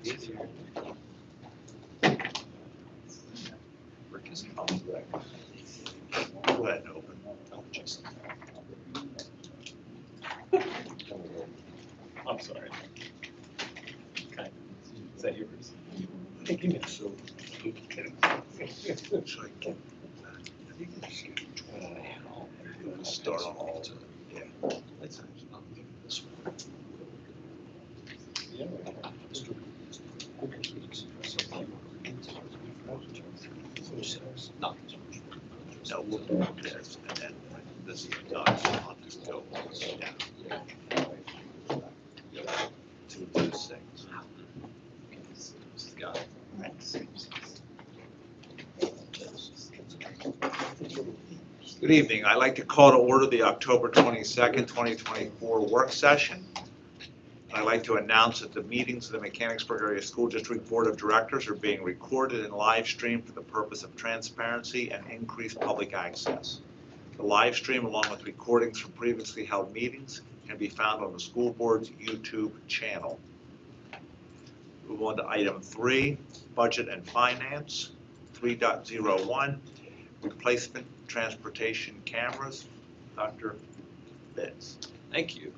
Rick is coming back. Go ahead and open. I'm sorry. Okay. Is that yours? Give me the silver. So I can. You can see start on all. Yeah. That's this one. Yeah. No, we'll do this, and then this is done, so I'll just go. Yeah. 226. Got it. Good evening. I'd like to call to order the October 22nd, 2024 work session. I'd like to announce that the meetings of the Mechanicsburg Area School District Board of Directors are being recorded and live streamed for the purpose of transparency and increased public access. The live stream, along with recordings from previously held meetings, can be found on the school board's YouTube channel. Move on to item 3, budget and finance. 3.01, replacement transportation cameras. Dr. Bitts. Thank you.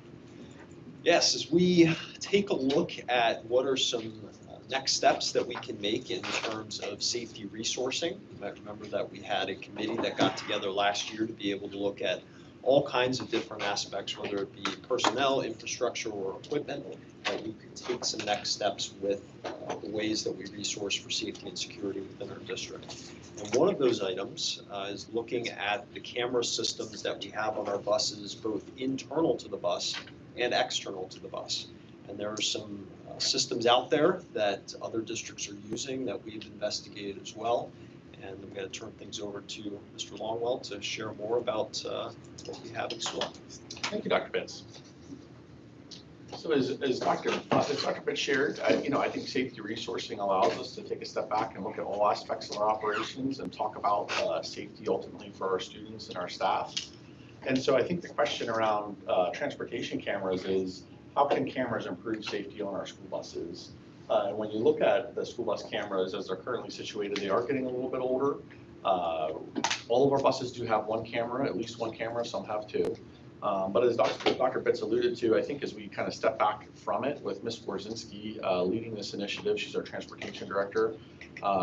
Yes, as we take a look at what are some next steps that we can make in terms of safety resourcing, you might remember that we had a committee that got together last year to be able to look at all kinds of different aspects, whether it be personnel, infrastructure, or equipment, that we could take some next steps with the ways that we resource for safety and security within our district. And one of those items is looking at the camera systems that we have on our buses, both internal to the bus and external to the bus. And there are some systems out there that other districts are using that we've investigated as well. And I'm going to turn things over to Mr. Longwell to share more about what we have in store. Thank you, Dr. Bitts. So as Dr. Bitts shared, I think safety resourcing allows us to take a step back and look at all aspects of our operations and talk about safety ultimately for our students and our staff. And so I think the question around transportation cameras is, how can cameras improve safety on our school buses? When you look at the school bus cameras as they're currently situated, they are getting a little bit older. All of our buses do have one camera, at least one camera, some have two. But as Dr. Bitts alluded to, I think as we kind of step back from it with Ms. Borzinski leading this initiative, she's our transportation director.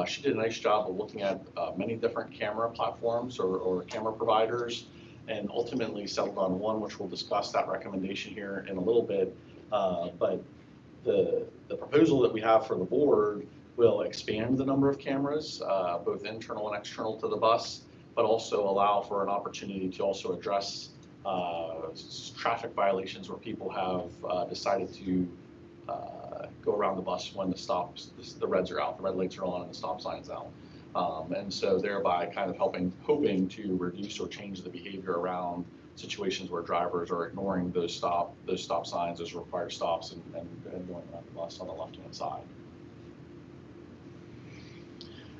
She did a nice job of looking at many different camera platforms or camera providers, and ultimately settled on one, which we'll discuss that recommendation here in a little bit. But the proposal that we have for the board will expand the number of cameras, both internal and external to the bus, but also allow for an opportunity to also address traffic violations where people have decided to go around the bus when the reds are out, the red lights are on and the stop sign's out. And so thereby kind of hoping to reduce or change the behavior around situations where drivers are ignoring those stop signs, those required stops, and going around the bus on the left-hand side.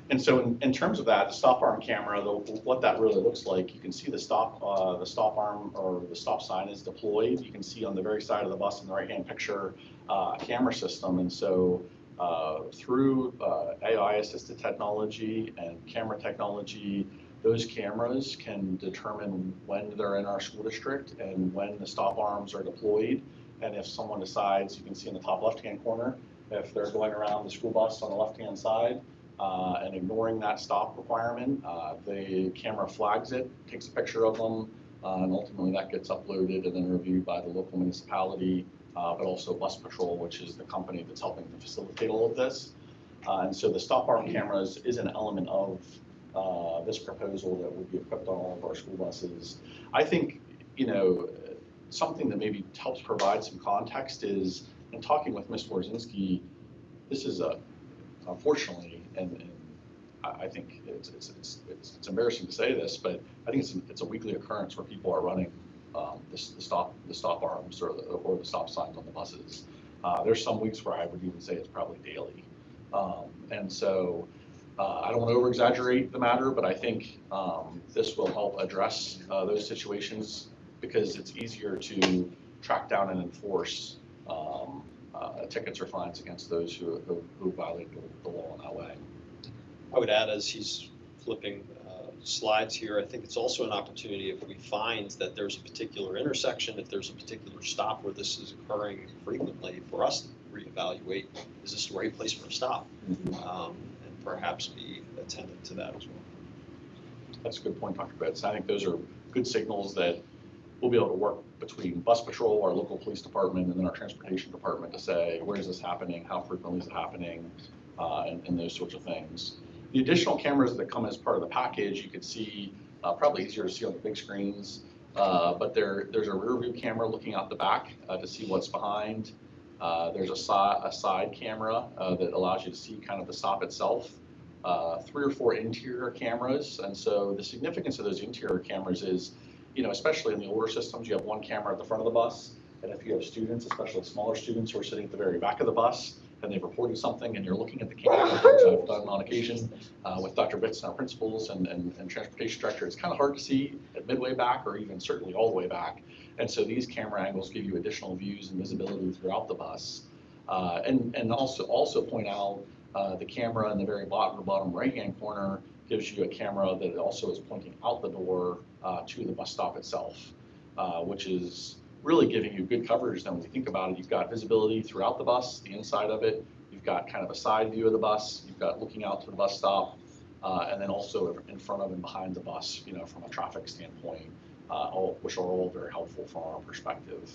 And so in terms of that, the stop arm camera, what that really looks like, you can see the stop arm or the stop sign is deployed. You can see on the very side of the bus in the right-hand picture a camera system. And so through AI-assisted technology and camera technology, those cameras can determine when they're in our school district and when the stop arms are deployed. And if someone decides, you can see in the top left-hand corner, if they're going around the school bus on the left-hand side and ignoring that stop requirement, the camera flags it, takes a picture of them, and ultimately that gets uploaded and then reviewed by the local municipality, but also Bus Patrol, which is the company that's helping to facilitate all of this. And so the stop arm cameras is an element of this proposal that would be equipped on all of our school buses. I think, something that maybe helps provide some context is, in talking with Ms. Borzinski, this is unfortunately, and I think it's embarrassing to say this, but I think it's a weekly occurrence where people are running the stop arms or the stop signs on the buses. There's some weeks where I would even say it's probably daily, and so I don't want to over-exaggerate the matter, but I think this will help address those situations because it's easier to track down and enforce tickets or fines against those who violate the law in that way. I would add, as he's flipping slides here, I think it's also an opportunity if we find that there's a particular intersection, if there's a particular stop where this is occurring frequently, for us to reevaluate, is this the right place for a stop? And perhaps be attentive to that as well. That's a good point, Dr. Betts. I think those are good signals that we'll be able to work between bus patrol, our local police department, and then our transportation department to say, where is this happening? How frequently is it happening? And those sorts of things. The additional cameras that come as part of the package, you could see, probably easier to see on the big screens, but there's a rear view camera looking out the back to see what's behind. There's a side camera that allows you to see kind of the stop itself. 3 or 4 interior cameras, and so the significance of those interior cameras is, especially in the older systems, you have one camera at the front of the bus, and if you have students, especially smaller students who are sitting at the very back of the bus, and they've reported something, and you're looking at the camera, which I've done on occasion with Dr. Bitts and our principals and transportation director, it's kind of hard to see at midway back or even certainly all the way back, and so these camera angles give you additional views and visibility throughout the bus, and also point out the camera in the very bottom right-hand corner gives you a camera that also is pointing out the door to the bus stop itself, which is really giving you good coverage. Then when you think about it, you've got visibility throughout the bus, the inside of it, you've got kind of a side view of the bus, you've got looking out to the bus stop, and then also in front of and behind the bus, from a traffic standpoint, which are all very helpful from our perspective.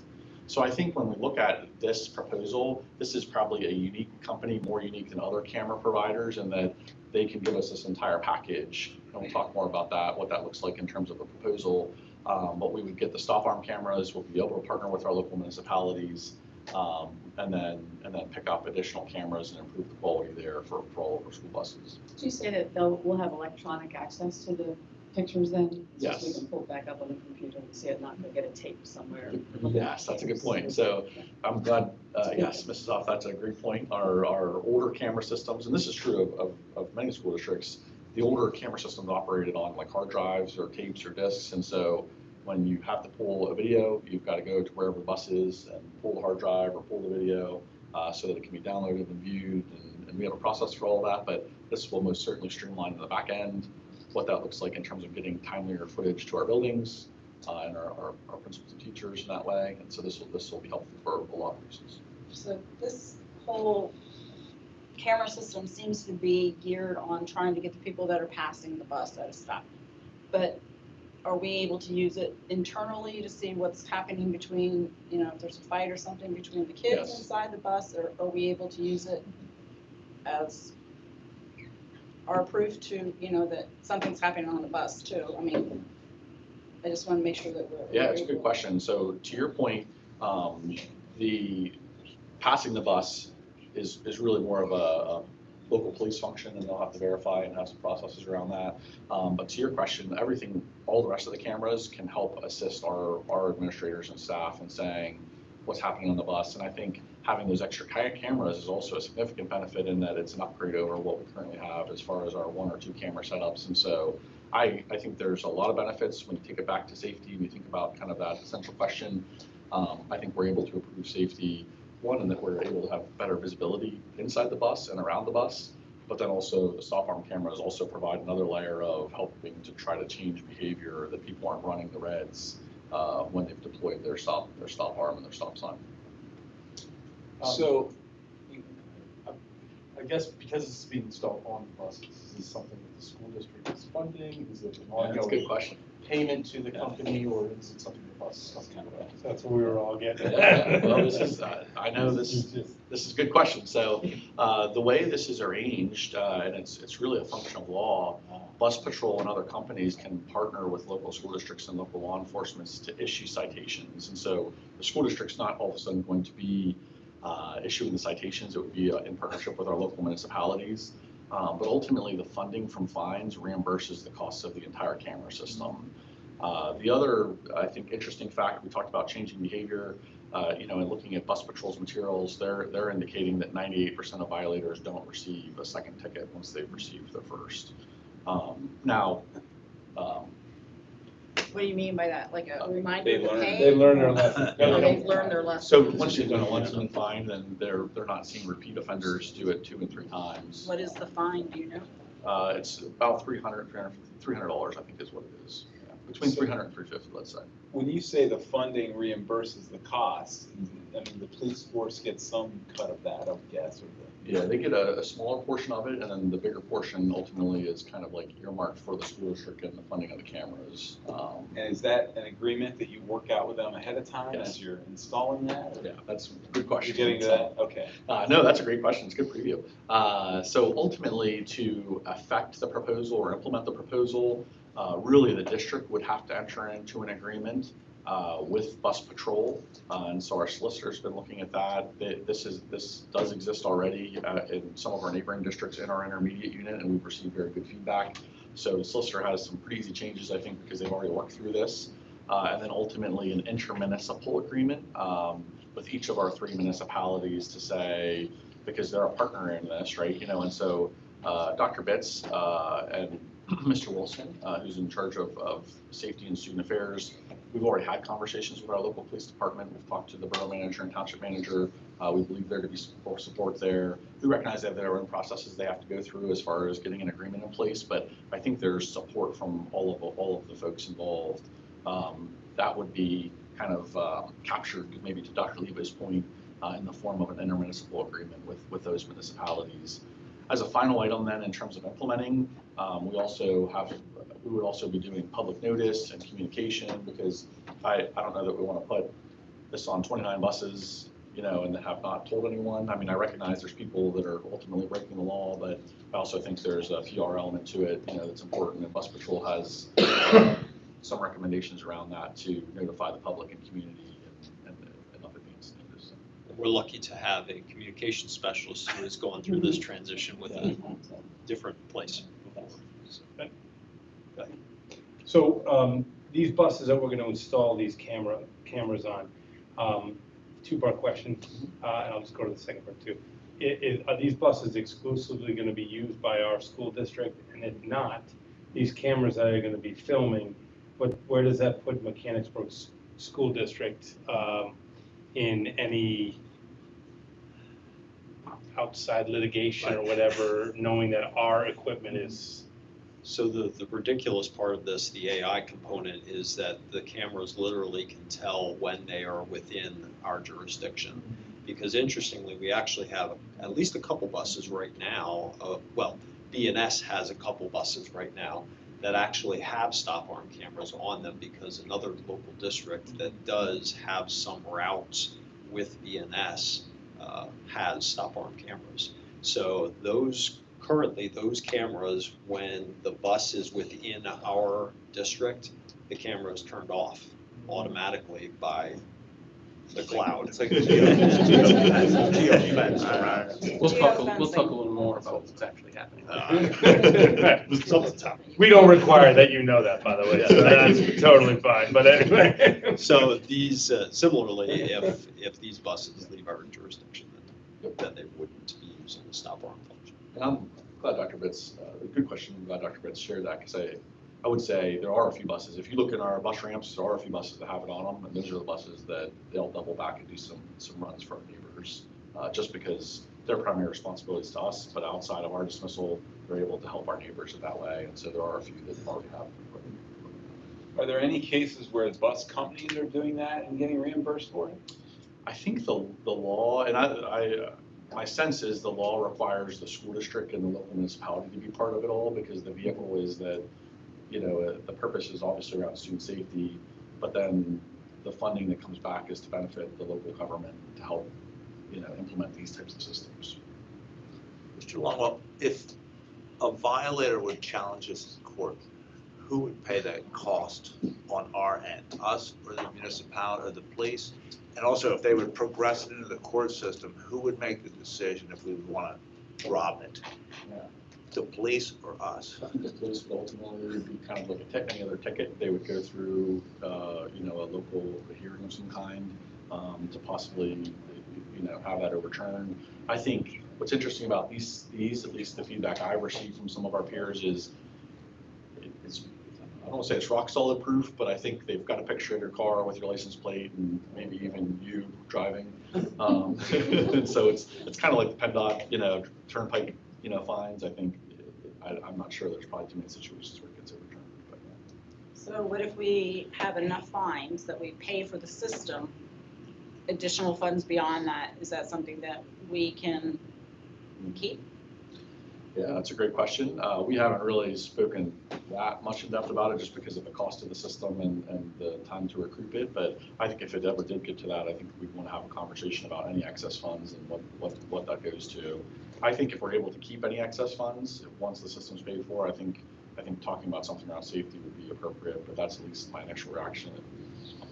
So I think when we look at this proposal, this is probably a unique company, more unique than other camera providers, in that they can give us this entire package. And we'll talk more about that, what that looks like in terms of a proposal. But we would get the stop arm cameras, we'll be able to partner with our local municipalities, and then pick up additional cameras and improve the quality there for all of our school buses. Did you say that we'll have electronic access to the pictures then? Yes. So we can pull it back up on the computer and see it, not go get it taped somewhere. Yes, that's a good point. So I'm glad, yes, Mrs. Off, that's a great point. Our older camera systems, and this is true of many school districts, the older camera systems operated on like hard drives or tapes or discs, and so when you have to pull a video, you've got to go to wherever the bus is and pull the hard drive or pull the video so that it can be downloaded and viewed, and we have a process for all of that, but this will most certainly streamline in the back end what that looks like in terms of getting timelier footage to our buildings and our principals and teachers in that way, and so this will be helpful for a lot of reasons. So this whole camera system seems to be geared on trying to get the people that are passing the bus at a stop. But are we able to use it internally to see what's happening between, if there's a fight or something between the kids Yes. inside the bus, or are we able to use it as our proof to, that something's happening on the bus too? I mean, I just want to make sure that we're. Yeah, it's a good question. So to your point, the passing the bus is really more of a local police function, and they'll have to verify and have some processes around that. But to your question, all the rest of the cameras can help assist our administrators and staff in saying what's happening on the bus. And I think having those extra cameras is also a significant benefit in that it's an upgrade over what we currently have as far as our 1 or 2 camera setups. And so I think there's a lot of benefits when you take it back to safety and you think about kind of that essential question. I think we're able to improve safety, one, in that we're able to have better visibility inside the bus and around the bus, but then also the stop arm cameras also provide another layer of helping to try to change behavior, that people aren't running the reds when they've deployed their stop arm and their stop sign. So, I guess because it's being installed on the buses, is this something that the school district is funding? Is it an That's a good ongoing question. payment to the company, or is it something the bus is coming out of? That's what we were all getting Yeah, well, this is, I know this is a good question. So the way this is arranged, and it's really a function of law, Bus Patrol and other companies can partner with local school districts and local law enforcement to issue citations. And so the school district's not all of a sudden going to be issuing the citations. It would be in partnership with our local municipalities. But ultimately, the funding from fines reimburses the costs of the entire camera system. The other, I think, interesting fact, we talked about changing behavior, and looking at Bus Patrol's materials, they're indicating that 98% of violators don't receive a second ticket once they've received their first. What do you mean by that? Like a reminder They to learn- pay? They learn their lesson. No, they They've don't. learned their lesson. So once you've done a one-time fine, then they're not seeing repeat offenders do it 2 and 3 times. What is the fine, do you know? It's about $300, I think is what it is. Yeah, between 300 and 350, let's say. When you say the funding reimburses the cost, I mean, the police force gets some cut of that, I would guess, or Yeah, they get a smaller portion of it, and then the bigger portion ultimately is kind of like earmarked for the school district and the funding of the cameras. and is that an agreement that you work out with them ahead of time Yes. as you're installing that? Or Yeah, that's a good You're question. getting to that? Okay. No, that's a great question. It's a good preview. So ultimately, to affect the proposal or implement the proposal, really the district would have to enter into an agreement with bus patrol. And so our solicitor's been looking at that. This does exist already in some of our neighboring districts in our intermediate unit, and we've received very good feedback. So the solicitor has some pretty easy changes, I think, because they've already worked through this. And then ultimately an intermunicipal agreement with each of our 3 municipalities to say, because they're a partner in this, right? You know, and so Dr. Bitts and Mr. Wilson, who's in charge of safety and student affairs, we've already had conversations with our local police department. We've talked to the borough manager and township manager. We believe there to be support there. We recognize they have their own processes they have to go through as far as getting an agreement in place, but I think there's support from all of the folks involved. That would be kind of captured, maybe to Dr. Leva's point, in the form of an intermunicipal agreement with those municipalities. As a final item then, in terms of implementing, we would also be doing public notice and communication, because I don't know that we want to put this on 29 buses, you know, and have not told anyone. I mean, I recognize there's people that are ultimately breaking the law, but I also think there's a PR element to it, you know, that's important, and Bus Patrol has some recommendations around that to notify the public and community and other things. We're lucky to have a communication specialist who has gone through this transition with a different place before. So these buses that we're going to install these cameras on, two-part question, and I'll just go to the second part too. Are these buses exclusively going to be used by our school district? And if not, these cameras that are going to be filming, where does that put Mechanicsburg School District in any outside litigation or whatever, knowing that our equipment is? So the ridiculous part of this, the AI component, is that the cameras literally can tell when they are within our jurisdiction. Because interestingly, we actually have at least a couple buses right now, well, B&S has a couple buses right now that actually have stop arm cameras on them, because another local district that does have some routes with B&S has stop arm cameras. So currently those cameras, when the bus is within our district, the camera is turned off automatically by the cloud. It's like Geofence. We'll talk a little more about what's actually happening. We don't require that you know that, by the way, so that's totally fine, but anyway. So these, similarly, if these buses leave our jurisdiction, then they wouldn't be using the stop arm function. And I'm glad Dr. Bitts, good question, I'm glad Dr. Bitts shared that, because I would say there are a few buses. If you look in our bus ramps, there are a few buses that have it on them, and those are the buses that they'll double back and do some runs for our neighbors, just because their primary responsibility is to us, but outside of our dismissal, they're able to help our neighbors in that way, and so there are a few that already have. Are there any cases where bus companies are doing that and getting reimbursed for it? I think the law, and my sense is the law requires the school district and the local municipality to be part of it all, because the vehicle is that, you know, the purpose is obviously around student safety, but then the funding that comes back is to benefit the local government to help, you know, implement these types of systems. Mr. Longwell, if a violator would challenge us in court, who would pay that cost on our end, us or the municipality or the police? And also, if they would progress it into the court system, who would make the decision if we would want to drop it? Yeah. The police or us? I think the police would ultimately be kind of like any other ticket. They would go through, you know, a local hearing of some kind to possibly, you know, have that overturned. I think what's interesting about these, at least the feedback I received from some of our peers, is I don't want to say it's rock solid proof, but I think they've got a picture of your car with your license plate and maybe even you driving. And so it's kind of like the PennDOT, turnpike, fines. I think, I'm not sure, there's probably too many situations where it gets overturned. But. So what if we have enough fines that we pay for the system, additional funds beyond that, is that something that we can keep? Yeah, that's a great question. We haven't really spoken that much in depth about it just because of the cost of the system and the time to recoup it. But I think if it ever did get to that, I think we'd want to have a conversation about any excess funds and what that goes to. I think if we're able to keep any excess funds, once the system's paid for, I think talking about something around safety would be appropriate, but that's at least my initial reaction.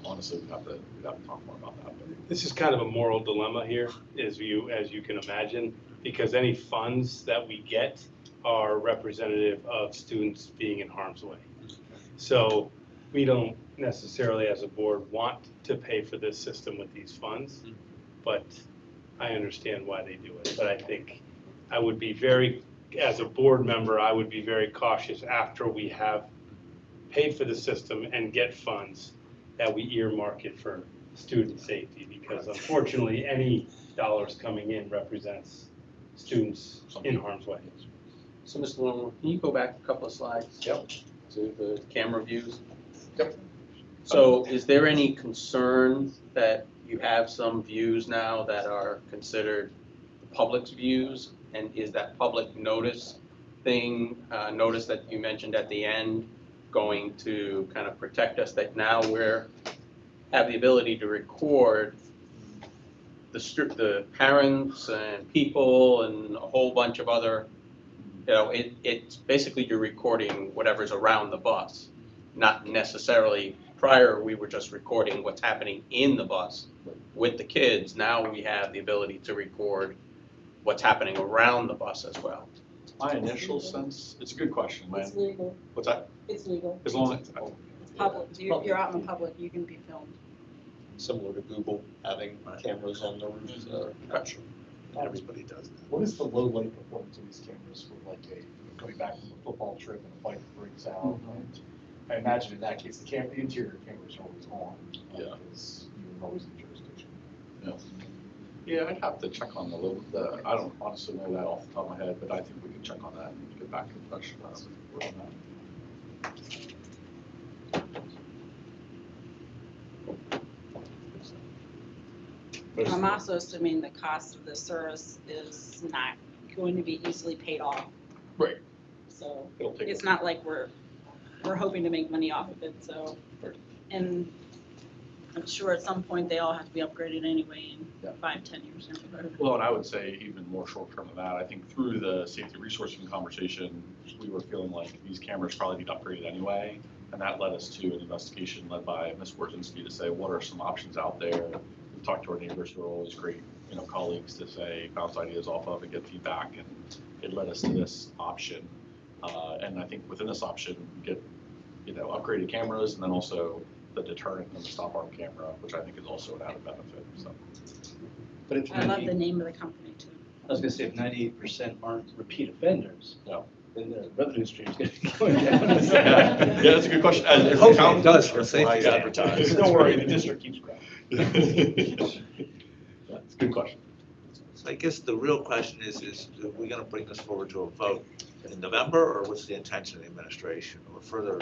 Honestly, we'd have to talk more about that. This is kind of a moral dilemma here, as you can imagine, because any funds that we get are representative of students being in harm's way. So we don't necessarily, as a board, want to pay for this system with these funds, but I understand why they do it. But I think I would be as a board member, I would be very cautious after we have paid for the system and get funds that we earmark it for student safety, because unfortunately, any dollars coming in represents students in harm's way. So, Mr. Longmore, can you go back a couple of slides? Yep. To the camera views? Yep. So is there any concern that you have some views now that are considered the public's views? And is that public notice notice that you mentioned at the end, going to kind of protect us, that now have the ability to record the parents and people and a whole bunch of other, it's basically you're recording whatever's around the bus, not necessarily. Prior, we were just recording what's happening in the bus with the kids. Now we have the ability to record what's happening around the bus as well. My initial sense, it's a good question, man. It's legal. What's that? It's legal. As long as, It's public. You're out in the public, you can be filmed. Similar to Google having cameras on the roof. Everybody does that. What is the low light performance of these cameras for like coming back from a football trip and a fight breaks out? And I imagine in that case, the interior cameras are always on. Yeah. Because you're always in jurisdiction. Yeah, I'd have to check on I don't honestly know that off the top of my head, but I think we can check on that and get back in touch with on that. I'm also assuming the cost of the service is not going to be easily paid off. Right. So It'll take it's not like we're hoping to make money off of it, so. And I'm sure at some point they all have to be upgraded anyway in 5-10 years down the road. Well, and I would say even more short term than that, I think through the safety resourcing conversation, we were feeling like these cameras probably need upgraded anyway. And that led us to an investigation led by Ms. Worzinski to say, what are some options out there? We talked to our neighbors who are always great, colleagues to say, bounce ideas off of and get feedback. And it led us to this option. And I think within this option, we get, upgraded cameras and then also the deterrent and the stop arm camera, which I think is also an added benefit. So. But if I love the name of the company too. I was gonna say if 98% aren't repeat offenders, No. then the revenue stream's gonna be going down. Yeah, that's a good question. I hope it does for safety. Advertise. Don't worry, the district keeps growing. It's a good question. So I guess the real question is are we going to bring this forward to a vote in November, or what's the intention of the administration, or further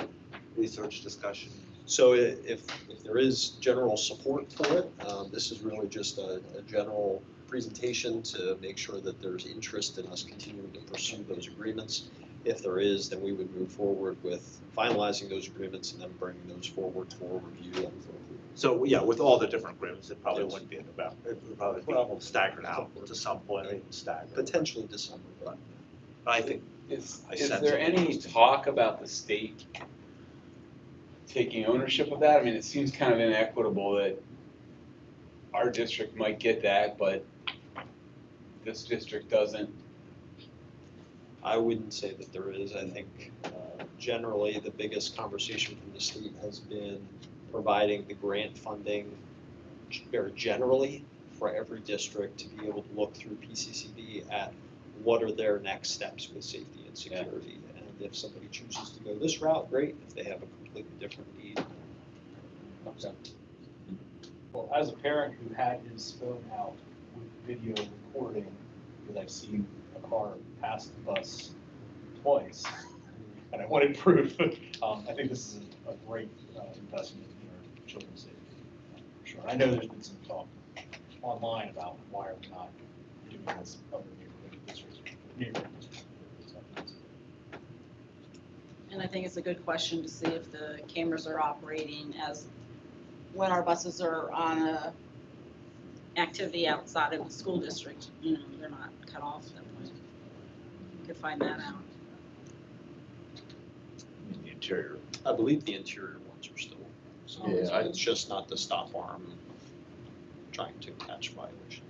research discussion? So if there is general support for it, this is really just a general presentation to make sure that there's interest in us continuing to pursue those agreements. If there is, then we would move forward with finalizing those agreements and then bringing those forward for review and for approval. So, yeah, with all the different agreements, it probably wouldn't be in November. It would probably be staggered out to some point, staggered. Potentially December, but I think, Is I sense there it. any talk about the state taking ownership of that? I mean, it seems kind of inequitable that our district might get that, but this district doesn't. I wouldn't say that there is. I think generally the biggest conversation from the state has been providing the grant funding very generally for every district to be able to look through PCCD at what are their next steps with safety and security. And if somebody chooses to go this route, great. If they have a completely different need. Okay. Well, as a parent who had his phone out with video recording, because I've seen a car pass the bus twice, and I wanted proof, I think this is a great investment in our children's safety, for sure. I know there's been some talk online about why are we not doing this in other neighborhood districts. And I think it's a good question to see if the cameras are operating as, when our buses are on a activity outside of the school district, you know, they're not cut off at that point. You could find that out. In the interior. I believe the interior ones are still, so it's just not the stop arm trying to catch violations.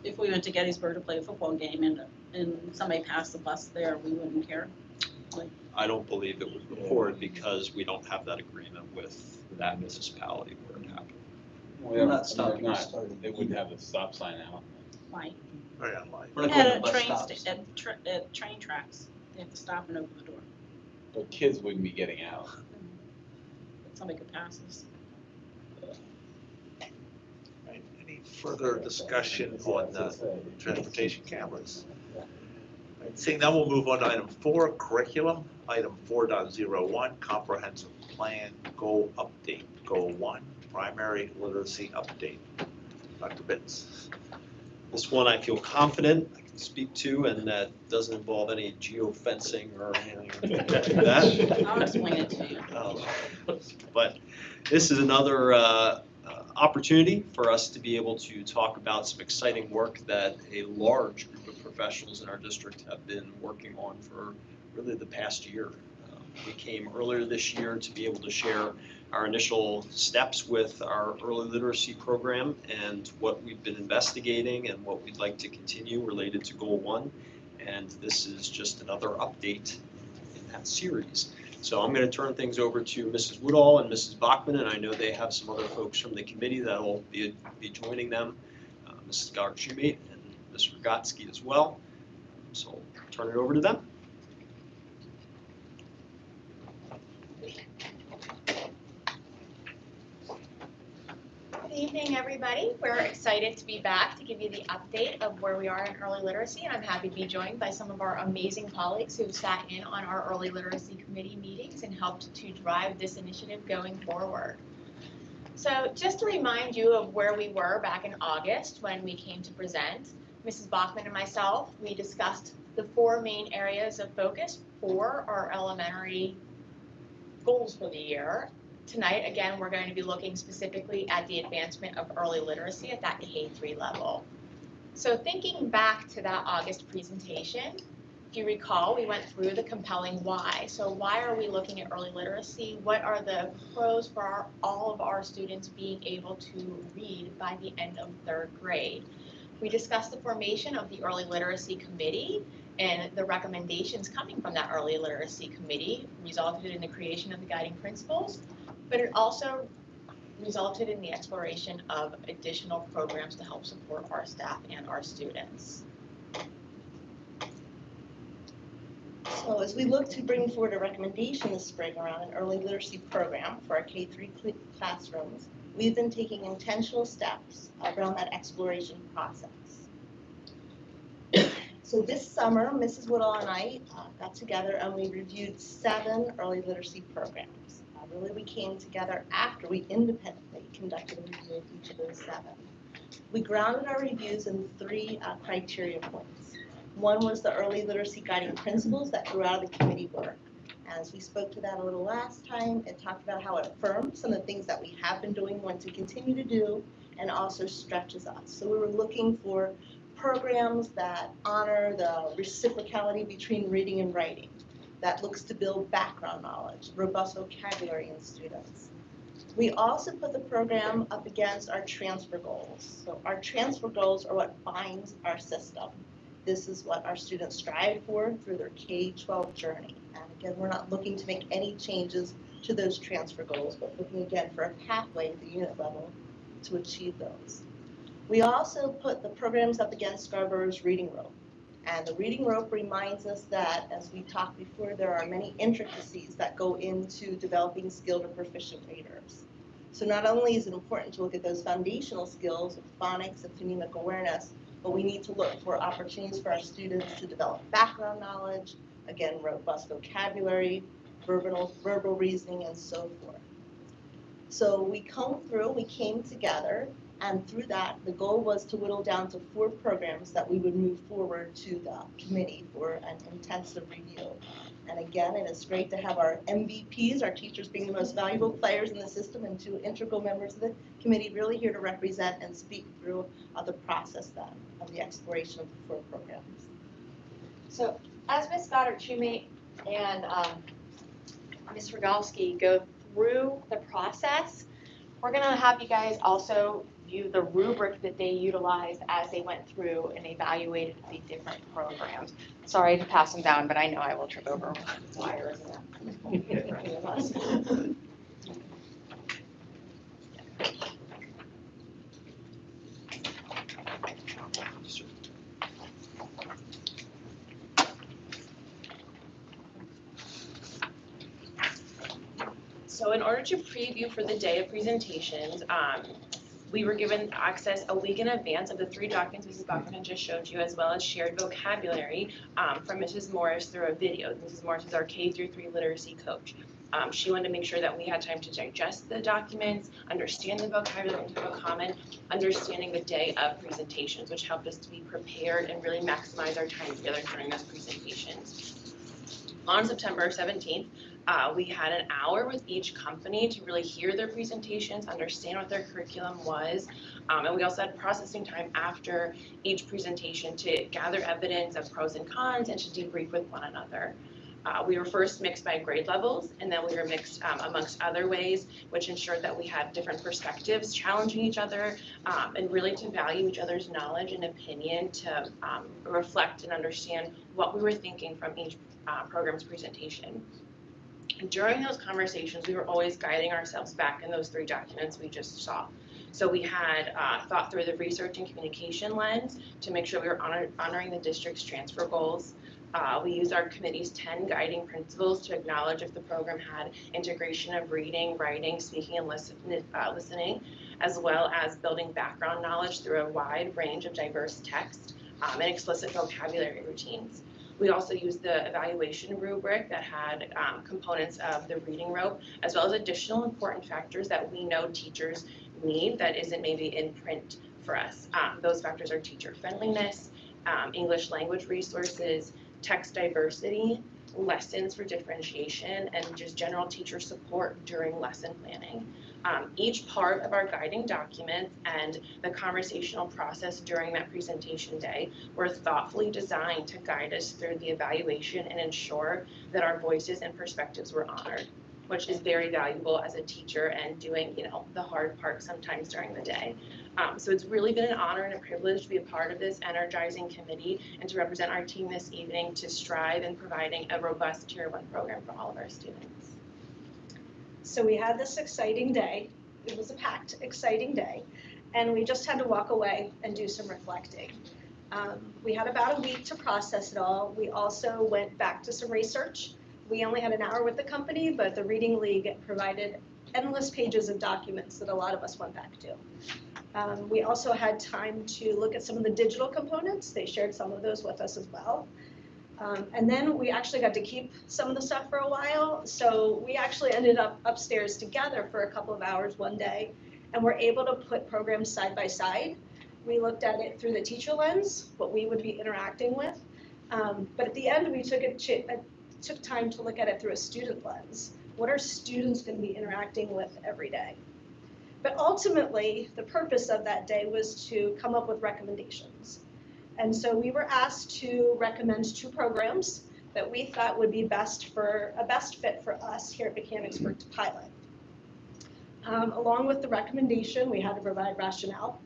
If we went to Gettysburg to play a football game and somebody passed the bus there, we wouldn't care. I don't believe it would record because we don't have that agreement with that municipality where it happened. Well, We're not they're stopping not- starting They wouldn't have the stop sign out. Why? Very unlikely. We're not going to At bus train, stops. at train tracks, they have to stop and open the door. But kids wouldn't be getting out. Somebody could pass us. Right, any further discussion on transportation cameras? Right, seeing none, we'll move on to item 4, curriculum. Item 4.01, comprehensive plan goal update. Goal 1, primary literacy update. Dr. Bitts. This one I feel confident I can speak to, and that doesn't involve any geofencing or anything like that. I'll explain it to you. But this is another opportunity for us to be able to talk about some exciting work that a large group of professionals in our district have been working on for really the past year. We came earlier this year to be able to share our initial steps with our early literacy program and what we've been investigating and what we'd like to continue related to Goal 1. And this is just another update in that series. So I'm going to turn things over to Mrs. Woodall and Mrs. Bachman, and I know they have some other folks from the committee that will be joining them, Mrs. Gard-Schumate and Mr. Rogotsky as well. So I'll turn it over to them. Good evening, everybody. We're excited to be back to give you the update of where we are in early literacy, and I'm happy to be joined by some of our amazing colleagues who've sat in on our early literacy committee meetings and helped to drive this initiative going forward. So just to remind you of where we were back in August when we came to present, Mrs. Bachman and myself, we discussed the 4 main areas of focus for our elementary goals for the year. Tonight, again, we're going to be looking specifically at the advancement of early literacy at that K-3 level. So thinking back to that August presentation, if you recall, we went through the compelling why. So why are we looking at early literacy? What are the pros for all of our students being able to read by the end of 3rd grade? We discussed the formation of the Early Literacy Committee, and the recommendations coming from that Early Literacy Committee resulted in the creation of the guiding principles, but it also resulted in the exploration of additional programs to help support our staff and our students. So as we look to bring forward a recommendation this spring around an early literacy program for our K-3 classrooms, we've been taking intentional steps around that exploration process. So this summer, Mrs. Woodall and I got together and we reviewed 7 early literacy programs. Really, we came together after we independently conducted a review of each of those 7. We grounded our reviews in 3 criteria points. One was the early literacy guiding principles that grew out of the committee work. As we spoke to that a little last time, it talked about how it affirms some of the things that we have been doing, want to continue to do, and also stretches us. So we were looking for programs that honor the reciprocality between reading and writing, that looks to build background knowledge, robust vocabulary in students. We also put the program up against our transfer goals. So our transfer goals are what binds our system. This is what our students strive for through their K-12 journey. And again, we're not looking to make any changes to those transfer goals, but looking again for a pathway at the unit level to achieve those. We also put the programs up against Scarborough's reading room. And the reading rope reminds us that, as we talked before, there are many intricacies that go into developing skilled or proficient readers. So not only is it important to look at those foundational skills of phonics and phonemic awareness, but we need to look for opportunities for our students to develop background knowledge, again, robust vocabulary, verbal reasoning, and so forth. So we came together, and through that, the goal was to whittle down to 4 programs that we would move forward to the committee for an intensive review. And again, it is great to have our MVPs, our teachers being the most valuable players in the system, and 2 integral members of the committee really here to represent and speak through the process then of the exploration of the 4 programs. So as Ms. Goddard-Shumate and Ms. Rogalski go through the process, we're going to have you guys also view the rubric that they utilized as they went through and evaluated the different programs. Sorry to pass them down, but I know I will trip over wires and any of us. So in order to preview for the day of presentations, we were given access a week in advance of the 3 documents Mrs. Bachman just showed you, as well as shared vocabulary from Mrs. Morris through a video. Mrs. Morris is our K-3 literacy coach. She wanted to make sure that we had time to digest the documents, understand the vocabulary, and have a common understanding the day of presentations, which helped us to be prepared and really maximize our time together during those presentations. On September 17th, we had an hour with each company to really hear their presentations, understand what their curriculum was, and we also had processing time after each presentation to gather evidence of pros and cons and to debrief with one another. We were first mixed by grade levels, and then we were mixed amongst other ways, which ensured that we had different perspectives, challenging each other, and really to value each other's knowledge and opinion to reflect and understand what we were thinking from each program's presentation. During those conversations, we were always guiding ourselves back in those 3 documents we just saw. So we had thought through the research and communication lens to make sure we were honoring the district's transfer goals. We used our committee's 10 guiding principles to acknowledge if the program had integration of reading, writing, speaking, and listening, as well as building background knowledge through a wide range of diverse text and explicit vocabulary routines. We also used the evaluation rubric that had components of the reading rope, as well as additional important factors that we know teachers need that isn't maybe in print for us. Those factors are teacher friendliness, English language resources, text diversity, lessons for differentiation, and just general teacher support during lesson planning. Each part of our guiding documents and the conversational process during that presentation day were thoughtfully designed to guide us through the evaluation and ensure that our voices and perspectives were honored, which is very valuable as a teacher and doing, the hard part sometimes during the day. So it's really been an honor and a privilege to be a part of this energizing committee and to represent our team this evening to strive in providing a robust Tier 1 program for all of our students. So we had this exciting day. It was a packed, exciting day. And we just had to walk away and do some reflecting. We had about a week to process it all. We also went back to some research. We only had an hour with the company, but the Reading League provided endless pages of documents that a lot of us went back to. We also had time to look at some of the digital components. They shared some of those with us as well. And then we actually got to keep some of the stuff for a while. So we actually ended up upstairs together for a couple of hours one day, and we're able to put programs side by side. We looked at it through the teacher lens, what we would be interacting with. But at the end, we took time to look at it through a student lens. What are students going to be interacting with every day? But ultimately, the purpose of that day was to come up with recommendations. And so we were asked to recommend 2 programs that we thought would be best fit for us here at Mechanicsburg to pilot. Along with the recommendation, we had to provide rationale,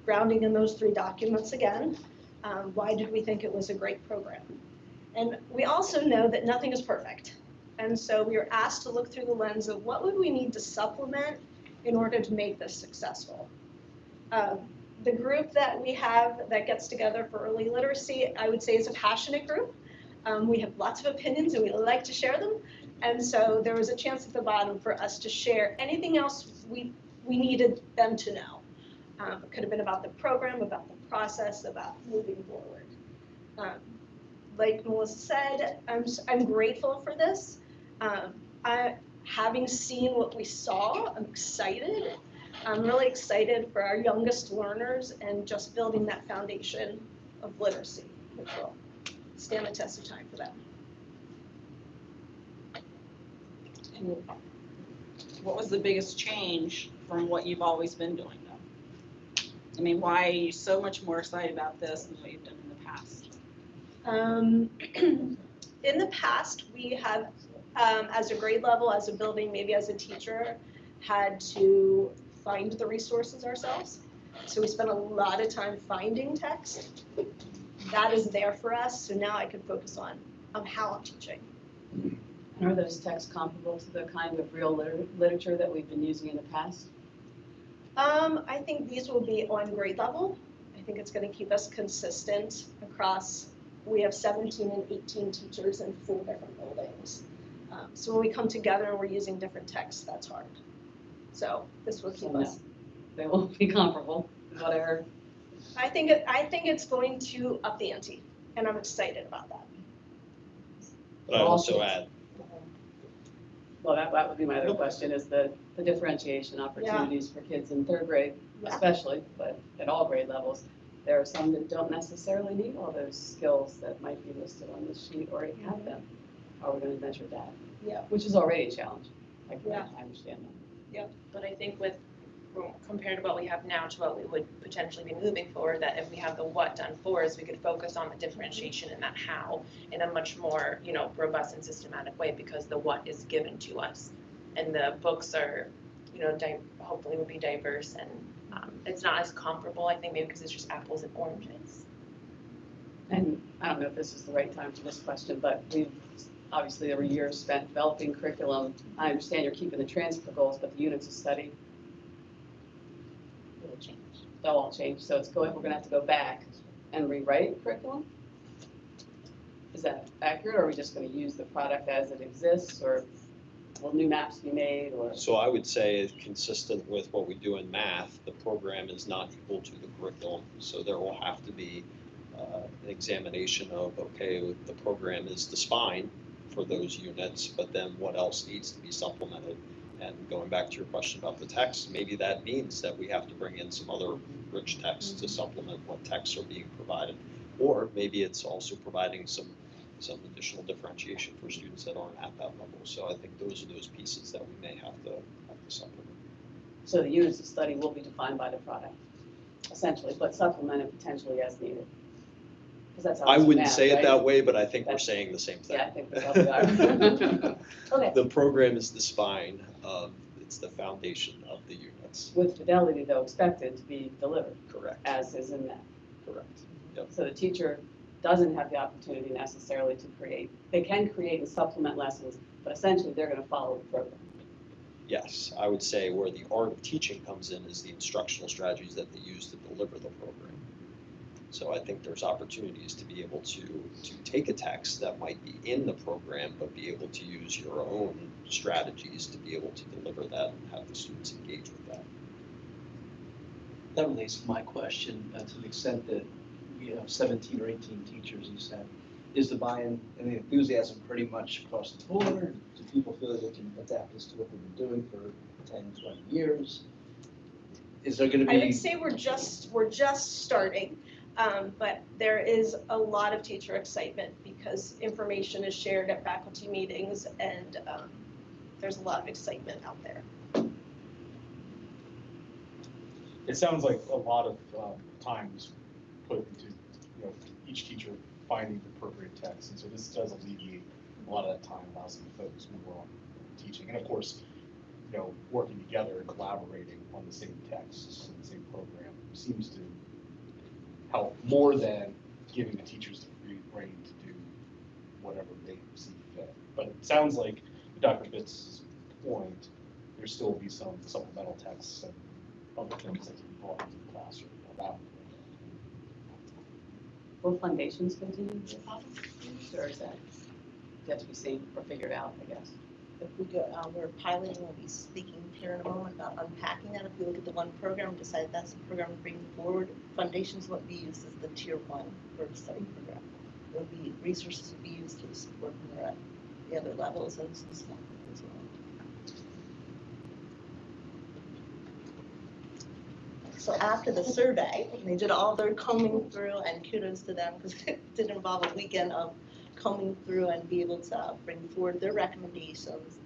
grounding in those 3 documents again. Why did we think it was a great program? And we also know that nothing is perfect. And so we were asked to look through the lens of what would we need to supplement in order to make this successful. The group that we have that gets together for early literacy, I would say is a passionate group. We have lots of opinions and we like to share them. And so there was a chance at the bottom for us to share anything else we needed them to know. It could have been about the program, about the process, about moving forward. Like Melissa said, I'm grateful for this. Having seen what we saw, I'm excited. I'm really excited for our youngest learners and just building that foundation of literacy, which will stand the test of time for them. And what was the biggest change from what you've always been doing though? I mean, why are you so much more excited about this than what you've done in the past? In the past, we have, as a grade level, as a building, maybe as a teacher, had to find the resources ourselves. So we spent a lot of time finding text. That is there for us, so now I can focus on how I'm teaching. And are those texts comparable to the kind of real literature that we've been using in the past? I think these will be on grade level. I think it's going to keep us consistent across, we have 17 and 18 teachers in 4 different buildings. So when we come together and we're using different texts, that's hard. So this will keep us. They won't be comparable, is what I heard. I think it's going to up the ante, and I'm excited about that. But I also add, Well, that would be my other question, is the differentiation opportunities for kids in 3rd grade, especially, but at all grade levels. There are some that don't necessarily need all those skills that might be listed on this sheet or have them. How are we going to measure that? Yeah. Which is already a challenge. I understand that. But I think with, compared to what we have now to what we would potentially be moving forward, that if we have the what done for us, we could focus on the differentiation and that how in a much more, robust and systematic way, because the what is given to us. And the books are, hopefully will be diverse, and it's not as comparable, I think, maybe because it's just apples and oranges. And I don't know if this is the right time for this question, but obviously there were years spent developing curriculum. I understand you're keeping the transfer goals, but the units of study will change. They'll all change. So we're going to have to go back and rewrite curriculum? Is that accurate, or are we just going to use the product as it exists, or will new maps be made, or? so I would say, consistent with what we do in math, the program is not equal to the curriculum. So there will have to be an examination of, okay, the program is the spine for those units, but then what else needs to be supplemented? And going back to your question about the text, maybe that means that we have to bring in some other rich text to supplement what texts are being provided. Or maybe it's also providing some additional differentiation for students that aren't at that level. So I think those are those pieces that we may have to supplement. So the units of study will be defined by the product, essentially, but supplemented potentially as needed. That's I wouldn't math, say right? it that way, but I think we're saying the same thing. Yeah, I think that's how we are. Okay. The program is the spine, it's the foundation of the units. With fidelity, though, expected to be delivered. Correct. As is in that. Correct. Yep. So the teacher doesn't have the opportunity necessarily to create. They can create and supplement lessons, but essentially they're going to follow the program. Yes, I would say where the art of teaching comes in is the instructional strategies that they use to deliver the program. So I think there's opportunities to be able to take a text that might be in the program, but be able to use your own strategies to be able to deliver that and have the students engage with that. That relates to my question, to the extent that we have 17 or 18 teachers, you said, is the buy-in and the enthusiasm pretty much across the board? Do people feel that they can adapt this to what they've been doing for 10, 20 years? Is there going to be? I would say we're just starting, but there is a lot of teacher excitement because information is shared at faculty meetings, and there's a lot of excitement out there. It sounds like a lot of time is put into each teacher finding the appropriate text, and so this does alleviate a lot of that time, allows them to focus more on teaching, and of course, working together and collaborating on the same texts and the same program seems to help more than giving the teachers the free rein to do whatever they see fit. But it sounds like, to Dr. Bitz's point, there still will be some supplemental texts and other things that can be brought into the classroom. about. Will foundations continue to follow, or is that yet to be seen or figured out, I guess? If we go, we're piloting, we'll be speaking here in a moment about unpacking that. If we look at the one program, and decide that's the program to bring forward, foundations will be used as the tier one for the study program. There'll be resources will be used to support when they're at the other levels and some small as well. So after the survey, they did all their combing through, and kudos to them because it did involve a weekend of combing through and be able to bring forward their recommendations.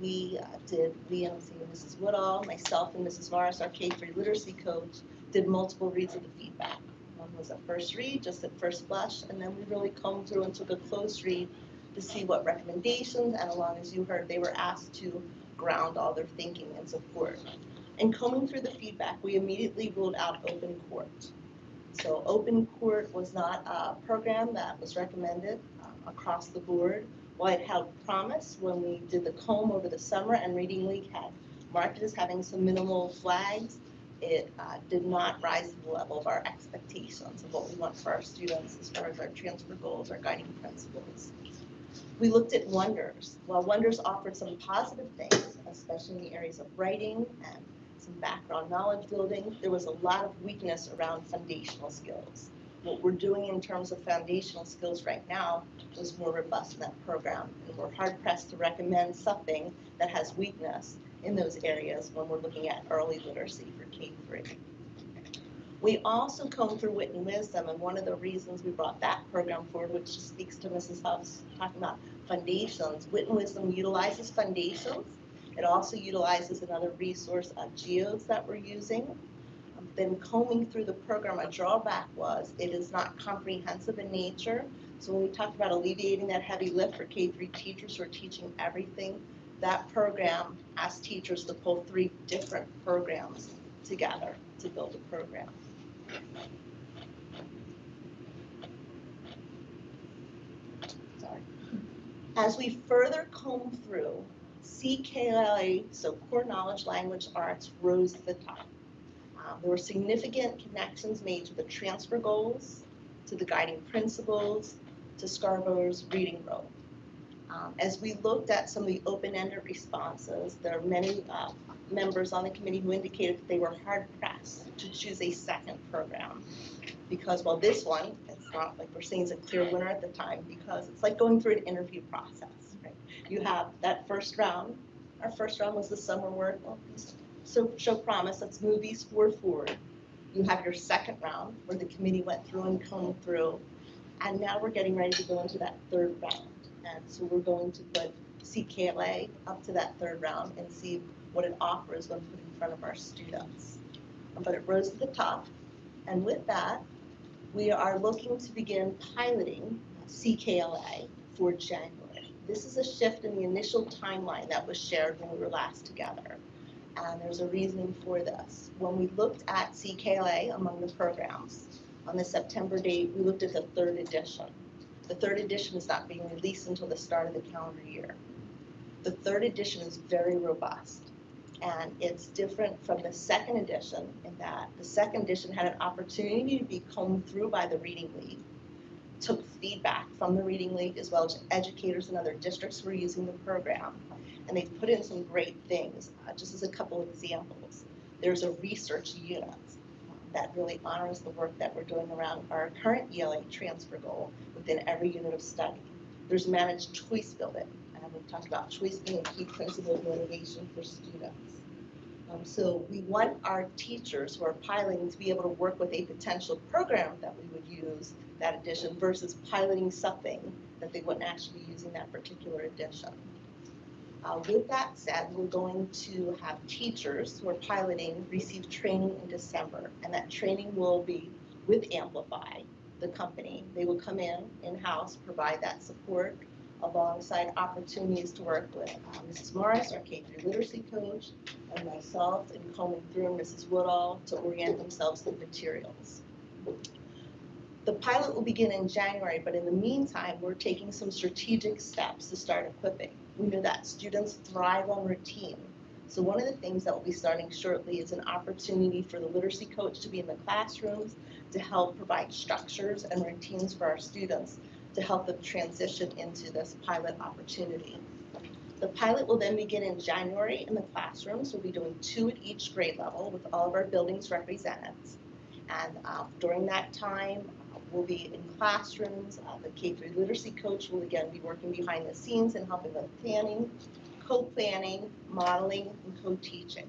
We and Mrs. Woodall, myself and Mrs. Morris, our K-3 literacy coach, did multiple reads of the feedback. One was a first read, just at first blush, and then we really combed through and took a close read to see what recommendations, and along as you heard, they were asked to ground all their thinking and support. And combing through the feedback, we immediately ruled out open court. So open court was not a program that was recommended across the board. While it held promise when we did the comb over the summer and Reading League had marked it as having some minimal flags, it did not rise to the level of our expectations of what we want for our students as far as our transfer goals, our guiding principles. We looked at Wonders. While Wonders offered some positive things, especially in the areas of writing and some background knowledge building, there was a lot of weakness around foundational skills. What we're doing in terms of foundational skills right now is more robust in that program, and we're hard pressed to recommend something that has weakness in those areas when we're looking at early literacy for K-3. We also come through Wit and Wisdom, and one of the reasons we brought that program forward, which speaks to Mrs. Huff's talking about foundations, Wit and Wisdom utilizes foundations. It also utilizes another resource, geos that we're using. Then combing through the program, a drawback was it is not comprehensive in nature. So when we talked about alleviating that heavy lift for K-3 teachers who are teaching everything, that program asked teachers to pull 3 different programs together to build a program. Sorry. As we further comb through, CKLA, so core knowledge, language, arts, rose to the top. There were significant connections made to the transfer goals, to the guiding principles, to Scarborough's reading role. As we looked at some of the open-ended responses, there are many members on the committee who indicated that they were hard-pressed to choose a second program. Because while this one, it's not like we're saying it's a clear winner at the time, because it's like going through an interview process, right? You have that first round. Our first round was the summer work. Well, so show promise, that's movies forward. You have your second round where the committee went through and combed through, and now we're getting ready to go into that third round. And so we're going to put CKLA up to that third round and see what it offers when put in front of our students. But it rose to the top, and with that, we are looking to begin piloting CKLA for January. This is a shift in the initial timeline that was shared when we were last together. And there's a reasoning for this. When we looked at CKLA among the programs, on the September date, we looked at the 3rd edition. The 3rd edition is not being released until the start of the calendar year. The 3rd edition is very robust, and it's different from the 2nd edition in that the 2nd edition had an opportunity to be combed through by the Reading League, took feedback from the Reading League as well as educators in other districts who were using the program. And they've put in some great things. Just as a couple examples, there's a research unit that really honors the work that we're doing around our current ELA transfer goal within every unit of study. There's managed choice building, and we've talked about choice being a key principle of motivation for students. So we want our teachers who are piloting to be able to work with a potential program that we would use that edition versus piloting something that they wouldn't actually be using that particular edition. With that said, we're going to have teachers who are piloting receive training in December, and that training will be with Amplify, the company. They will come in-house, provide that support alongside opportunities to work with Mrs. Morris, our K-3 literacy coach, and myself in combing through Mrs. Woodall to orient themselves to the materials. The pilot will begin in January, but in the meantime, we're taking some strategic steps to start equipping. We know that students thrive on routine. So one of the things that will be starting shortly is an opportunity for the literacy coach to be in the classrooms to help provide structures and routines for our students to help them transition into this pilot opportunity. The pilot will then begin in January in the classrooms. We'll be doing 2 at each grade level with all of our buildings represented. And during that time, we'll be in classrooms. The K-3 literacy coach will again be working behind the scenes and helping with planning, co-planning, modeling, and co-teaching.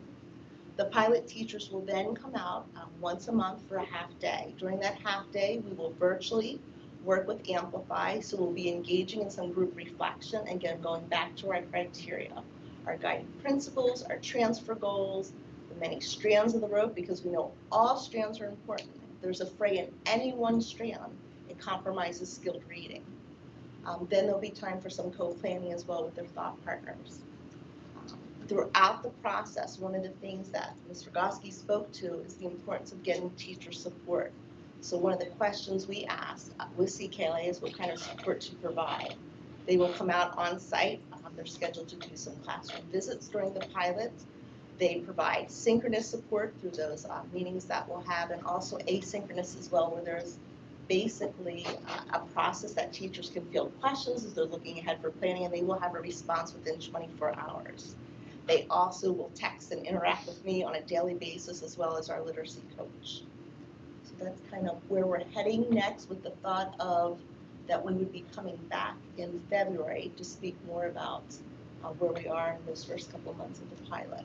The pilot teachers will then come out once a month for a half day. During that half day, we will virtually work with Amplify, so we'll be engaging in some group reflection, again, going back to our criteria, our guiding principles, our transfer goals, the many strands of the rope, because we know all strands are important. If there's a fray in any one strand, it compromises skilled reading. Then there'll be time for some co-planning as well with their thought partners. Throughout the process, one of the things that Ms. Rogoski spoke to is the importance of getting teacher support. So one of the questions we asked with CKLA is what kind of support to provide. They will come out on site. They're scheduled to do some classroom visits during the pilot. They provide synchronous support through those meetings that we'll have, and also asynchronous as well, where there's basically a process that teachers can field questions as they're looking ahead for planning, and they will have a response within 24 hours. They also will text and interact with me on a daily basis, as well as our literacy coach. So that's kind of where we're heading next, with the thought of that we would be coming back in February to speak more about where we are in those first couple of months of the pilot.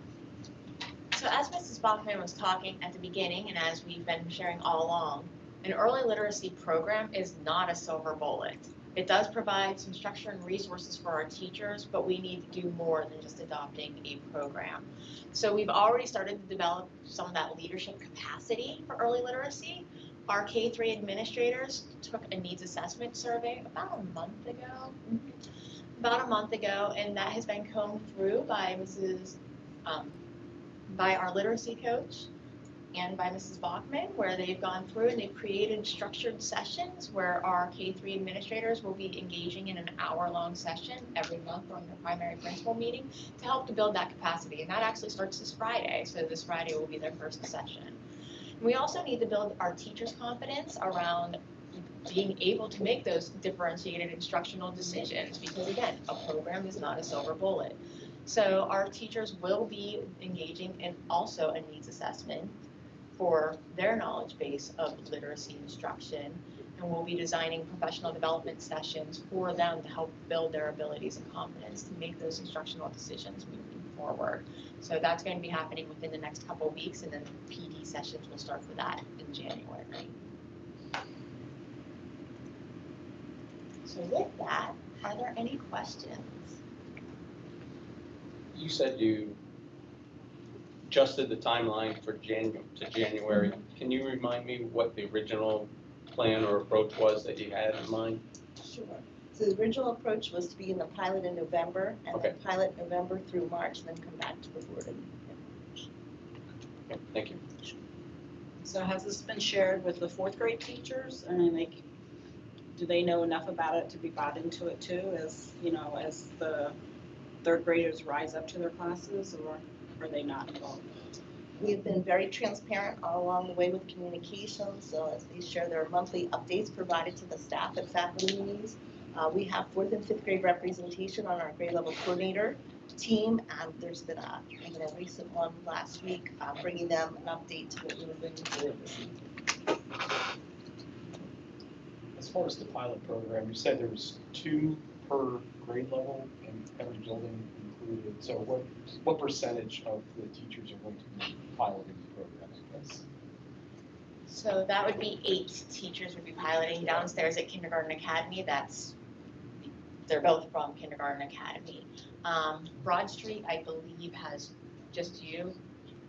So as Mrs. Bachman was talking at the beginning, and as we've been sharing all along, an early literacy program is not a silver bullet. It does provide some structure and resources for our teachers, but we need to do more than just adopting a program. So we've already started to develop some of that leadership capacity for early literacy. Our K-3 administrators took a needs assessment survey about a month ago, and that has been combed through by by our literacy coach and by Mrs. Bachman, where they've gone through and they've created structured sessions where our K-3 administrators will be engaging in an hour-long session every month during their primary principal meeting to help to build that capacity. And that actually starts this Friday, so this Friday will be their first session. We also need to build our teachers' confidence around being able to make those differentiated instructional decisions, because again, a program is not a silver bullet. So our teachers will be engaging in also a needs assessment for their knowledge base of literacy instruction, and we'll be designing professional development sessions for them to help build their abilities and confidence to make those instructional decisions moving forward. So that's going to be happening within the next couple of weeks, and then PD sessions will start for that in January. So with that, are there any questions? You said you adjusted the timeline for January. Can you remind me what the original plan or approach was that you had in mind? Sure. So the original approach was to be in the pilot in November, and Okay. then pilot November through March, and then come back to the board in March. Okay, thank you. So has this been shared with the 4th grade teachers? I mean, do they know enough about it to be bought into it too, as, you know, as the 3rd graders rise up to their classes, or are they not involved? We've been very transparent all along the way with communications, so as they share their monthly updates provided to the staff at faculty meetings. We have 4th and 5th grade representation on our grade level coordinator team, and there's been even a recent one last week bringing them an update to what we were bringing forward this evening. As far as the pilot program, you said there was 2 per grade level and every building included. So what percentage of the teachers are going to be piloting the program, I guess? So that would be 8 teachers would be piloting downstairs at Kindergarten Academy. They're both from Kindergarten Academy. Broad Street, I believe, has just you.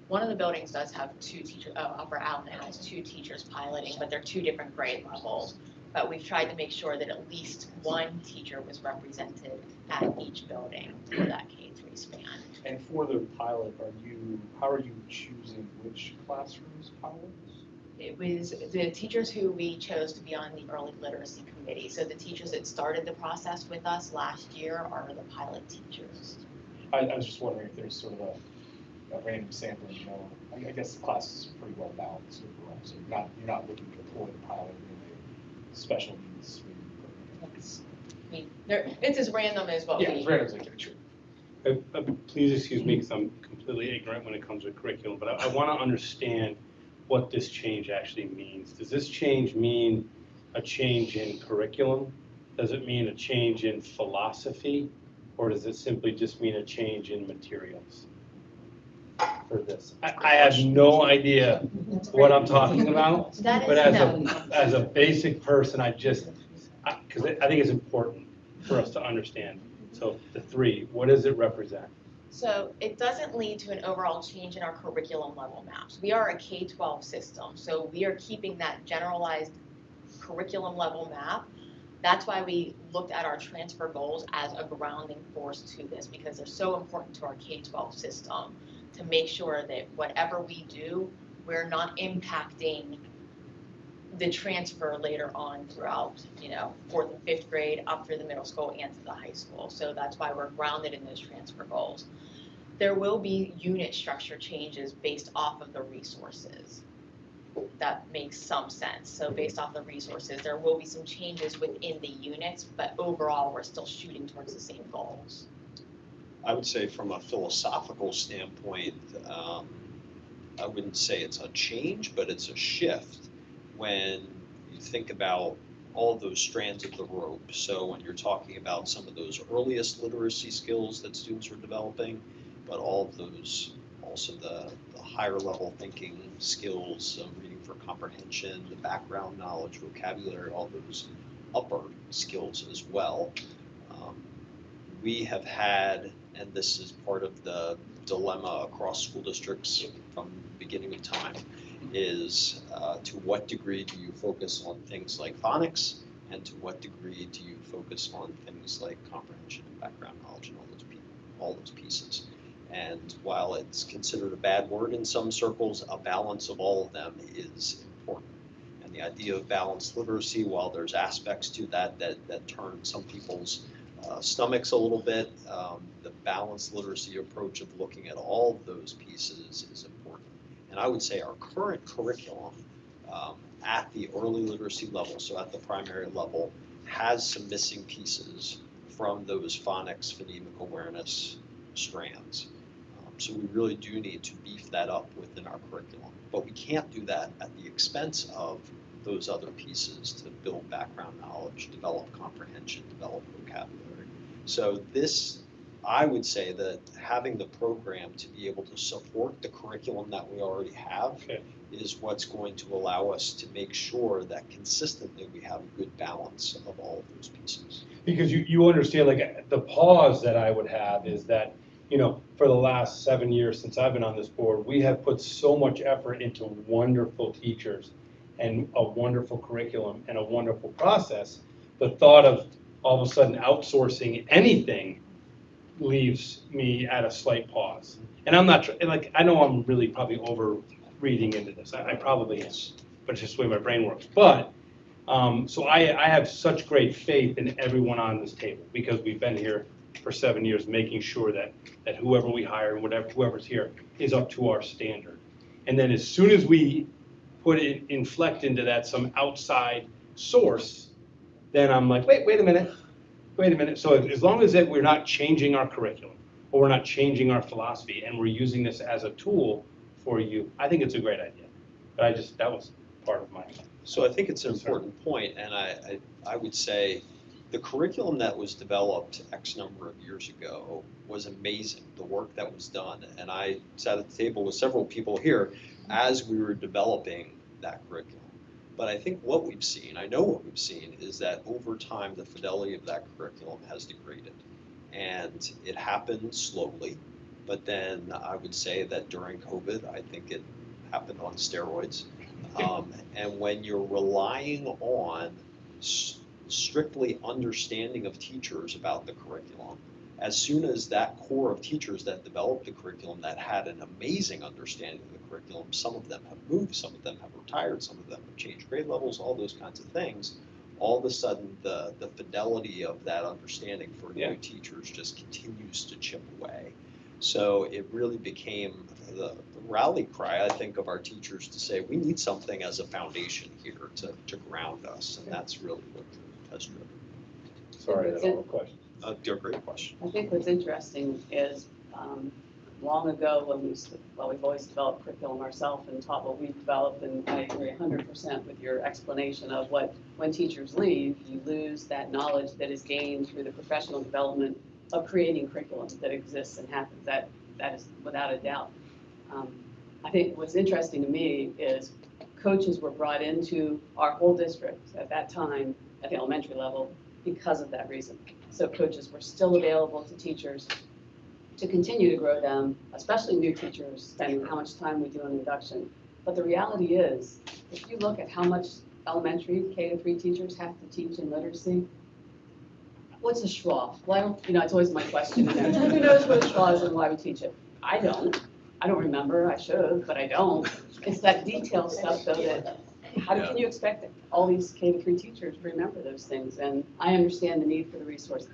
One of the buildings does have 2 teachers, Upper Allen has 2 teachers piloting, but they're 2 different grade levels. But we've tried to make sure that at least one teacher was represented at each building for that K-3 span. And for the pilot, how are you choosing which classrooms pilot? It was the teachers who we chose to be on the early literacy committee. So the teachers that started the process with us last year are the pilot teachers. I was just wondering if there's sort of a random sampling, I guess the class is pretty well balanced overall, so you're not looking to deploy the pilot in a special needs reading program. It's as random as what we. Yeah, it's random, like, sure. Please excuse me because I'm completely ignorant when it comes to curriculum, but I want to understand what this change actually means. Does this change mean a change in curriculum? Does it mean a change in philosophy? Or does it simply just mean a change in materials for this? I have no idea what I'm talking about, That but is no. as a basic person, because I think it's important for us to understand. So the three, what does it represent? So it doesn't lead to an overall change in our curriculum level maps. We are a K-12 system, so we are keeping that generalized curriculum level map. That's why we looked at our transfer goals as a grounding force to this, because they're so important to our K-12 system to make sure that whatever we do, we're not impacting the transfer later on throughout, 4th and 5th grade, up through the middle school and to the high school. So that's why we're grounded in those transfer goals. There will be unit structure changes based off of the resources. That makes some sense. So based off the resources, there will be some changes within the units, but overall, we're still shooting towards the same goals. I would say from a philosophical standpoint, I wouldn't say it's a change, but it's a shift when you think about all those strands of the rope. So when you're talking about some of those earliest literacy skills that students are developing, but all of those, also the higher level thinking skills, reading for comprehension, the background knowledge, vocabulary, all those upper skills as well. We have had, and this is part of the dilemma across school districts from the beginning of time, is to what degree do you focus on things like phonics, and to what degree do you focus on things like comprehension and background knowledge and all those pieces. And while it's considered a bad word in some circles, a balance of all of them is important. And the idea of balanced literacy, while there's aspects to that turn some people's stomachs a little bit, the balanced literacy approach of looking at all of those pieces is important. And I would say our current curriculum at the early literacy level, so at the primary level, has some missing pieces from those phonics, phonemic awareness strands. So we really do need to beef that up within our curriculum. But we can't do that at the expense of those other pieces to build background knowledge, develop comprehension, develop vocabulary. So this, I would say that having the program to be able to support the curriculum that we already have is what's going to allow us to make sure that consistently we have a good balance of all of those pieces. Because you understand, like, the pause that I would have is that, for the last 7 years since I've been on this board, we have put so much effort into wonderful teachers and a wonderful curriculum and a wonderful process. The thought of all of a sudden outsourcing anything leaves me at a slight pause. And I'm not, I know I'm really probably over reading into this. I probably am, but it's just the way my brain works. But, so I have such great faith in everyone on this table because we've been here for 7 years, making sure that whoever we hire, whoever's here, is up to our standard. And then as soon as we inflect into that some outside source, then I'm like, wait a minute. So as long as we're not changing our curriculum or we're not changing our philosophy and we're using this as a tool for you, I think it's a great idea. But that was part of my. So I think it's an important point, and I would say the curriculum that was developed X number of years ago was amazing, the work that was done. And I sat at the table with several people here as we were developing that curriculum. But I think what we've seen, I know what we've seen, is that over time the fidelity of that curriculum has degraded. And it happened slowly, but then I would say that during COVID, I think it happened on steroids. And when you're relying on strictly understanding of teachers about the curriculum, as soon as that core of teachers that developed the curriculum that had an amazing understanding of the curriculum, some of them have moved, some of them have retired, some of them have changed grade levels, all those kinds of things, all of a sudden the fidelity of that understanding for new teachers just continues to chip away. So it really became the rally cry, I think, of our teachers to say, we need something as a foundation here to ground us, and that's really what has driven. Sorry, I have a question. They're a great question. I think what's interesting is, long ago, we've always developed curriculum ourselves and taught what we've developed, and I agree 100% with your explanation of when teachers leave, you lose that knowledge that is gained through the professional development of creating curriculum that exists and happens. That is without a doubt. I think what's interesting to me is coaches were brought into our whole district at that time at the elementary level because of that reason. So coaches were still available to teachers to continue to grow them, especially new teachers, spending how much time we do on induction. But the reality is, if you look at how much elementary K-3 teachers have to teach in literacy, what's a schwa? Well, it's always my question. Who knows what a schwa is and why we teach it? I don't remember. I should, but I don't. It's that detailed stuff, though, that can you expect all these K-3 teachers to remember those things? And I understand the need for the resource.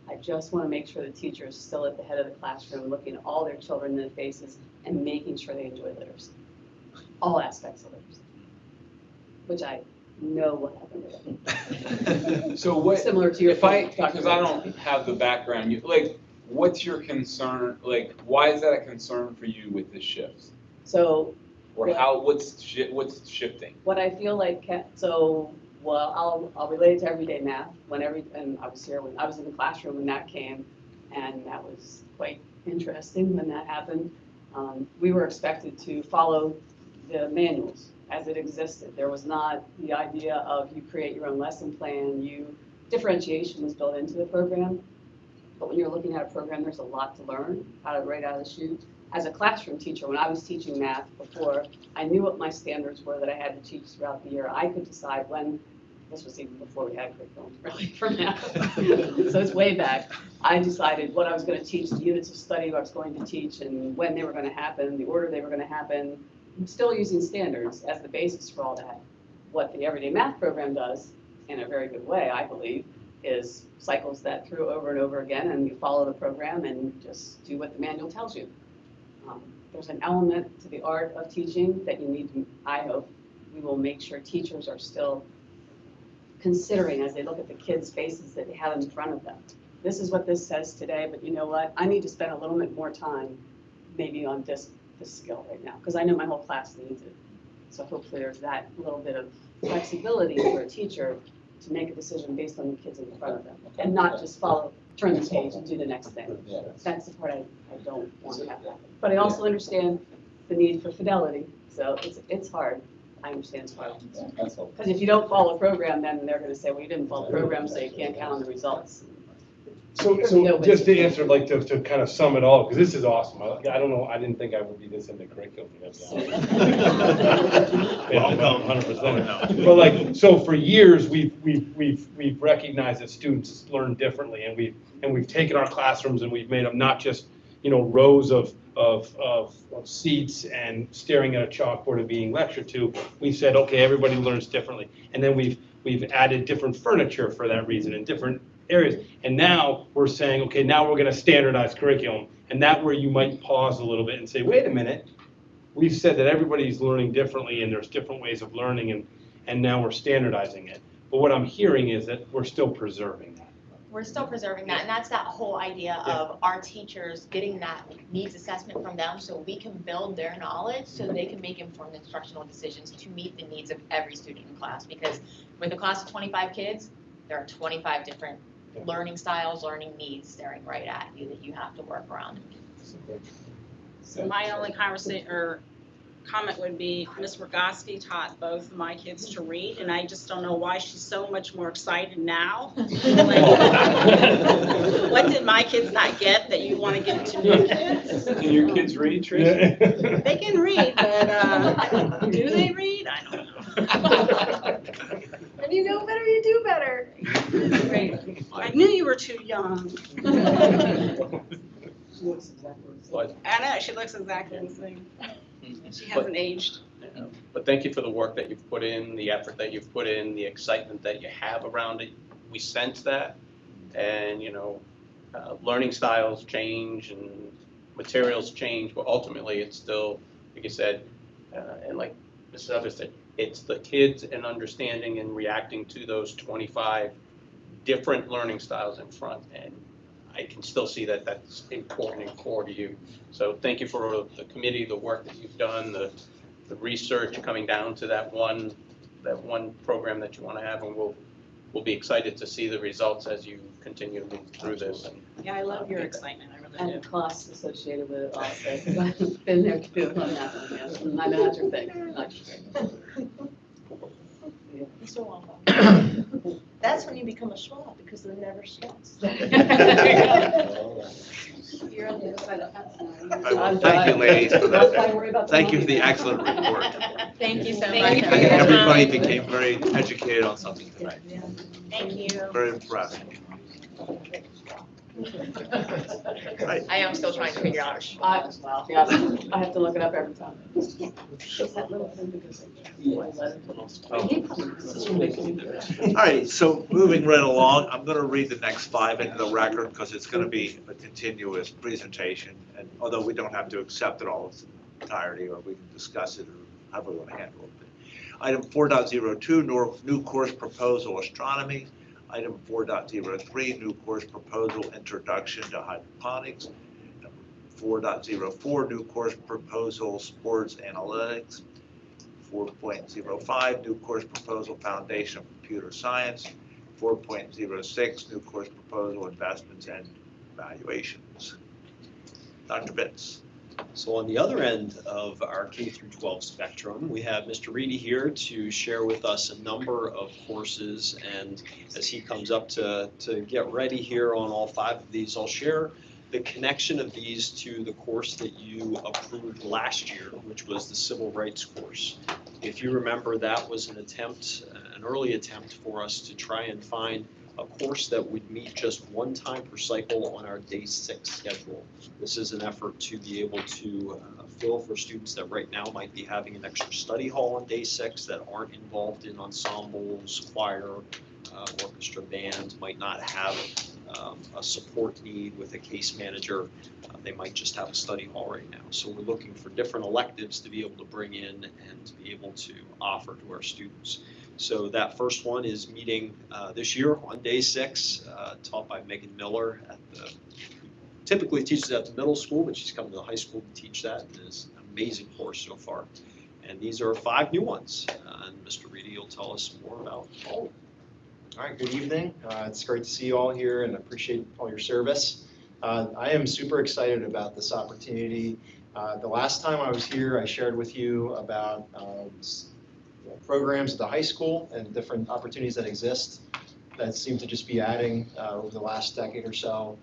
I just want to make sure the teacher is still at the head of the classroom, looking at all their children in the faces and making sure they enjoy literacy. All aspects of literacy, which I know what happened with it. So what, Similar to your point, Dr. because I don't have the background, what's your concern, why is that a concern for you with this shift? So. Or what's shifting? What I feel like, I'll relate it to everyday math. And I was here when I was in the classroom when that came, and that was quite interesting when that happened. We were expected to follow the manuals as it existed. There was not the idea of you create your own lesson plan. Differentiation was built into the program. But when you're looking at a program, there's a lot to learn right out of the chute. As a classroom teacher, when I was teaching math before, I knew what my standards were that I had to teach throughout the year. I could decide when, this was even before we had curriculum really for math, so it's way back. I decided what I was going to teach, the units of study I was going to teach, and when they were going to happen, the order they were going to happen. I'm still using standards as the basis for all that. What the everyday math program does, in a very good way, I believe, is cycles that through over and over again, and you follow the program and just do what the manual tells you. There's an element to the art of teaching that you need to, I hope, we will make sure teachers are still considering as they look at the kids' faces that they have in front of them. This is what this says today, but you know what? I need to spend a little bit more time maybe on this skill right now, because I know my whole class needs it. So hopefully there's that little bit of flexibility for a teacher to make a decision based on the kids in front of them, and not just turn the page and do the next thing. That's the part I don't want to have happen. But I also understand the need for fidelity, so it's hard. I understand it's hard. Because if you don't follow a program, then they're going to say, well, you didn't follow the program, so you can't count on the results. So just to answer, to kind of sum it all, because this is awesome. I don't know, I didn't think I would be this into curriculum. Welcome. 100%. But so for years, we've recognized that students learn differently, and we've taken our classrooms and we've made them not just, rows of seats and staring at a chalkboard and being lectured to. We've said, okay, everybody learns differently. And then we've added different furniture for that reason in different areas. And now we're saying, okay, now we're going to standardize curriculum. And that's where you might pause a little bit and say, wait a minute, we've said that everybody's learning differently and there's different ways of learning, and now we're standardizing it. But what I'm hearing is that we're still preserving that. We're still preserving that, and that's that whole idea of our teachers getting that needs assessment from them so we can build their knowledge so they can make informed instructional decisions to meet the needs of every student in class. Because with a class of 25 kids, there are 25 different learning styles, learning needs staring right at you that you have to work around. So my only comment would be Ms. Rogoski taught both of my kids to read, and I just don't know why she's so much more excited now. What did my kids not get that you want to give to new kids? Can your kids read, Tracy? They can read, but do they read? I don't know. When you know better, you do better. Great. I knew you were too young. She looks exactly the same. I know, she looks exactly the same. She hasn't aged. But thank you for the work that you've put in, the effort that you've put in, the excitement that you have around it. We sense that, and learning styles change, and materials change, but ultimately it's still, like you said, and like Mrs. Evans said, it's the kids and understanding and reacting to those 25 different learning styles in front. And I can still see that that's important and core to you. So thank you for the committee, the work that you've done, the research coming down to that one program that you want to have, and we'll be excited to see the results as you continue to move through this. And Yeah, I love your excitement, I really do. And costs associated with it also, because I've been there too on that one, yes, and I know that's your thing. You're so welcome. That's when you become a Schwab, because they're never stressed. You're on the other side of the fence I now. will thank you, ladies, for That's why I that. worry about the Thank you for money. the excellent report. Thank you so much. Thank you I for think your everybody time. became very educated on something tonight. Thank you. Very impressed. Right. I am still trying to figure out. Well, yeah, I have to look it up every time. It's that little thing because All right, so moving right along, I'm going to read the next 5 into the record because it's going to be a continuous presentation. And although we don't have to accept it all in its entirety, or we can discuss it or however we want to handle it. Item 4.02, new course proposal, astronomy. Item 4.03, new course proposal, introduction to hydroponics. 4.04, new course proposal, sports analytics. 4.05, new course proposal, foundation of computer science. 4.06, new course proposal, investments and valuations. Dr. Bitts. So on the other end of our K through 12 spectrum, we have Mr. Reedy here to share with us a number of courses. And as he comes up to get ready here on all 5 of these, I'll share the connection of these to the course that you approved last year, which was the civil rights course. If you remember, that was an early attempt for us to try and find a course that would meet just 1 time per cycle on our day 6 schedule. This is an effort to be able to fill for students that right now might be having an extra study hall on day 6 that aren't involved in ensembles, choir, orchestra, band, might not have a support need with a case manager. They might just have a study hall right now. So we're looking for different electives to be able to bring in and to be able to offer to our students. So that first one is meeting this year on day 6, taught by Megan Miller, who typically teaches at the middle school, but she's come to the high school to teach that, and it's an amazing course so far. And these are 5 new ones, and Mr. Reedy will tell us more about all of them. All right, good evening. It's great to see you all here and appreciate all your service. I am super excited about this opportunity. The last time I was here, I shared with you about programs at the high school and different opportunities that exist that seem to just be adding over the last decade or so.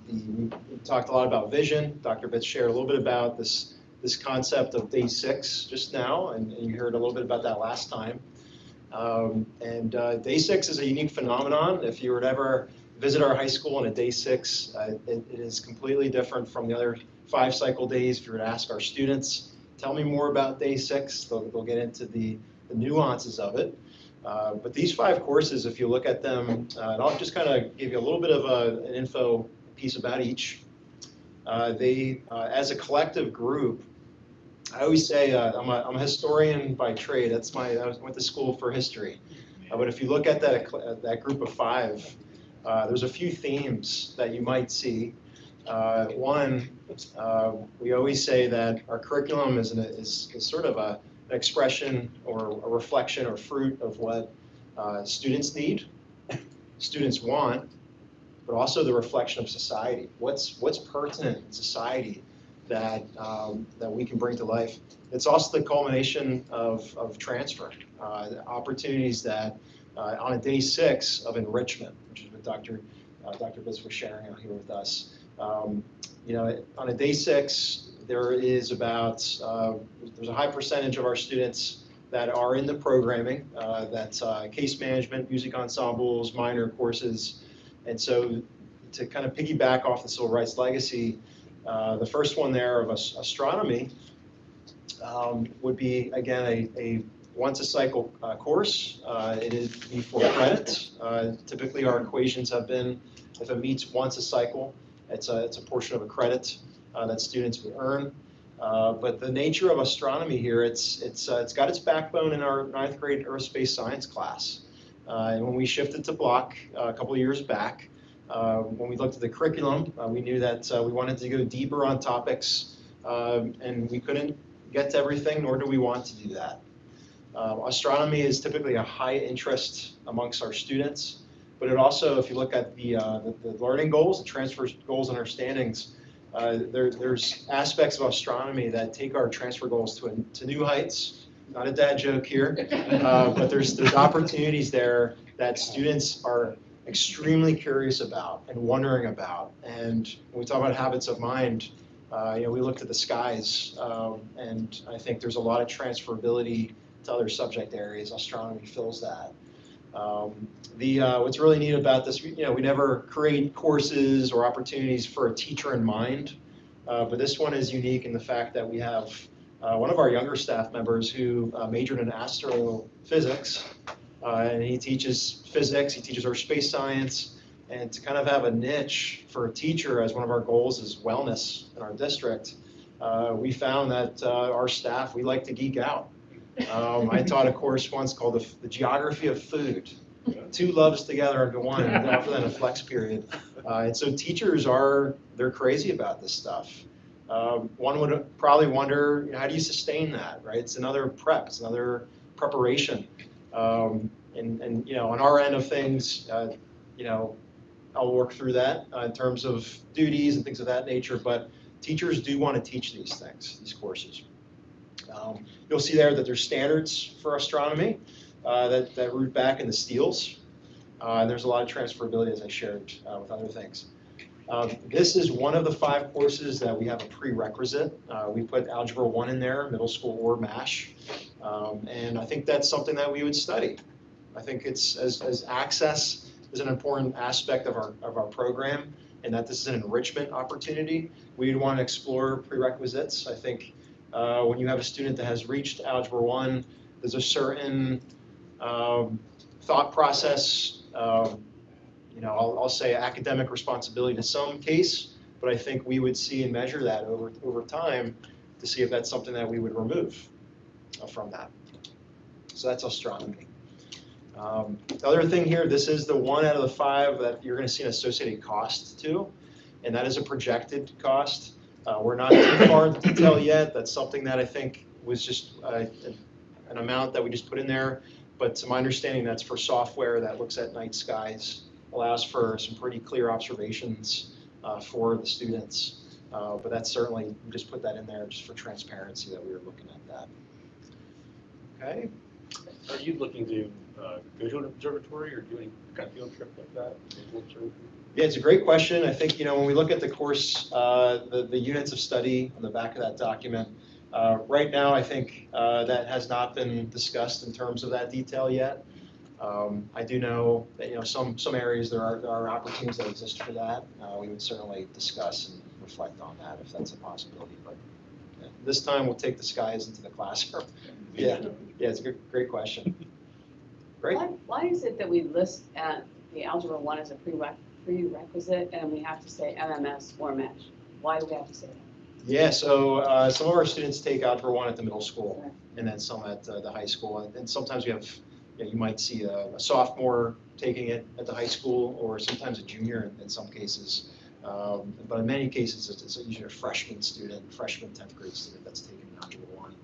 We talked a lot about vision. Dr. Bitts shared a little bit about this concept of day 6 just now, and you heard a little bit about that last time. Day 6 is a unique phenomenon. If you were to ever visit our high school on a day 6, it is completely different from the other 5 cycle days. If you were to ask our students, tell me more about day 6, they'll get into the nuances of it. But these 5 courses, if you look at them, and I'll just kind of give you a little bit of an info piece about each. They, as a collective group, I always say I'm a historian by trade. I went to school for history. But if you look at that group of 5, there's a few themes that you might see. One, we always say that our curriculum is sort of an expression or a reflection or fruit of what students need, students want, but also the reflection of society. What's pertinent in society that we can bring to life. It's also the culmination of transfer, opportunities that on a day 6 of enrichment, which is what Dr. Bitts was sharing out here with us. On a day 6, there is there's a high percentage of our students that are in the programming, that's case management, music ensembles, minor courses. And so to kind of piggyback off the civil rights legacy, the first one there of astronomy would be, again, a once a cycle course. It is be for credits. Typically our equations have been, if it meets once a cycle, it's a portion of a credit. that students would earn. But the nature of astronomy here, it's got its backbone in our 9th grade earth space science class. And when we shifted to block a couple of years back, when we looked at the curriculum, we knew that we wanted to go deeper on topics, and we couldn't get to everything, nor do we want to do that. Astronomy is typically a high interest amongst our students, but it also, if you look at the learning goals, the transfer goals and understandings, there's aspects of astronomy that take our transfer goals to new heights. Not a dad joke here, but there's opportunities there that students are extremely curious about and wondering about. And when we talk about habits of mind, we looked at the skies, and I think there's a lot of transferability to other subject areas. Astronomy fills that. What's really neat about this, we never create courses or opportunities for a teacher in mind, but this one is unique in the fact that we have one of our younger staff members who majored in astrophysics, and he teaches physics, he teaches our space science, and to kind of have a niche for a teacher as one of our goals is wellness in our district, we found that our staff, we like to geek out. I taught a course once called the Geography of Food. Two loves together into one, and offer them a flex period. And so teachers they're crazy about this stuff. One would probably wonder, how do you sustain that, right? It's another prep, it's another preparation. And on our end of things, I'll work through that in terms of duties and things of that nature, but teachers do want to teach these things, these courses. You'll see there that there's standards for astronomy that root back into steels. And there's a lot of transferability, as I shared with other things. This is one of the 5 courses that we have a prerequisite. We put Algebra 1 in there, middle school or MASH. And I think that's something that we would study. I think it's as access is an important aspect of our program, and that this is an enrichment opportunity. We'd want to explore prerequisites. I think when you have a student that has reached Algebra 1, there's a certain thought process, I'll say academic responsibility to some case, but I think we would see and measure that over time to see if that's something that we would remove from that. So that's astronomy. The other thing here, this is the 1 out of the 5 that you're going to see an associated cost to, and that is a projected cost. We're not too far into detail yet. That's something that I think was just an amount that we just put in there, but to my understanding, that's for software that looks at night skies, allows for some pretty clear observations for the students. But that's certainly, we just put that in there just for transparency that we were looking at that. Okay. Are you looking to go to an observatory or do any kind of field trip like that? Yeah, it's a great question. I think, when we look at the course, the units of study on the back of that document, right now I think that has not been discussed in terms of that detail yet. I do know that, some areas there are opportunities that exist for that. We would certainly discuss and reflect on that if that's a possibility. But this time we'll take the skies into the classroom. Yeah, it's a great question. Great. Why is it that we list the Algebra 1 as a prerequisite and we have to say MMS or MASH? Why do we have to say that? Yeah, so some of our students take Algebra 1 at the middle school and then some at the high school. And sometimes we have, you might see a sophomore taking it at the high school or sometimes a junior in some cases. But in many cases, it's usually a freshman 10th grade student that's taking Algebra 1.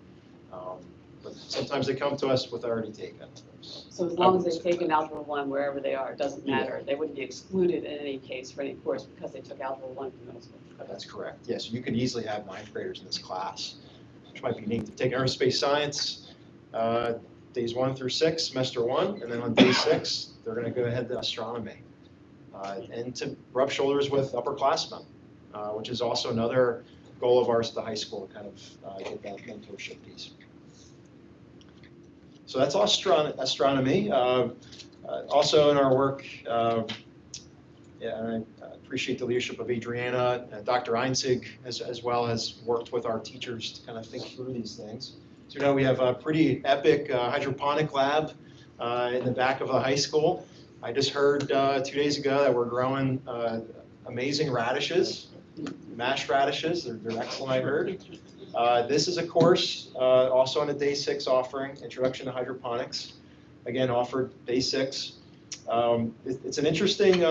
But sometimes they come to us with already taken. So as long as they've taken Algebra 1 wherever they are, it doesn't matter. They wouldn't be excluded in any case for any course because they took Algebra 1 from middle school. That's correct. Yes, you could easily have 9th graders in this class, which might be neat. Take aerospace science, days 1 through 6, semester 1, and then on day 6, they're going to go ahead to astronomy. And to rub shoulders with upperclassmen, which is also another goal of ours at the high school to kind of get that mentorship piece. So that's astronomy. Also in our work, I appreciate the leadership of Adriana. Dr. Einzig as well has worked with our teachers to kind of think through these things. So we have a pretty epic hydroponic lab in the back of the high school. I just heard 2 days ago that we're growing amazing radishes. mashed radishes, they're excellent, I heard. This is a course also on a day 6 offering, Introduction to Hydroponics. Again, offered day 6. It's an interesting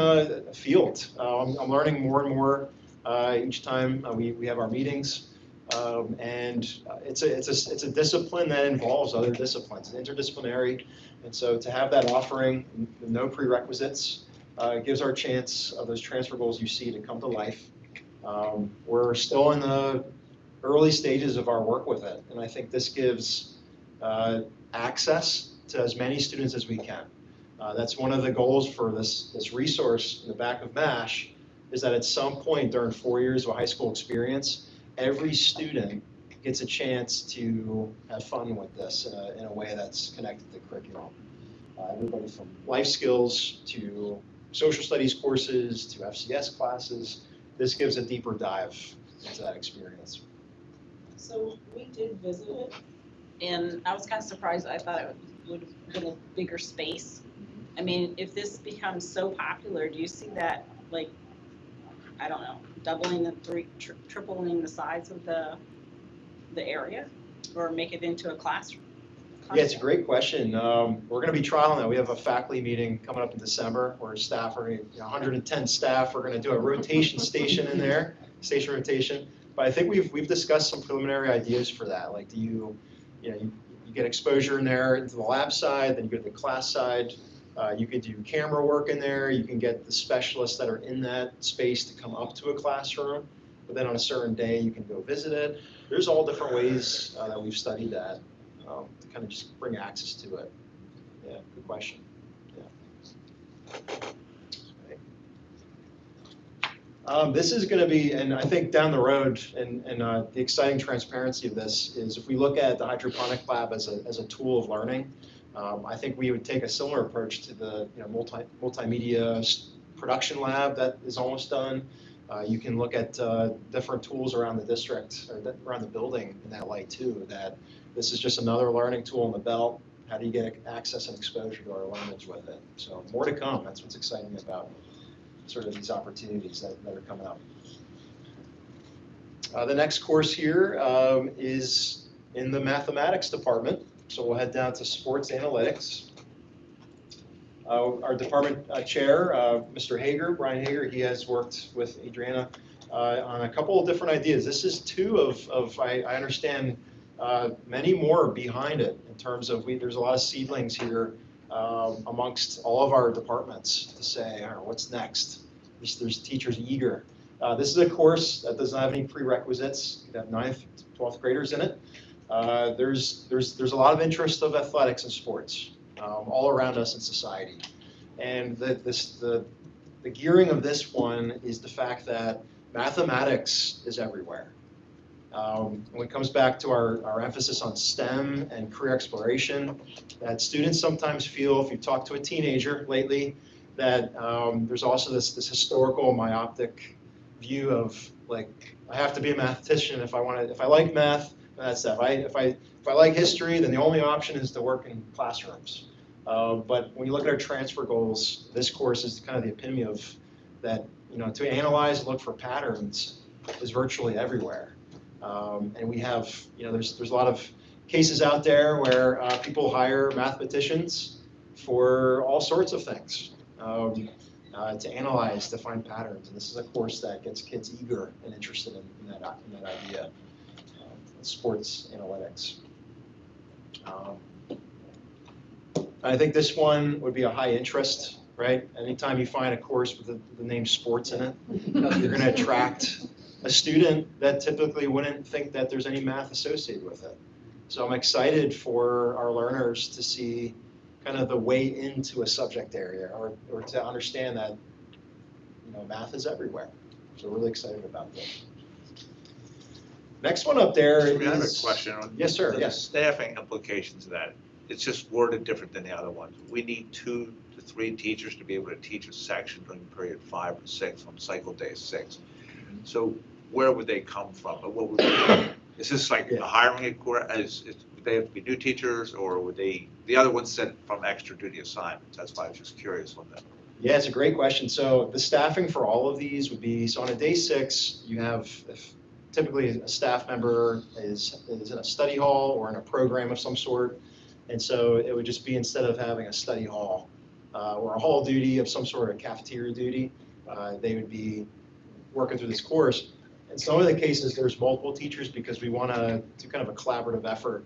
field. I'm learning more and more each time we have our meetings. And it's a discipline that involves other disciplines, it's interdisciplinary. And so to have that offering, no prerequisites, gives our chance of those transfer goals you see to come to life. We're still in the early stages of our work with it, and I think this gives access to as many students as we can. That's one of the goals for this resource in the back of MASH, is that at some point during 4 years of a high school experience, every student gets a chance to have fun with this in a way that's connected to curriculum. Everybody from life skills to social studies courses to FCS classes, this gives a deeper dive into that experience. So we did visit it, and I was kind of surprised. I thought it would have been a bigger space. I mean, if this becomes so popular, do you see that, like, I don't know, doubling tripling the size of the area, or make it into a classroom? Yeah, it's a great question. We're going to be trialing that. We have a faculty meeting coming up in December where staff are, 110 staff. We're going to do a rotation station in there, station rotation. But I think we've discussed some preliminary ideas for that. Like, do you get exposure in there into the lab side, then you go to the class side. You could do camera work in there. You can get the specialists that are in that space to come up to a classroom. But then on a certain day, you can go visit it. There's all different ways that we've studied that to kind of just bring access to it. Yeah, good question. Yeah. This is going to be, and I think down the road, and the exciting transparency of this is if we look at the hydroponic lab as a tool of learning, I think we would take a similar approach to the multimedia production lab that is almost done. You can look at different tools around the district or around the building in that light too, that this is just another learning tool in the belt. How do you get access and exposure to our learners with it? So more to come. That's what's exciting about sort of these opportunities that are coming up. The next course here is in the mathematics department. So we'll head down to sports analytics. Our department chair, Mr. Hager, Brian Hager, he has worked with Adriana on a couple of different ideas. This is two of I understand, many more behind it in terms of there's a lot of seedlings here amongst all of our departments to say, all right, what's next? There's teachers eager. This is a course that doesn't have any prerequisites. You have 9th, 12th graders in it. There's a lot of interest of athletics and sports all around us in society. And the gearing of this one is the fact that mathematics is everywhere. When it comes back to our emphasis on STEM and career exploration, that students sometimes feel, if you talk to a teenager lately, that there's also this historical myopic view of, like, I have to be a mathematician if I like math. That's that. If I like history, then the only option is to work in classrooms. But when you look at our transfer goals, this course is kind of the epitome of that. To analyze and look for patterns is virtually everywhere. And we have, there's a lot of cases out there where people hire mathematicians for all sorts of things, to analyze, to find patterns. And this is a course that gets kids eager and interested in that idea. Sports analytics. I think this one would be a high interest, right? Anytime you find a course with the name sports in it, you're going to attract a student that typically wouldn't think that there's any math associated with it. So I'm excited for our learners to see kind of the way into a subject area, or to understand that math is everywhere. So we're really excited about this. Next one up there is... I have a question on... Yes, sir. The Yes. staffing implications of that. It's just worded different than the other ones. We need 2 to 3 teachers to be able to teach a section during period 5 or 6 on cycle day 6. So where would they come from? What would is this like a hiring? Would they have to be new teachers, or would they? The other one said from extra duty assignments. That's why I was just curious on that. Yeah, it's a great question. So the staffing for all of these would be, so on a day 6, you have typically a staff member is in a study hall or in a program of some sort. And so it would just be, instead of having a study hall or a hall duty of some sort of cafeteria duty, they would be working through this course. In some of the cases, there's multiple teachers because we want to do kind of a collaborative effort,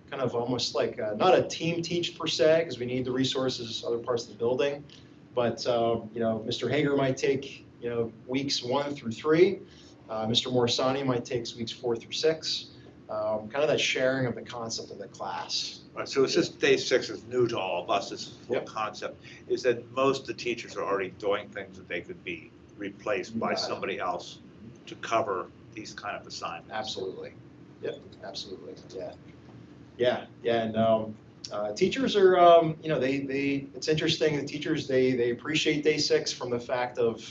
kind of almost like not a team teach per se, because we need the resources, other parts of the building. But Mr. Hager might take weeks 1 through 3. Mr. Morsani might take weeks 4 through 6. Kind of that sharing of the concept of the class. Right, so it's just day 6 is new to all of us, this full concept, is that most of the teachers are already doing things that they could be replaced by somebody else to cover these kind of assignments. Absolutely. Yep, absolutely, yeah. And teachers are, it's interesting, the teachers, they appreciate day 6 from the fact of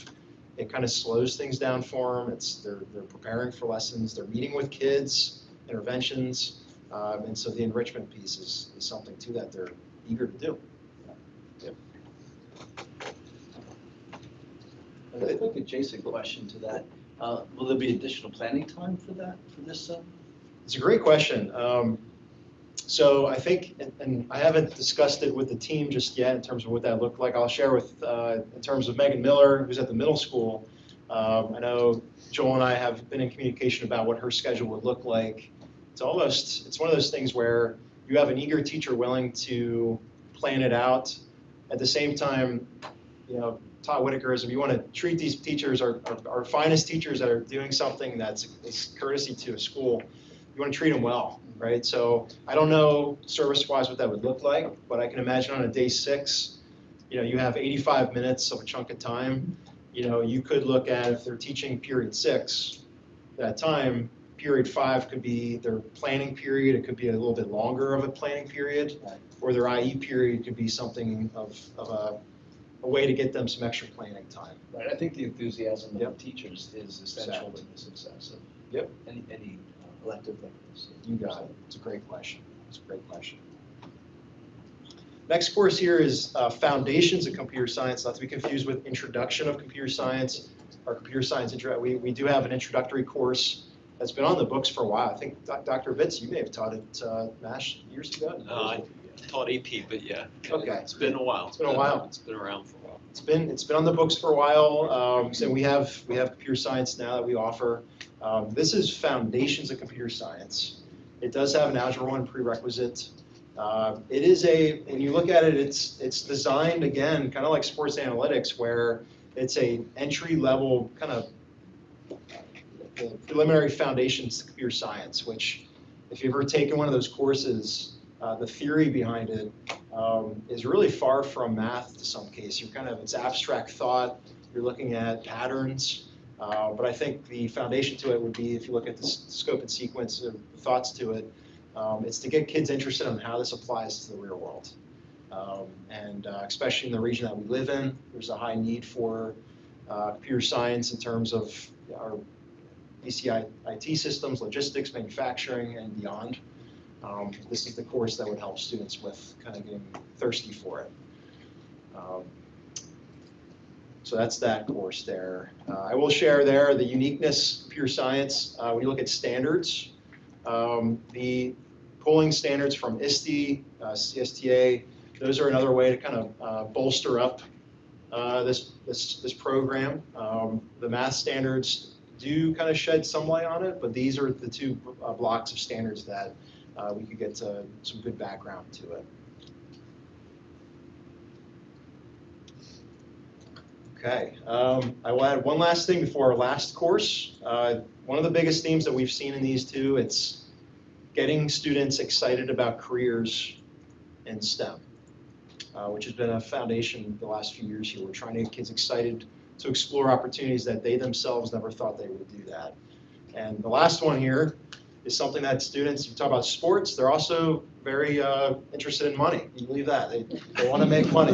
it kind of slows things down for them. They're preparing for lessons, they're meeting with kids, interventions, and so the enrichment piece is something too that they're eager to do. Yep. A quick adjacent question to that. Will there be additional planning time for that, for this? It's a great question. So I think, and I haven't discussed it with the team just yet in terms of what that looked like. I'll share with, in terms of Megan Miller, who's at the middle school. I know Joel and I have been in communication about what her schedule would look like. It's one of those things where you have an eager teacher willing to plan it out. At the same time, Todd Whitaker is, if you want to treat these teachers, our finest teachers that are doing something that's courtesy to a school, you want to treat them well, right? So I don't know service-wise what that would look like, but I can imagine on a day 6, you have 85 minutes of a chunk of time. You could look at, if they're teaching period 6, that time, period 5 could be their planning period. It could be a little bit longer of a planning period, or their IE period could be something of a way to get them some extra planning time. Right, I think the enthusiasm of the teachers is essential to the success of any elective like this. You got it. It's a great question. Next course here is Foundations of Computer Science, not to be confused with Introduction of Computer Science or Computer Science. We do have an introductory course that's been on the books for a while. I think Dr. Vitz, you may have taught it MASH years ago. I taught AP, but yeah. Okay. It's been a while. It's been a while. It's been around for a while. It's been on the books for a while. So we have computer science now that we offer. This is Foundations of Computer Science. It does have an Algebra 1 prerequisite. It is when you look at it, it's designed, again, kind of like sports analytics, where it's a entry-level kind of preliminary foundations to computer science, which if you've ever taken one of those courses, the theory behind it is really far from math to some case. It's abstract thought, you're looking at patterns, but I think the foundation to it would be, if you look at the scope and sequence of thoughts to it, it's to get kids interested in how this applies to the real world. And especially in the region that we live in, there's a high need for computer science in terms of our BCI IT systems, logistics, manufacturing, and beyond. This is the course that would help students with kind of getting thirsty for it. So that's that course there. I will share there the uniqueness of computer science. When you look at standards, the pulling standards from ISTE, CSTA, those are another way to kind of bolster up this program. The math standards do kind of shed some light on it, but these are the 2 blocks of standards that we could get some good background to it. Okay, I will add one last thing before our last course. One of the biggest themes that we've seen in these 2, it's getting students excited about careers in STEM, which has been a foundation the last few years here. We're trying to get kids excited to explore opportunities that they themselves never thought they would do that. And the last one here is something that students, you talk about sports, they're also very interested in money. Can you believe that? They want to make money.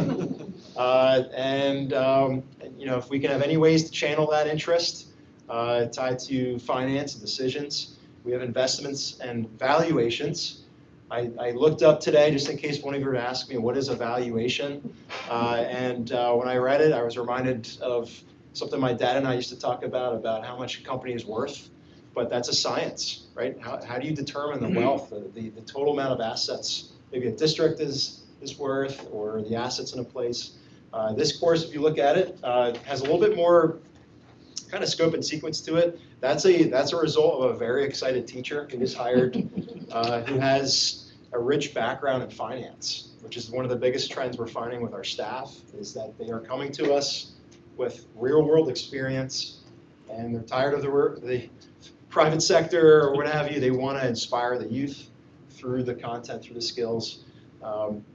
If we can have any ways to channel that interest tied to finance and decisions, we have investments and valuations. I looked up today, just in case one of you were to ask me, what is evaluation? And when I read it, I was reminded of something my dad and I used to talk about how much a company is worth. But that's a science, right? How do you determine the wealth, the total amount of assets maybe a district is worth, or the assets in a place? This course, if you look at it, has a little bit more kind of scope and sequence to it. That's a result of a very excited teacher who was hired, who has a rich background in finance, which is one of the biggest trends we're finding with our staff, is that they are coming to us with real world experience, and they're tired of the private sector or what have you. They want to inspire the youth through the content, through the skills.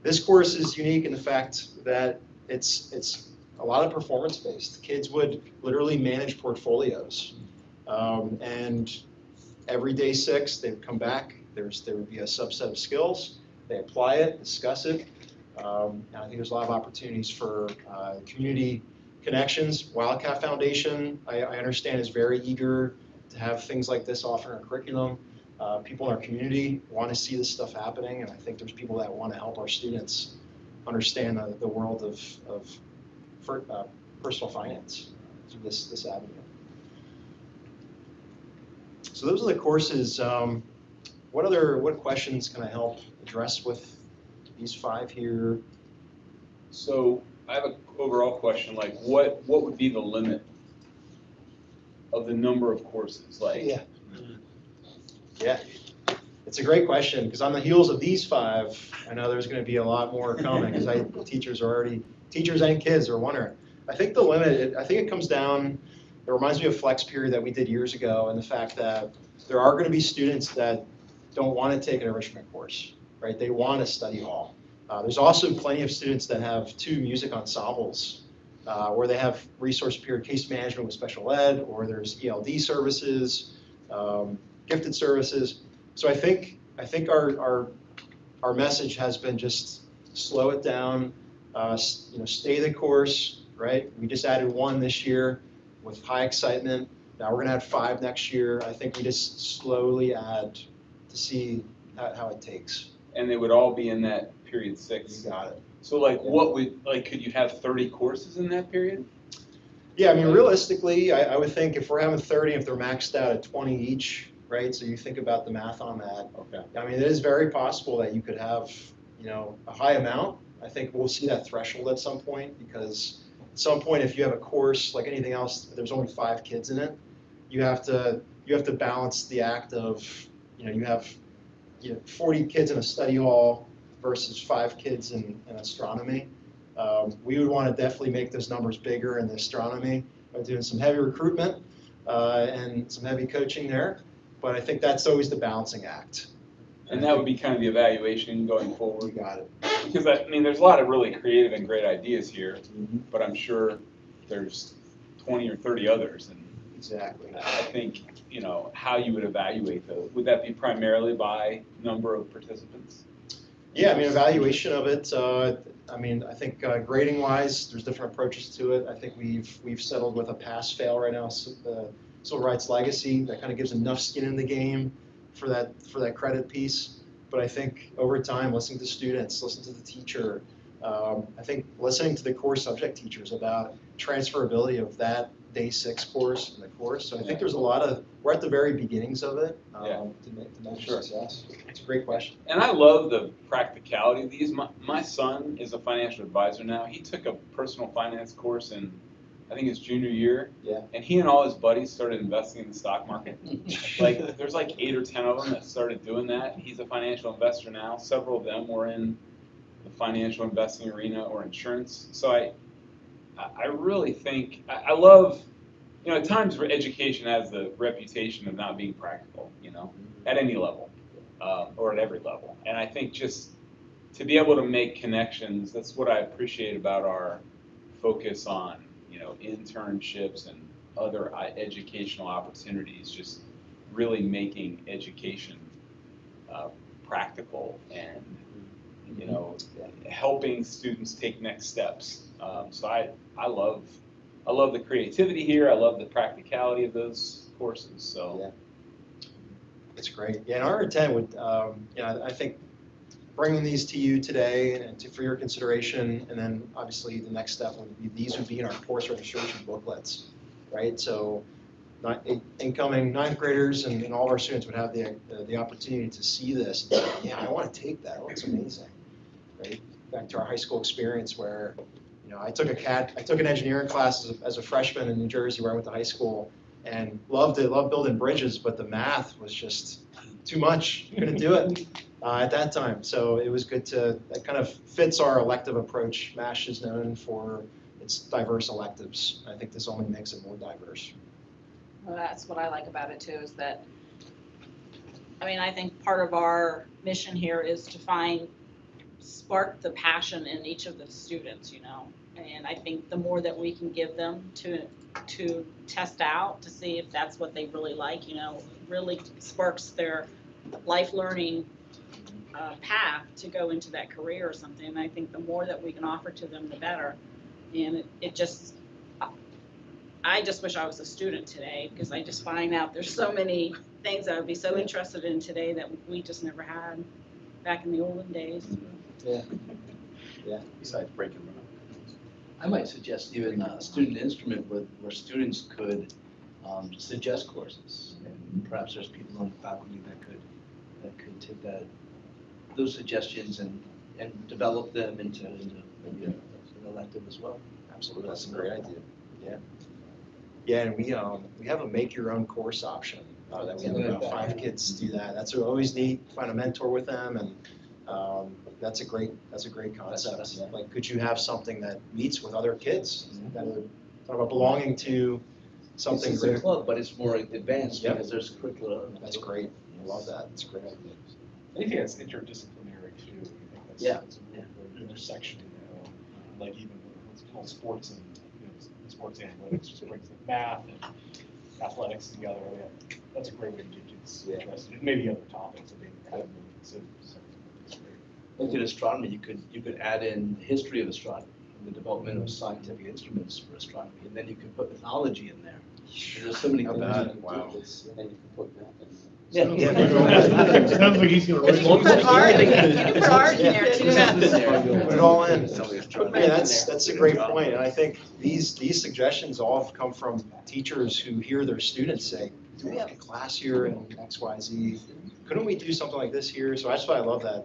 This course is unique in the fact that it's a lot of performance-based. Kids would literally manage portfolios. And every day 6, they would come back. There would be a subset of skills. They apply it, discuss it. And I think there's a lot of opportunities for community connections. Wildcat Foundation, I understand, is very eager to have things like this offered in our curriculum. People in our community want to see this stuff happening, and I think there's people that want to help our students understand the world of personal finance through this avenue. So those are the courses. What questions can I help address with these 5 here? So I have an overall question, like what would be the limit of the number of courses? Like, Yeah, it's a great question, because on the heels of these 5, I know there's going to be a lot more coming, because teachers and kids are wondering. I think the limit, I think it comes down, it reminds me of Flex Period that we did years ago, and the fact that there are going to be students that don't want to take an enrichment course, right? They want a study hall. There's also plenty of students that have 2 music ensembles, where they have resource period case management with special ed, or there's ELD services, gifted services. So I think our message has been just slow it down, stay the course, right? We just added 1 this year with high excitement. Now we're gonna add 5 next year. I think we just slowly add to see how it takes. And they would all be in that period 6. You got it. So could you have 30 courses in that period? Yeah, I mean, realistically, I would think if we're having 30, if they're maxed out at 20 each, right? So you think about the math on that. Okay. I mean, it is very possible that you could have, a high amount. I think we'll see that threshold at some point, because at some point, if you have a course like anything else, there's only 5 kids in it. You have to balance the act of, you have 40 kids in a study hall versus 5 kids in astronomy. We would want to definitely make those numbers bigger in the astronomy by doing some heavy recruitment and some heavy coaching there. But I think that's always the balancing act. And that would be kind of the evaluation going forward. You got it. Because there's a lot of really creative and great ideas here, but I'm sure there's 20 or 30 others. And exactly. I think, how you would evaluate those. Would that be primarily by number of participants? Yeah, I mean, evaluation of it, I think grading wise, there's different approaches to it. I think we've settled with a pass-fail right now, so the Civil Rights Legacy, that kind of gives enough skin in the game for that credit piece. But I think over time, listening to students, listening to the teacher, I think listening to the core subject teachers about transferability of that day 6 course in the course. So I think there's we're at the very beginnings of it to measure success. It's a great question. And I love the practicality of these. My son is a financial advisor now. He took a personal finance course in, I think, his junior year. Yeah. And he and all his buddies started investing in the stock market. There's 8 or 10 of them that started doing that. He's a financial investor now. Several of them were in the financial investing arena or insurance. So I really think, I love, at times education has the reputation of not being practical, at any level, or at every level. And I think just to be able to make connections, that's what I appreciate about our focus on, internships and other educational opportunities, just really making education practical and, helping students take next steps. So I love the creativity here. I love the practicality of those courses. So yeah. It's great. Yeah, and our intent would, I think bringing these to you today and for your consideration. And then obviously the next step would be, these would be in our course registration booklets, right? So incoming ninth graders and all of our students would have the opportunity to see this and say, yeah, I want to take that. It looks amazing, right? Back to our high school experience where, you know, I took an engineering class as a freshman in New Jersey where I went to high school and loved it, loved building bridges, but the math was just too much. Couldn't do it at that time. So it was good that kind of fits our elective approach. MASH is known for its diverse electives. I think this only makes it more diverse. Well, that's what I like about it too, is that, I mean, I think part of our mission here is to spark the passion in each of the students, you know. And I think the more that we can give them to test out, to see if that's what they really like, you know, really sparks their life learning path to go into that career or something. And I think the more that we can offer to them, the better. And I just wish I was a student today, because I just find out there's so many things I would be so interested in today that we just never had back in the olden days. Yeah. Besides breaking them. I might suggest even a student instrument where students could suggest courses. And perhaps there's people on the faculty that could take those suggestions and develop them into maybe an elective as well. Absolutely, that's a great idea. Yeah. Yeah, and we have a make your own course option that we have about 5 kids do that. That's always neat. Find a mentor with them, and that's a great concept. Like, could you have something that meets with other kids that are talk about belonging to something It's a greater? club, but it's more advanced Yep. because there's curricula. That's great. I love that. It's a great idea. Anything that's interdisciplinary too, I think that's, Yeah. that's a good intersection, you know, like even what's called sports and, you know, sports analytics, just brings like math and athletics together. Yeah, that's a great way to get kids interested in maybe other topics that they haven't really considered. So it's great. Like in astronomy, you could add in history of astronomy, and the development of scientific instruments for astronomy, and then you could put mythology in there. There's so many How things bad? you can Wow. do. It's- And then you can put that in. Yeah. Sounds like he's gonna As long as put art, it's- you can put art in there too. Put it all in. Put Yeah, that's a great point, and I think these suggestions all have come from teachers who hear their students say, do we have a class here in XYZ? Couldn't we do something like this here? So that's why I love that.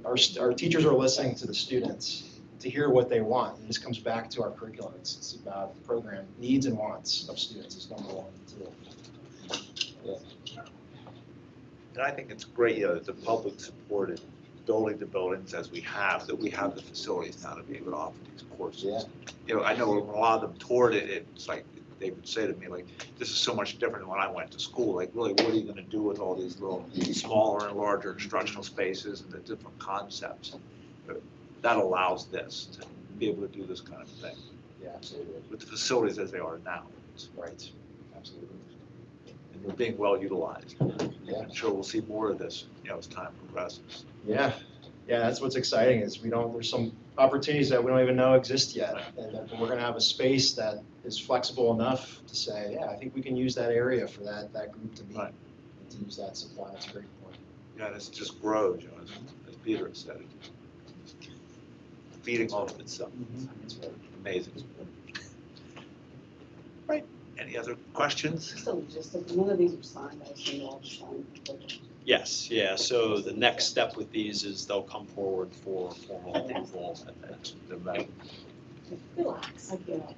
Our teachers are listening to the students to hear what they want. And this comes back to our curriculum. It's about the program needs and wants of students is number one. And I think it's great, that the public supported building the buildings as we have, that we have the facilities now to be able to offer these courses. Yeah. You know, I know when a lot of them toured it, it's like, they would say to me, like, this is so much different than when I went to school. Like, really, what are you gonna do with all these little smaller and larger instructional spaces and the different concepts? But that allows this, to be able to do this kind of thing, Yeah, absolutely. with the facilities as they are now. Right. Absolutely. And they're being well utilized. Yeah. I'm sure we'll see more of this, as time progresses. Yeah, that's what's exciting is there's some opportunities that we don't even know exist yet. And that we're gonna have a space that is flexible enough to say, yeah, I think we can use that area for that group to meet. Right. And to use that supply, that's a great point. Yeah, and it just grows, as Peter said, it's feeding off of itself. It's amazing. Right, any other questions? So just, none of these are signed, I assume all the signed. Yes, yeah, so the next step with these is they'll come forward for formal approval at the next event. Relax. I get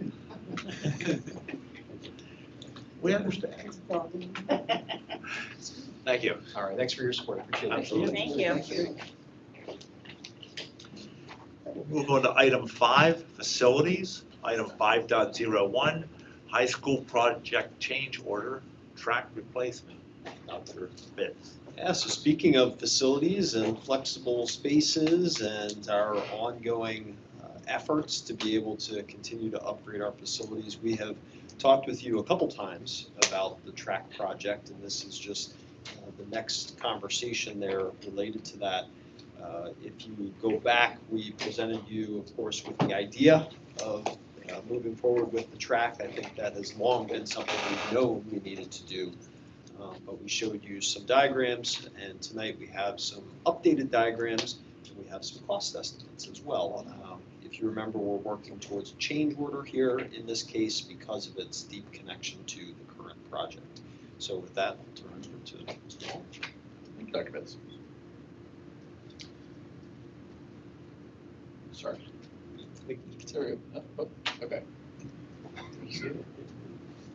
We understand. it. Thank you. All right, thanks for your support, appreciate it. Absolutely. Thank you. We'll move on to item 5, facilities. Item 5.01, high school project change order, track replacement. Dr. Fitz. Yeah, so speaking of facilities and flexible spaces and our ongoing efforts to be able to continue to upgrade our facilities, we have talked with you a couple times about the track project, and this is just the next conversation there related to that. If you go back, we presented you, of course, with the idea of moving forward with the track. I think that has long been something we know we needed to do. but we showed you some diagrams, and tonight we have some updated diagrams, and we have some cost estimates as well. If you remember, we're working towards a change order here in this case because of its deep connection to the current project. So with that, I'll turn it over to Mr. Walsh. Thank you, Dr. Betts. Sorry. There we go. Oh, okay.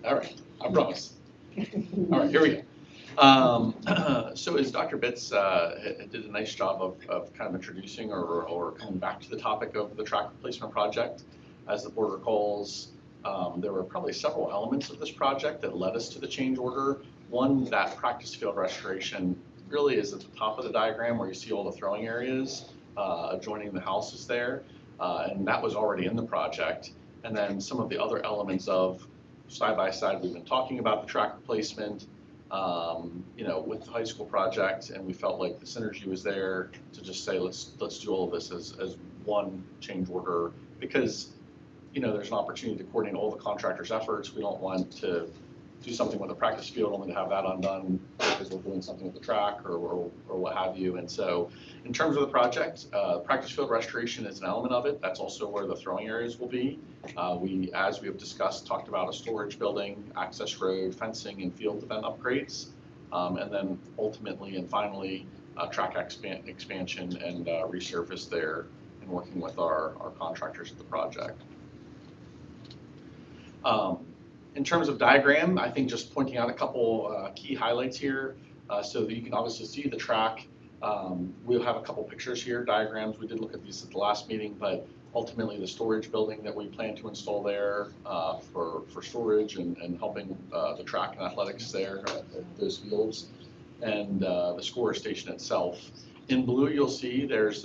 All right, I promise. All right, here we go. So as Dr. Bitts did a nice job of kind of introducing or coming back to the topic of the track replacement project, as the board recalls, there were probably several elements of this project that led us to the change order. One, that practice field restoration really is at the top of the diagram where you see all the throwing areas adjoining the houses there, and that was already in the project. And then some of the other elements of side by side, we've been talking about the track replacement, with the high school project, and we felt like the synergy was there to just say, let's do all of this as one change order, because, there's an opportunity to coordinate all the contractors' efforts. We don't want to do something with a practice field only to have that undone because we're doing something with the track or what have you. And so in terms of the project, practice field restoration is an element of it. That's also where the throwing areas will be. As we have discussed, talked about a storage building, access road, fencing, and field event upgrades. And then ultimately and finally, track expansion and resurface there and working with our contractors at the project. In terms of diagram, I think just pointing out a couple key highlights here so that you can obviously see the track. We'll have a couple pictures here, diagrams. We did look at these at the last meeting, but ultimately the storage building that we plan to install there for storage and helping the track and athletics there at those fields, and the score station itself. In blue, you'll see there's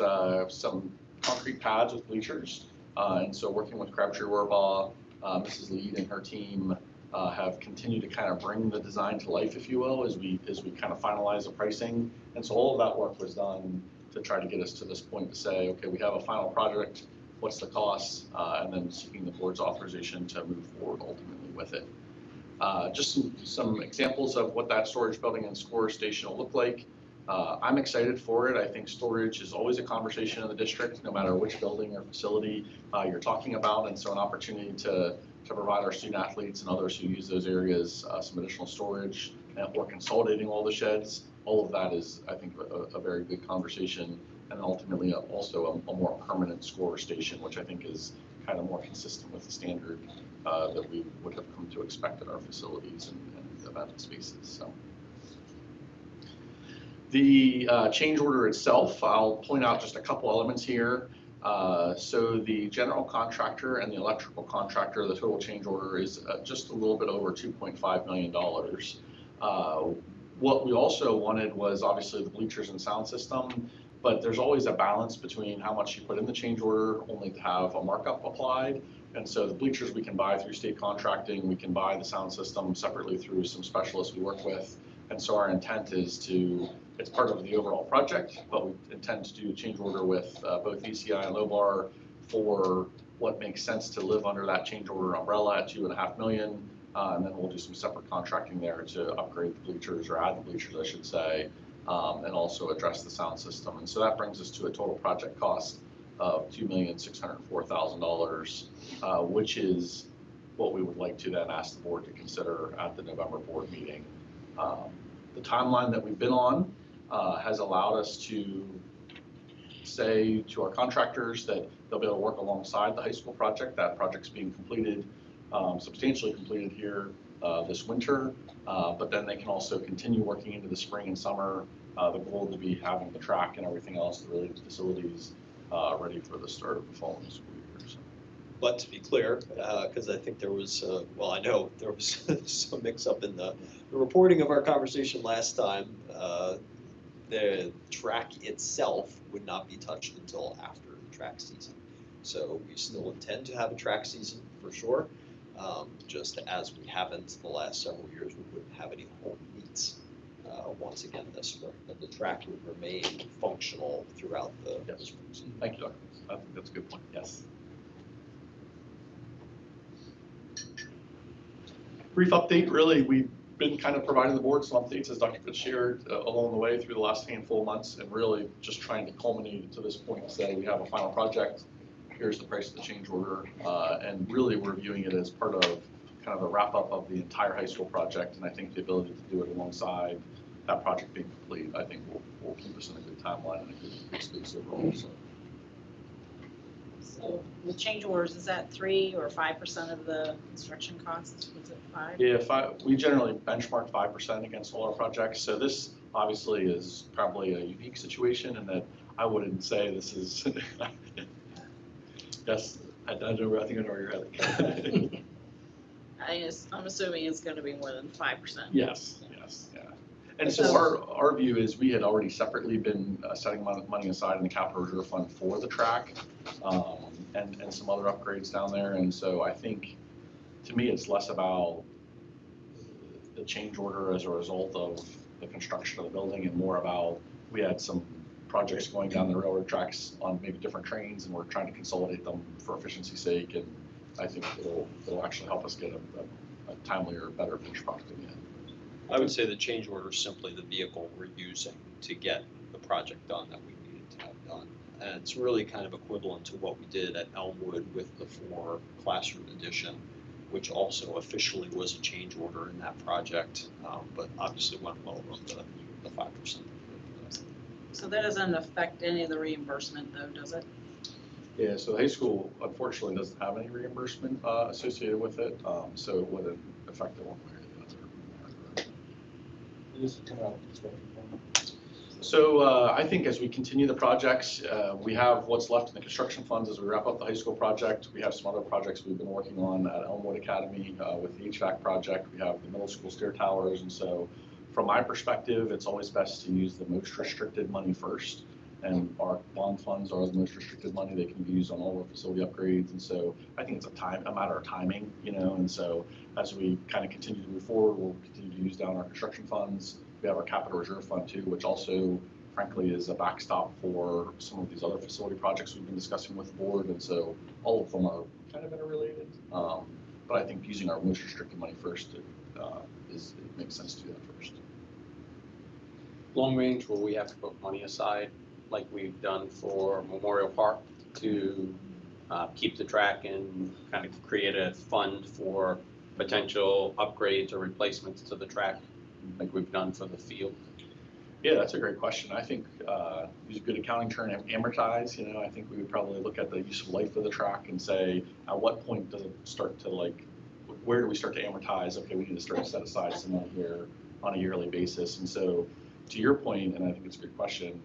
some concrete pads with bleachers. And so working with Crabtree Rohrbaugh, Mrs. Lead and her team have continued to kind of bring the design to life, if you will, as we kind of finalize the pricing. And so all of that work was done to try to get us to this point to say, okay, we have a final project, what's the cost, and then seeking the board's authorization to move forward ultimately with it. Just some examples of what that storage building and score station will look like. I'm excited for it. I think storage is always a conversation in the district, no matter which building or facility you're talking about. And so an opportunity to provide our student athletes and others who use those areas some additional storage or consolidating all the sheds. All of that is, I think, a very good conversation, and ultimately also a more permanent score station, which I think is kind of more consistent with the standard that we would have come to expect at our facilities and event spaces. So. The change order itself, I'll point out just a couple elements here. So the general contractor and the electrical contractor, the total change order is just a little bit over $2.5 million. What we also wanted was obviously the bleachers and sound system, but there's always a balance between how much you put in the change order only to have a markup applied. And so the bleachers we can buy through state contracting, we can buy the sound system separately through some specialists we work with. And so our intent is it's part of the overall project, but we intend to do a change order with both VCI and Lobar for what makes sense to live under that change order umbrella at $2.5 million. And then we'll do some separate contracting there to upgrade the bleachers, or add the bleachers, I should say, and also address the sound system. And so that brings us to a total project cost of $2,604,000, which is what we would like to then ask the board to consider at the November board meeting. The timeline that we've been on has allowed us to say to our contractors that they'll be able to work alongside the high school project. That project's being completed, substantially completed here this winter, but then they can also continue working into the spring and summer. The goal to be having the track and everything else, the related facilities, ready for the start of the following school year. So. But to be clear, because I think there was, I know there was some mix-up in the reporting of our conversation last time. The track itself would not be touched until after the track season. So we still intend to have a track season for sure. Just as we haven't the last several years, we wouldn't have any home meets once again this spring. But the track would remain functional throughout the spring season. Thank you, Dr. I think that's a good point. Yes. Brief update, really, we been kind of providing the board some updates, as Dr. Fitz shared, along the way through the last handful of months, and really just trying to culminate to this point and say we have a final project, here's the price of the change order, and really we're viewing it as part of kind of a wrap-up of the entire high school project, and I think the ability to do it alongside that project being complete, I think will keep us in a good timeline and a good space overall, so. So with change orders, is that 3 or 5% of the construction costs? Was it 5? Yeah, we generally benchmark 5% against all our projects, so this obviously is probably a unique situation in that I wouldn't say this is, yes, I think I know where you're heading. I'm assuming it's gonna be more than 5%. Yes, yeah. And so our view is we had already separately been setting money aside in the capital reserve fund for the track and some other upgrades down there. And so I think, to me, it's less about the change order as a result of the construction of the building and more about we had some projects going down the railroad tracks on maybe different trains and we're trying to consolidate them for efficiency's sake. And I think it'll actually help us get a timelier, better finished product in the end. I would say the change order is simply the vehicle we're using to get the project done that we needed to have done. And it's really kind of equivalent to what we did at Elmwood with the 4 classroom addition, which also officially was a change order in that project, but obviously went well above the 5%. So that doesn't affect any of the reimbursement though, does it? Yeah, so the high school unfortunately doesn't have any reimbursement associated with it, so it wouldn't affect it one way or the other. So I think as we continue the projects, we have what's left in the construction funds as we wrap up the high school project. We have some other projects we've been working on at Elmwood Academy with the HVAC project. We have the middle school stair towers, and so from my perspective, it's always best to use the most restricted money first. And our bond funds are the most restricted money. They can be used on all our facility upgrades. And so I think it's a matter of timing, and so as we kind of continue to move forward, we'll continue to use down our construction funds. We have our capital reserve fund too, which also frankly is a backstop for some of these other facility projects we've been discussing with the board. And so all of them are kind of interrelated. But I think using our most restricted money first it makes sense to do that first. Long range, will we have to put money aside like we've done for Memorial Park to keep the track and kind of create a fund for potential upgrades or replacements to the track like we've done for the field? Yeah, that's a great question. I think use a good accounting term, amortize. I think we would probably look at the useful life of the track and say, at what point does it start to where do we start to amortize? Okay, we need to start to set aside some money here on a yearly basis. And so to your point, and I think it's a good question,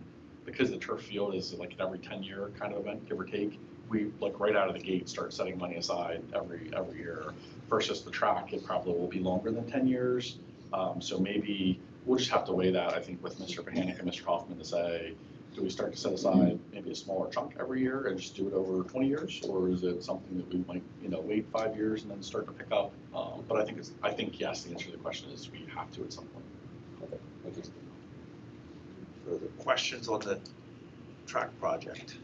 because the turf field is like an every 10-year kind of event, give or take, we right out of the gate start setting money aside every year. Versus the track, it probably will be longer than 10 years. So maybe we'll just have to weigh that, I think, with Mr. Bohannick and Mr. Hoffman to say, do we start to set aside maybe a smaller chunk every year and just do it over 20 years? Or is it something that we might, wait 5 years and then start to pick up? But I think yes, the answer to the question is we have to at some point. Okay, thank you. Further questions on the track project?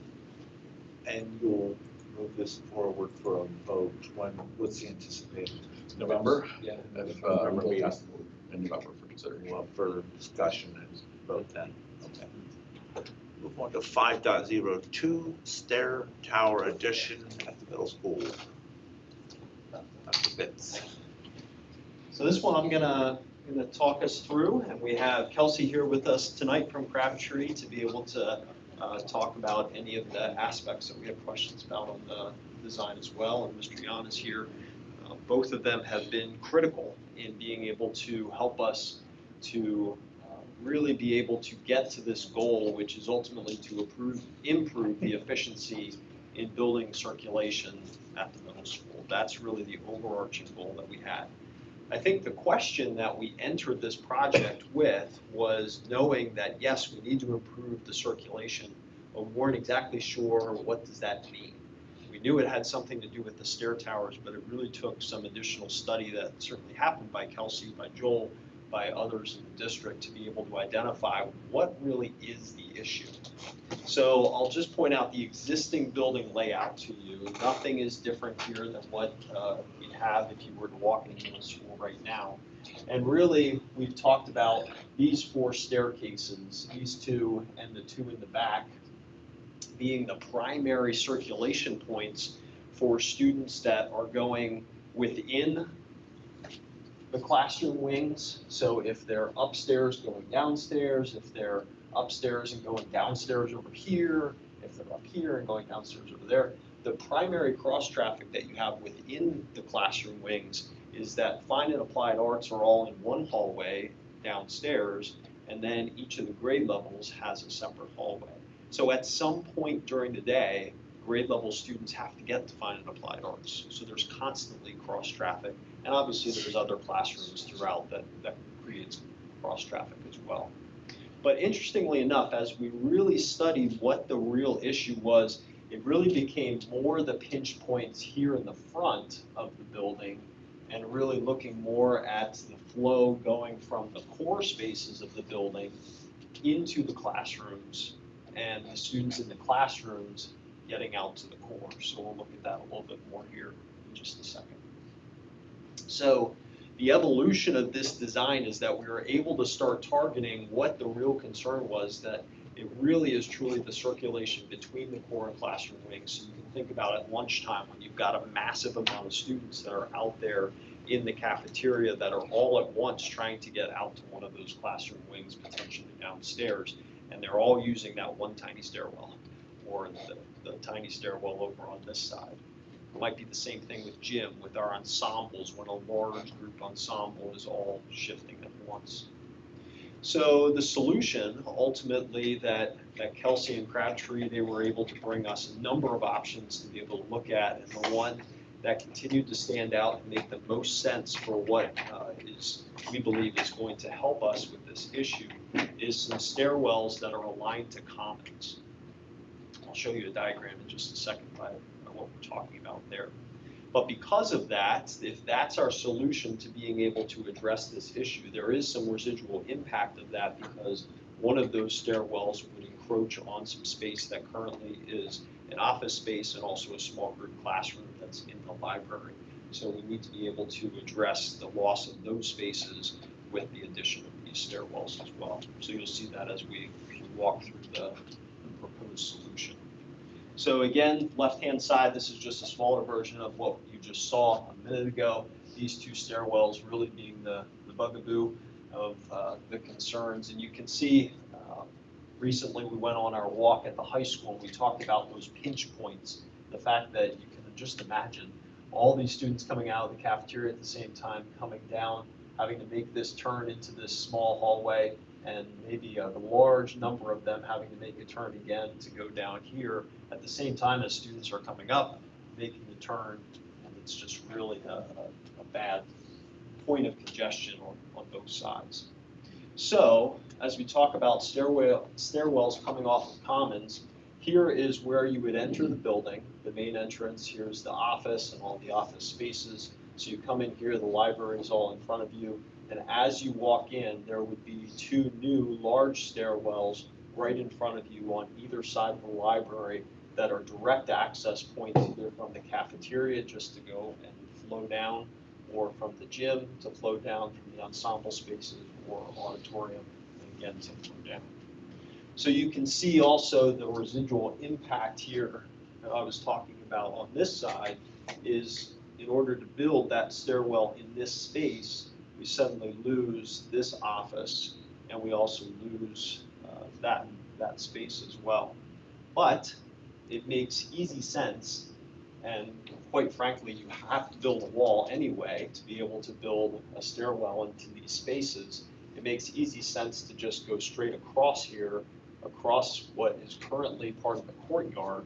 And you'll move this forward for a vote. What's the anticipated? November? Yeah. If we'll ask the board in November for consideration. Well, for discussion and vote then. Okay. Move on to 5.02, stair tower addition at the middle school. Dr. Fitz. So this one I'm gonna talk us through, and we have Kelsey here with us tonight from Crabtree to be able to talk about any of the aspects that we have questions about on the design as well, and Mr. Yan is here. Both of them have been critical in being able to help us to really be able to get to this goal, which is ultimately to improve the efficiency in building circulation at the middle school. That's really the overarching goal that we had. I think the question that we entered this project with was knowing that, yes, we need to improve the circulation, but we weren't exactly sure what does that mean. We knew it had something to do with the stair towers, but it really took some additional study that certainly happened by Kelsey, by Joel, by others in the district to be able to identify what really is the issue. So I'll just point out the existing building layout to you. Nothing is different here than what we'd have if you were to walk into the school right now. And really, we've talked about these 4 staircases, these 2 and the 2 in the back, being the primary circulation points for students that are going within the classroom wings. So if they're upstairs going downstairs, if they're upstairs and going downstairs over here, if they're up here and going downstairs over there, the primary cross traffic that you have within the classroom wings is that fine and applied arts are all in one hallway downstairs, and then each of the grade levels has a separate hallway. So at some point during the day, grade level students have to get to fine and applied arts. So there's constantly cross traffic. And obviously there's other classrooms throughout that creates cross traffic as well. But interestingly enough, as we really studied what the real issue was, it really became more the pinch points here in the front of the building and really looking more at the flow going from the core spaces of the building into the classrooms and the students in the classrooms getting out to the core. So we'll look at that a little bit more here in just a second. So the evolution of this design is that we were able to start targeting what the real concern was, that it really is truly the circulation between the core and classroom wings. So you can think about at lunchtime when you've got a massive amount of students that are out there in the cafeteria that are all at once trying to get out to one of those classroom wings, potentially downstairs, and they're all using that one tiny stairwell or the tiny stairwell over on this side. It might be the same thing with gym, with our ensembles, when a large group ensemble is all shifting at once. So the solution, ultimately, that Kelsey and Crabtree, they were able to bring us a number of options to be able to look at, and the one that continued to stand out and make the most sense for what we believe is going to help us with this issue is some stairwells that are aligned to commons. I'll show you a diagram in just a second by what we're talking about there. But because of that, if that's our solution to being able to address this issue, there is some residual impact of that because one of those stairwells would encroach on some space that currently is an office space and also a small group classroom that's in the library. So we need to be able to address the loss of those spaces with the addition of these stairwells as well. So you'll see that as we walk through the proposed solution. So again, left-hand side, this is just a smaller version of what you just saw a minute ago. These 2 stairwells really being the bugaboo of the concerns. And you can see recently we went on our walk at the high school and we talked about those pinch points. The fact that you can just imagine all these students coming out of the cafeteria at the same time, coming down, having to make this turn into this small hallway, and maybe a large number of them having to make a turn again to go down here at the same time as students are coming up, making the turn, and it's just really a bad point of congestion on both sides. So, as we talk about stairwells coming off of commons, here is where you would enter the building. The main entrance, here's the office and all the office spaces. So you come in here, the library is all in front of you. And as you walk in, there would be 2 new large stairwells right in front of you on either side of the library that are direct access points either from the cafeteria just to go and flow down, or from the gym to flow down from the ensemble spaces or auditorium, and again to flow down. So you can see also the residual impact here that I was talking about on this side is in order to build that stairwell in this space, we suddenly lose this office, and we also lose that space as well. But it makes easy sense, and quite frankly, you have to build a wall anyway to be able to build a stairwell into these spaces. It makes easy sense to just go straight across here, across what is currently part of the courtyard,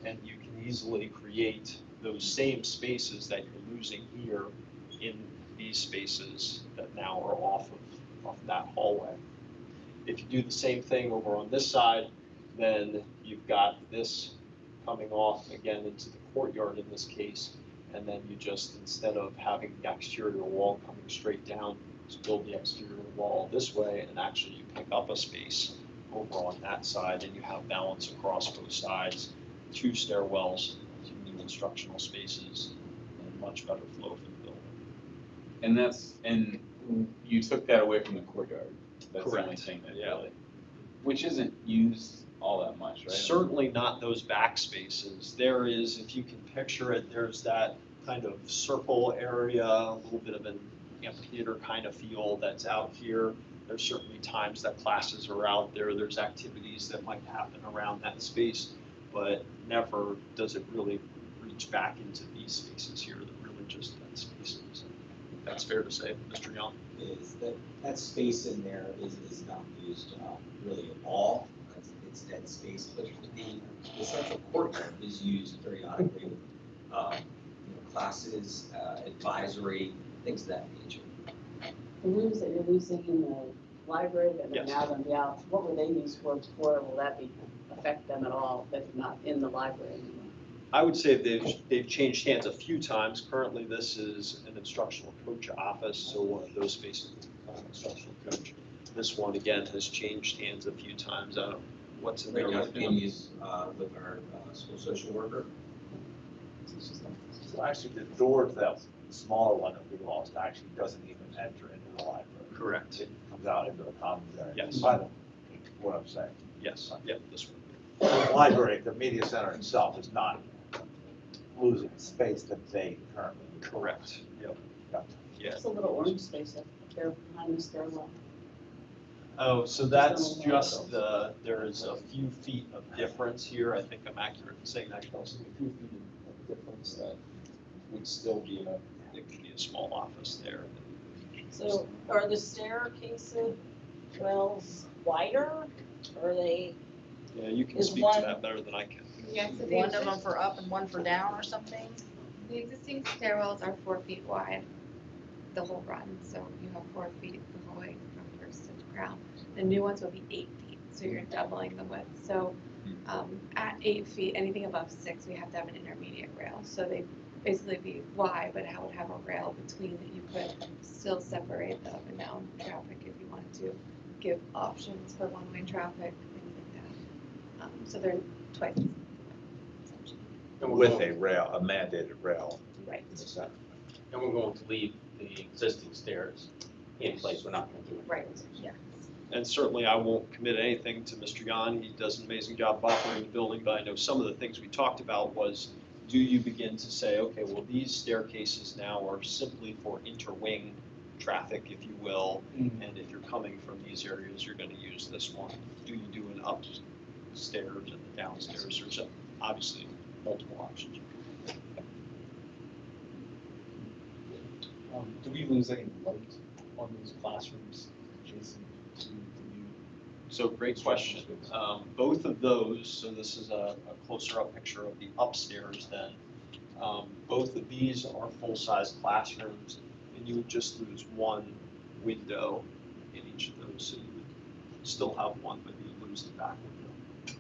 and you can easily create those same spaces that you're losing here in these spaces that now are off of that hallway. If you do the same thing over on this side, then you've got this coming off again into the courtyard in this case, and then you just, instead of having the exterior wall coming straight down, So build the exterior wall this way, and actually you pick up a space over on that side, and you have balance across both sides, 2 stairwells, 2 new instructional spaces, and much better flow for the building. And you took that away from the courtyard. That's the only Correct. thing that Yeah. really, which isn't used all that much, right? Certainly not those back spaces. There is, if you can picture it, there's that kind of circle area, a little bit of an amphitheater kind of feel that's out here. There's certainly times that classes are out there, there's activities that might happen around that space, but never does it really reach back into these spaces here. They're really just dead spaces. That's fair to say, Mr. Young? Is that space in there is not used really at all. It's dead space, but the central courtyard is used periodically with classes, advisory, things of that nature. The rooms that you're losing in the library that are Yes. now going to be out, what were they used for before? Will that affect them at all if not in the library anymore? I would say they've changed hands a few times. Currently, this is an instructional coach office, so one of those spaces is an instructional coach. This one, again, has changed hands a few times. What's in there? Right now, right it's being used with our school social worker. So actually, the door to that smaller one that we lost actually doesn't even enter into the library. Correct. It comes out into the commons area. Yes. By the, what I'm saying. Yes, yep, this one. The library, the media center itself is not losing space that they currently. Correct. Yep. Yeah. It's a little orange space up there behind the stairwell. Oh, so that's just there is a few feet of difference here. I think I'm accurate in saying that, Kelsey. A few feet of difference that would still be it could be a small office there. So are the staircases wells wider? Or are they Yeah, you can Is speak one- to that better than I can. Yes, so one of them for up and one for down or something? the existing stairwells are 4 feet wide, the whole run, so you have 4 feet the whole way from first to ground. The new ones will be 8 feet, so you're doubling the width. So at 8 feet, anything above 6, we have to have an intermediate rail. So they basically be wide, but I would have a rail between that you could still separate the up and down traffic if you wanted to give options for one-way traffic, things like that. So they're twice. With a rail, a mandated rail. Right. in the center. And we're going to leave the existing stairs in place, we're not going to do it. Right, yeah. And certainly I won't commit anything to Mr. Yan. He does an amazing job of operating the building, but I know some of the things we talked about was, do you begin to say, okay, well, these staircases now are simply for interwing traffic, if you will, and if you're coming from these areas, you're going to use this one. Do you do an upstairs and a downstairs? There's obviously multiple options. Do we lose any light on those classrooms adjacent to the new? So great question. Both of those, so this is a closer up picture of the upstairs then. Both of these are full-size classrooms, and you would just lose one window in each of those, so you would still have one, but you lose the back window.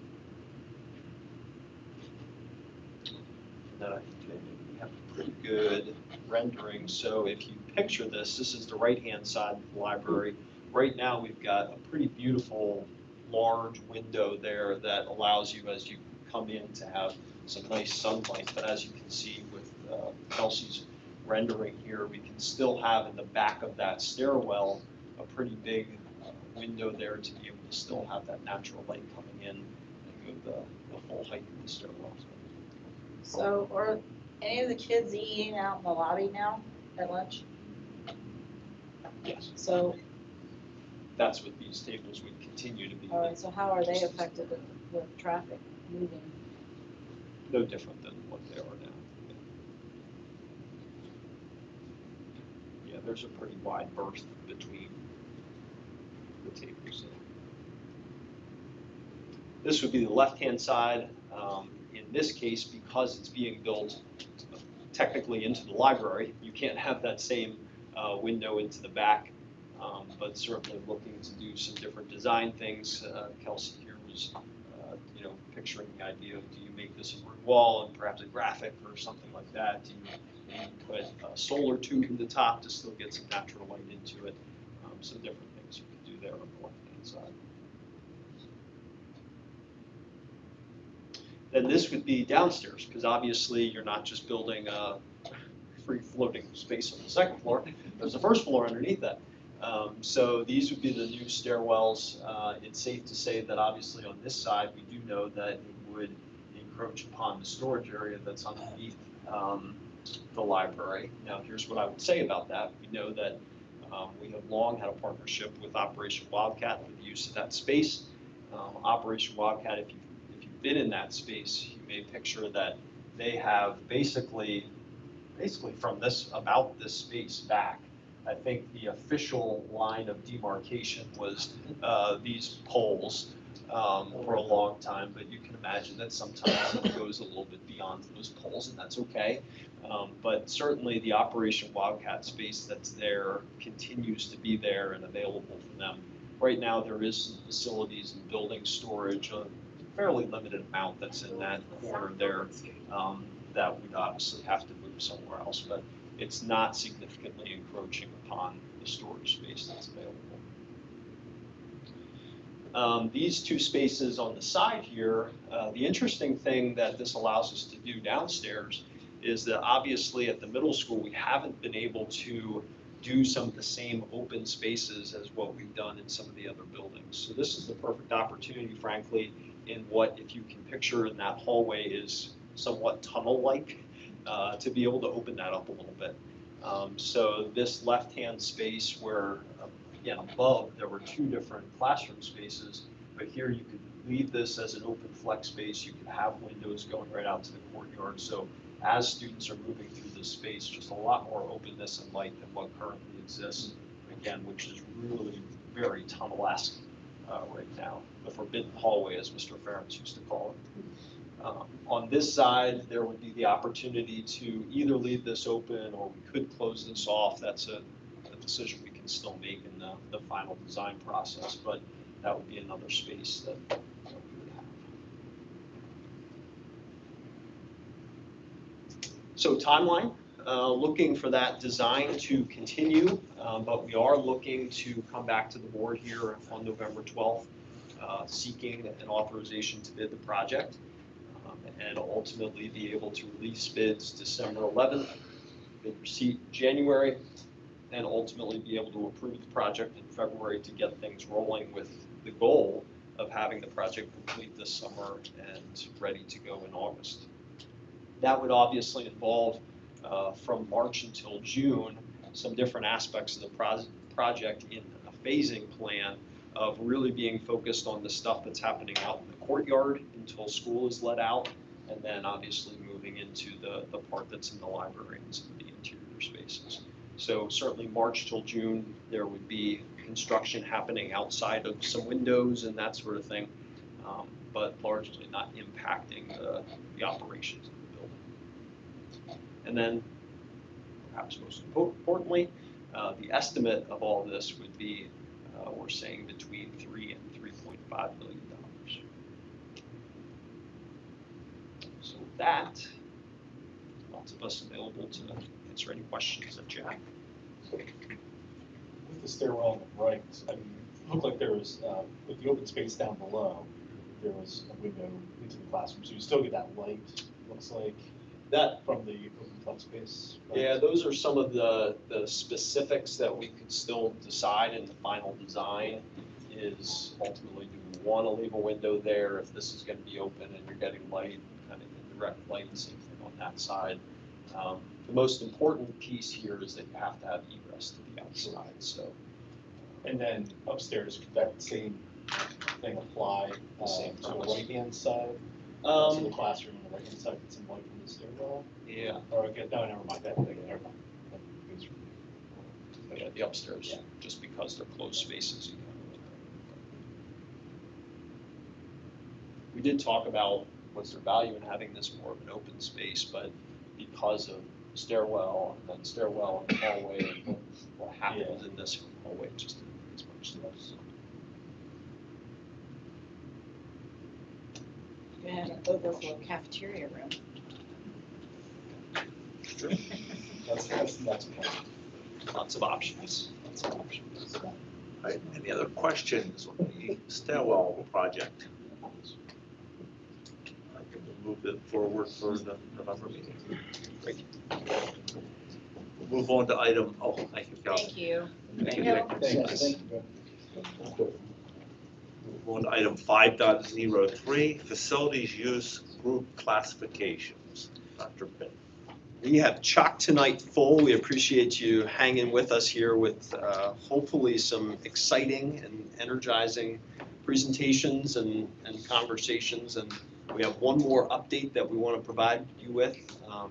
And then I think we have a pretty good rendering. So if you picture this is the right-hand side of the library. Right now, we've got a pretty beautiful, large window there that allows you, as you come in, to have some nice sunlight. But as you can see with Kelsey's rendering here, we can still have in the back of that stairwell a pretty big window there to be able to still have that natural light coming in and go the full height of the stairwell. So are any of the kids eating out in the lobby now at lunch? Yes. So, That's what these tables would continue to be. all right, so how are they affected with traffic moving? No different than what they are now. Yeah, there's a pretty wide berth between the tables. This would be the left-hand side. In this case, because it's being built technically into the library, you can't have that same window into the back, but certainly looking to do some different design things. Kelsey here was picturing the idea of, do you make this a brick wall and perhaps a graphic or something like that? Do you maybe put a solar tube in the top to still get some natural light into it? some different things you can do there on the left-hand side. Then this would be downstairs, because obviously you're not just building a free floating space on the second floor, there's a first floor underneath that. So these would be the new stairwells. It's safe to say that obviously on this side, we do know that it would encroach upon the storage area that's underneath the library. Now, here's what I would say about that. We know that we have long had a partnership with Operation Wildcat for the use of that space. Operation Wildcat, if you've been in that space, you may picture that they have basically from about this space back, I think the official line of demarcation was these poles for a long time, but you can imagine that sometimes it goes a little bit beyond those poles, and that's okay. But certainly the Operation Wildcat space that's there continues to be there and available for them. Right now, there is some facilities and building storage, a fairly limited amount that's in that corner there that we'd obviously have to move somewhere else, but it's not significantly encroaching upon the storage space that's available. These two spaces on the side here, the interesting thing that this allows us to do downstairs is that obviously at the middle school, we haven't been able to do some of the same open spaces as what we've done in some of the other buildings. So this is the perfect opportunity, frankly, in what, if you can picture in that hallway, is somewhat tunnel-like, to be able to open that up a little bit. So this left-hand space where, again, above there were two different classroom spaces, but here you could leave this as an open flex space. You could have windows going right out to the courtyard. So as students are moving through this space, just a lot more openness and light than what currently exists, again, which is really very tunnel-esque right now, the forbidden hallway, as Mr. Ferentz used to call it. On this side, there would be the opportunity to either leave this open or we could close this off. That's a decision we can still make in the final design process, but that would be another space that we would have. So timeline, looking for that design to continue, but we are looking to come back to the board here on November 12th, seeking an authorization to bid the project. And ultimately be able to release bids December 11th, bid receipt January, and ultimately be able to approve the project in February to get things rolling with the goal of having the project complete this summer and ready to go in August. That would obviously involve, from March until June, some different aspects of the project in a phasing plan of really being focused on the stuff that's happening out in the courtyard until school is let out, and then obviously moving into the part that's in the library and some of the interior spaces. So certainly March till June, there would be construction happening outside of some windows and that sort of thing, but largely not impacting the operations of the building. And then, perhaps most importantly, the estimate of all this would be, we're saying between $3 and $3.5 million. So with that, lots of us available to answer any questions that you have. With the stairwell on the right, I mean, it looked like there was, with the open space down below, there was a window into the classroom, so you still get that light, looks like, that from the open flex space. Right? Yeah, those are some of the specifics that we could still decide in the final design. Is ultimately, do we want to leave a window there if this is going to be open and you're getting light, kind of indirect light, same thing on that side. The most important piece here is that you have to have egress to the outside. So, and then upstairs, could that same thing apply to the right-hand side? To the classroom on the right-hand side, get some light from the stairwell? Yeah. Or okay, no, never mind that thing there. Yeah, the upstairs, yeah. Just because they're closed spaces. We did talk about was there value in having this more of an open space, but because of stairwell and then stairwell and hallway and what happens in this hallway, it just didn't make as much sense. You had an overflow cafeteria room. Sure. That's lots of options. Lots of options. Right, any other questions on the stairwell project? I can move it forward for the November meeting. Great. We'll move on to item, oh, thank you, Kelsey. Thank you. Thank you. Thanks. Move on to item 5.03, facilities use group classifications. Dr. Pitt. We have chock tonight full. We appreciate you hanging with us here with hopefully some exciting and energizing presentations and conversations. And we have one more update that we want to provide you with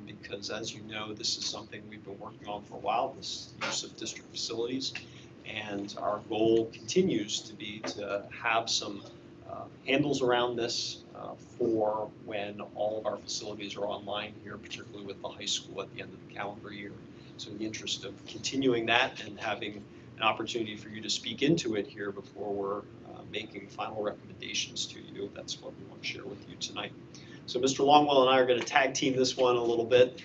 because, as you know, this is something we've been working on for a while, this use of district facilities. And our goal continues to be to have some handles around this for when all of our facilities are online here, particularly with the high school at the end of the calendar year. So in the interest of continuing that and having an opportunity for you to speak into it here before we're making final recommendations to you, that's what we want to share with you tonight. So Mr. Longwell and I are going to tag team this one a little bit,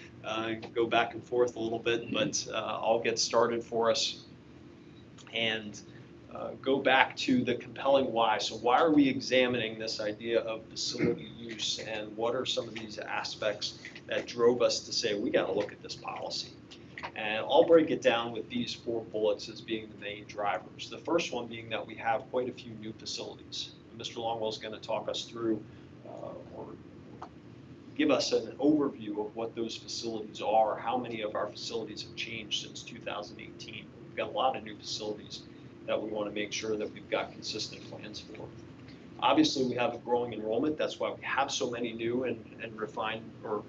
go back and forth a little bit, but I'll get started for us and go back to the compelling why. So why are we examining this idea of facility use, and what are some of these aspects that drove us to say we got to look at this policy? And I'll break it down with these 4 bullets as being the main drivers. The first one being that we have quite a few new facilities. Mr. Longwell is going to talk us through or give us an overview of what those facilities are, how many of our facilities have changed since 2018. We've got a lot of new facilities that we want to make sure that we've got consistent plans for. Obviously, we have a growing enrollment. That's why we have so many new and refined or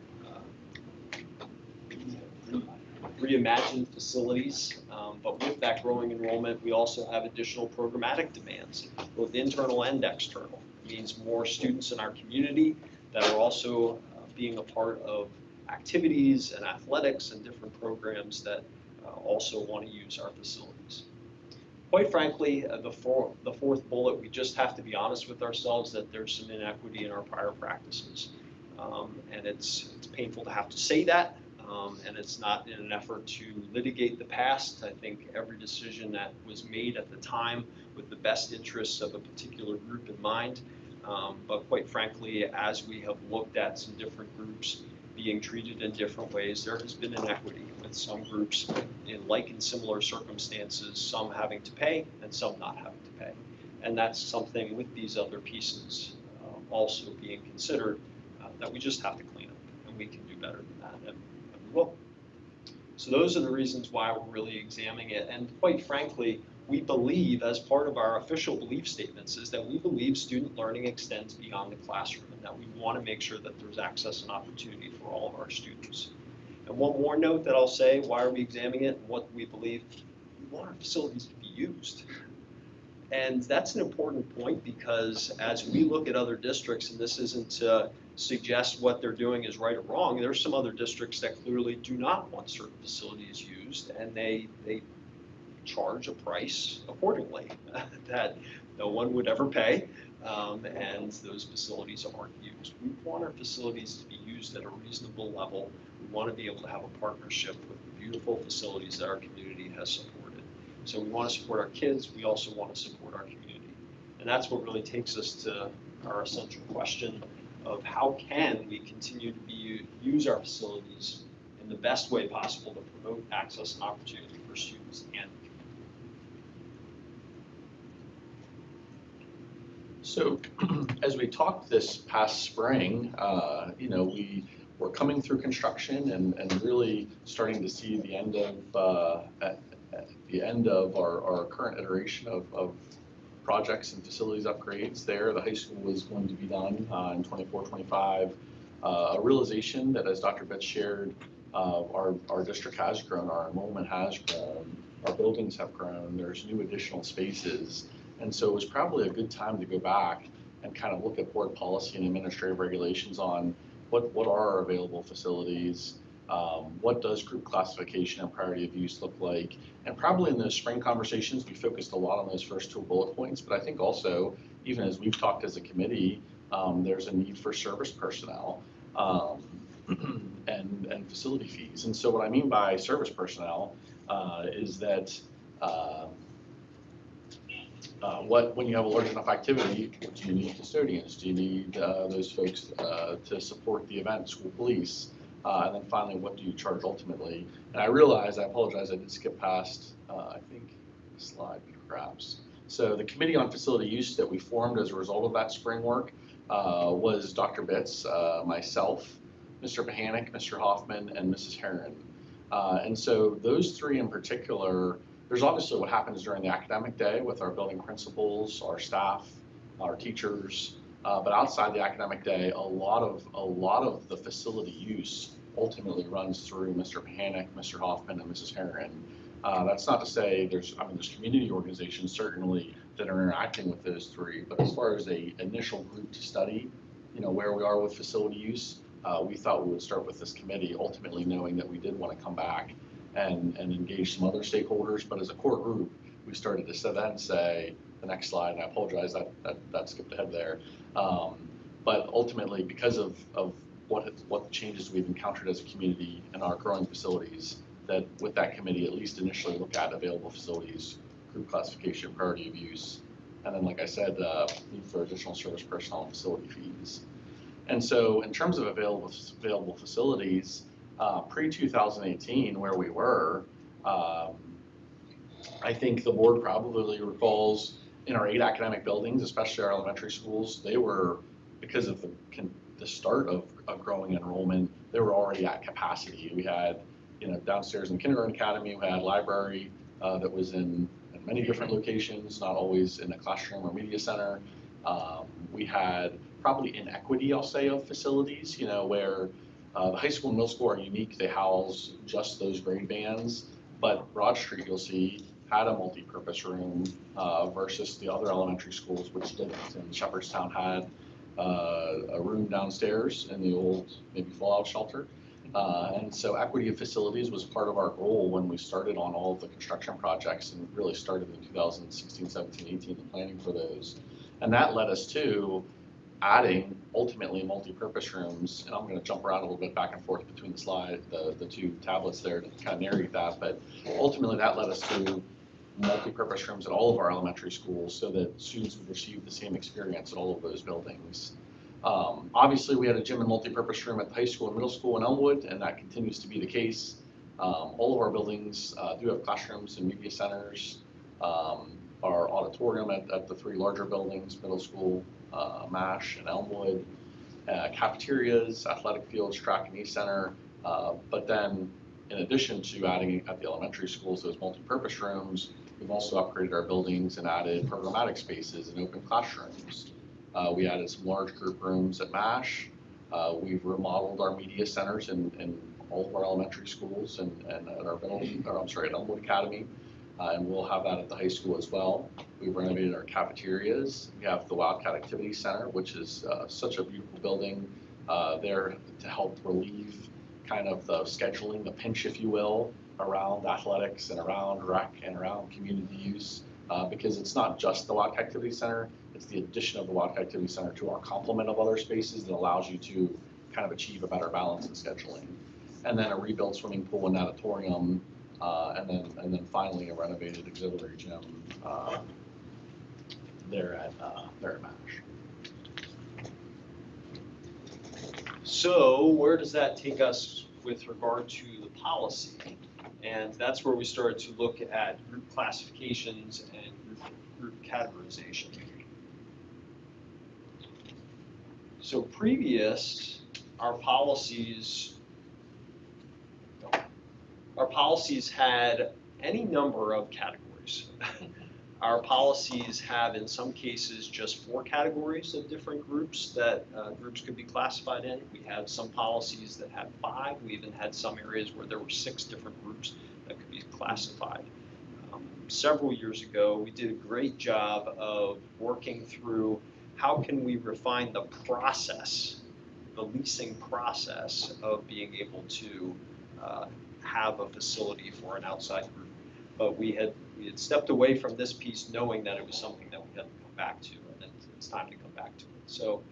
reimagined facilities. But with that growing enrollment, we also have additional programmatic demands, both internal and external. It means more students in our community that are also being a part of activities and athletics and different programs that also want to use our facilities. Quite frankly, the fourth bullet, we just have to be honest with ourselves that there's some inequity in our prior practices. And it's painful to have to say that, and it's not in an effort to litigate the past. I think every decision that was made at the time with the best interests of a particular group in mind. But quite frankly, as we have looked at some different groups being treated in different ways, there has been inequity with some groups in like and similar circumstances, some having to pay and some not having to pay. And that's something with these other pieces also being considered that we just have to clean up, and we can do better than that, and we will. So those are the reasons why we're really examining it. And quite frankly, we believe, as part of our official belief statements, is that we believe student learning extends beyond the classroom, and that we want to make sure that there's access and opportunity for all of our students. And one more note that I'll say, why are we examining it and what we believe? We want our facilities to be used. And that's an important point because as we look at other districts, and this isn't to suggest what they're doing is right or wrong, there's some other districts that clearly do not want certain facilities used, and they charge a price accordingly that no one would ever pay, and those facilities aren't used. We want our facilities to be used at a reasonable level. We want to be able to have a partnership with the beautiful facilities that our community has supported. So we want to support our kids, we also want to support our community. And that's what really takes us to our essential question of how can we continue to use our facilities in the best way possible to promote access and opportunity for students and the community. So as we talked this past spring, we were coming through construction and really starting to see the end of our current iteration of projects and facilities upgrades there. The high school was going to be done in 24, 25. A realization that, as Dr. Betts shared, our district has grown, our enrollment has grown, our buildings have grown, there's new additional spaces. And so it was probably a good time to go back and kind of look at board policy and administrative regulations on what are our available facilities, what does group classification and priority of use look like. And probably in those spring conversations, we focused a lot on those first 2 bullet points, but I think also, even as we've talked as a committee, there's a need for service personnel and facility fees. And so what I mean by service personnel is that when you have a large enough activity, do you need custodians? Do you need those folks to support the event, school police? And then finally, what do you charge ultimately? And I apologize, I did skip past, I think, the slide perhaps. So the Committee on Facility Use that we formed as a result of that spring work was Dr. Bitts, myself, Mr. Bahanick, Mr. Hoffman, and Mrs. Herron. And so those three in particular, there's obviously what happens during the academic day with our building principals, our staff, our teachers, but outside the academic day, a lot of the facility use ultimately runs through Mr. Bahanick, Mr. Hoffman, and Mrs. Herron. That's not to say there's community organizations certainly that are interacting with those three, but as far as a initial group to study, where we are with facility use, we thought we would start with this committee, ultimately knowing that we did want to come back and engage some other stakeholders. But as a core group, we started to then say, the next slide, and I apologize, that skipped ahead there. But ultimately, because of what changes we've encountered as a community in our growing facilities, that with that committee, at least initially look at available facilities, group classification, priority of use, and then, like I said, need for additional service personnel and facility fees. And so in terms of available facilities, pre-2018, where we were, I think the board probably recalls in our 8 academic buildings, especially our elementary schools, they were, because of the start of growing enrollment, they were already at capacity. We had, downstairs in the kindergarten academy, we had library that was in many different locations, not always in a classroom or media center. We had probably inequity, I'll say, of facilities, where the high school and middle school are unique. They house just those grade bands, but Broad Street, you'll see, had a multi-purpose room versus the other elementary schools, which didn't. And Shepherdstown had a room downstairs in the old, maybe fallout shelter. And so equity of facilities was part of our goal when we started on all of the construction projects, and really started in 2016, 17, 18, the planning for those. And that led us to adding ultimately multi-purpose rooms, and I'm going to jump around a little bit back and forth between the two tablets there to kind of narrate that, but ultimately that led us to multi-purpose rooms at all of our elementary schools so that students would receive the same experience at all of those buildings. Obviously, we had a gym and multi-purpose room at the high school and middle school in Elmwood, and that continues to be the case. All of our buildings do have classrooms and media centers. Our auditorium at the 3 larger buildings, middle school, MASH, and Elmwood, cafeterias, athletic fields, track and East Center. But then, in addition to adding at the elementary schools those multi-purpose rooms, we've also upgraded our buildings and added programmatic spaces and open classrooms. We added some large group rooms at MASH. We've remodeled our media centers in all of our elementary schools and at at Elmwood Academy. And we'll have that at the high school as well. We've renovated our cafeterias. We have the Wildcat Activity Center, which is such a beautiful building there to help relieve kind of the scheduling, the pinch, if you will, around athletics and around rec and around community use. Because it's not just the Wildcat Activity Center, it's the addition of the Wildcat Activity Center to our complement of other spaces that allows you to kind of achieve a better balance in scheduling. And then a rebuilt swimming pool and auditorium, and then finally a renovated auxiliary gym there at MASH. So where does that take us with regard to the policy? And that's where we started to look at group classifications and group categorization. So our policies had any number of categories. Our policies have, in some cases, just 4 categories of different groups that groups could be classified in. We had some policies that had 5. We even had some areas where there were 6 different groups that could be classified. Several years ago, we did a great job of working through how can we refine the process, the leasing process of being able to have a facility for an outside group. But we had stepped away from this piece knowing that it was something that we had to come back to, and it's time to come back to it. So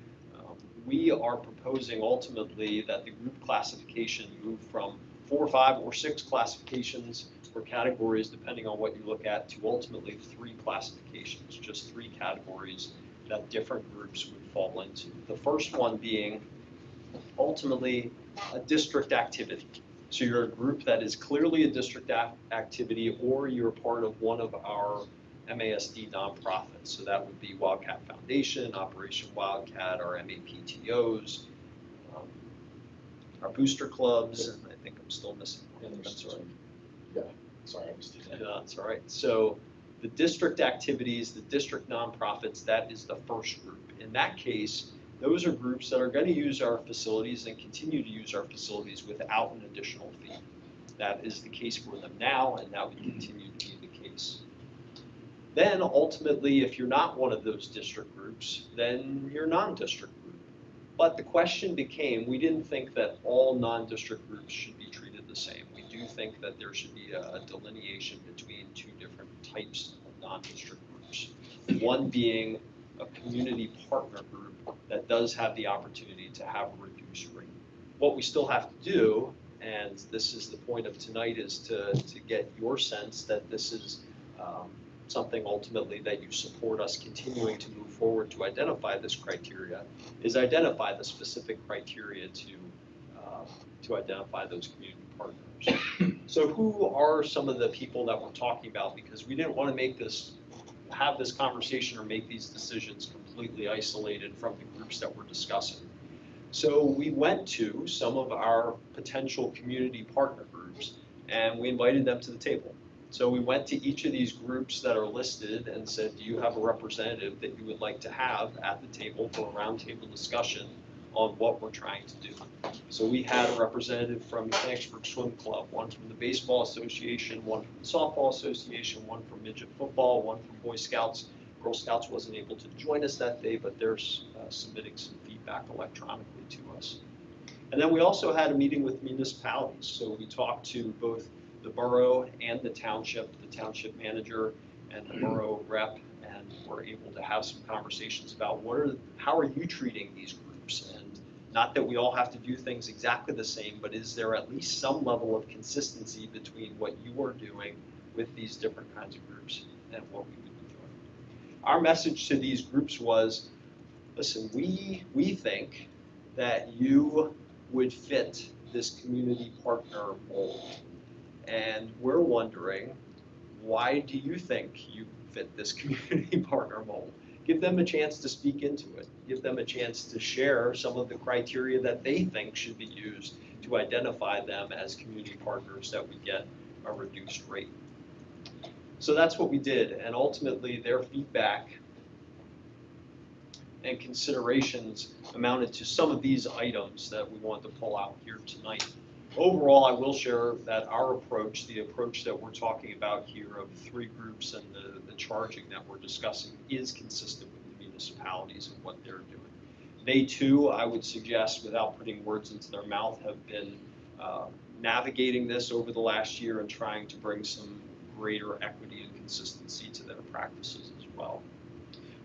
we are proposing ultimately that the group classification move from 4, 5, or 6 classifications or categories, depending on what you look at, to ultimately 3 classifications, just 3 categories that different groups would fall into. The first one being ultimately a district activity. So you're a group that is clearly a district activity, or you're part of one of our MASD nonprofits. So that would be Wildcat Foundation, Operation Wildcat, our MAPTOs, our booster clubs, and I think I'm still missing one. That's all right. Yeah, sorry, I missed it. Yeah, that's all right. So the district activities, the district nonprofits, that is the first group. In that case, those are groups that are going to use our facilities and continue to use our facilities without an additional fee. That is the case for them now, and that would continue to be the case. Then ultimately, if you're not one of those district groups, then you're non-district group. But the question became, we didn't think that all non-district groups should be treated the same. We do think that there should be a delineation between 2 different types of non-district groups. One being a community partner group that does have the opportunity to have a reduced rate. What we still have to do, and this is the point of tonight, is to get your sense that this is something ultimately that you support us continuing to move forward to identify this criteria, is identify the specific criteria to identify those community partners. So who are some of the people that we're talking about? Because we didn't want to have this conversation or make these decisions completely isolated from the groups that we're discussing. So we went to some of our potential community partner groups and we invited them to the table. So we went to each of these groups that are listed and said, do you have a representative that you would like to have at the table for a roundtable discussion on what we're trying to do? So we had a representative from Mechanicsburg Swim Club, one from the Baseball Association, one from the Softball Association, one from Midget Football, one from Boy Scouts. Girl Scouts wasn't able to join us that day, but they're submitting some feedback electronically to us. And then we also had a meeting with municipalities. So we talked to both the borough and the township manager and the borough rep, and we're able to have some conversations about how are you treating these groups? And not that we all have to do things exactly the same, but is there at least some level of consistency between what you are doing with these different kinds of groups and what we would be doing? Our message to these groups was, listen, we think that you would fit this community partner mold. And we're wondering, why do you think you fit this community partner mold? Give them a chance to speak into it. Give them a chance to share some of the criteria that they think should be used to identify them as community partners that would get a reduced rate. So that's what we did, and ultimately their feedback and considerations amounted to some of these items that we want to pull out here tonight. Overall, I will share that our approach, the approach that we're talking about here of 3 groups and the charging that we're discussing, is consistent with the municipalities and what they're doing. They too, I would suggest, without putting words into their mouth, have been navigating this over the last year and trying to bring some greater equity and consistency to their practices as well.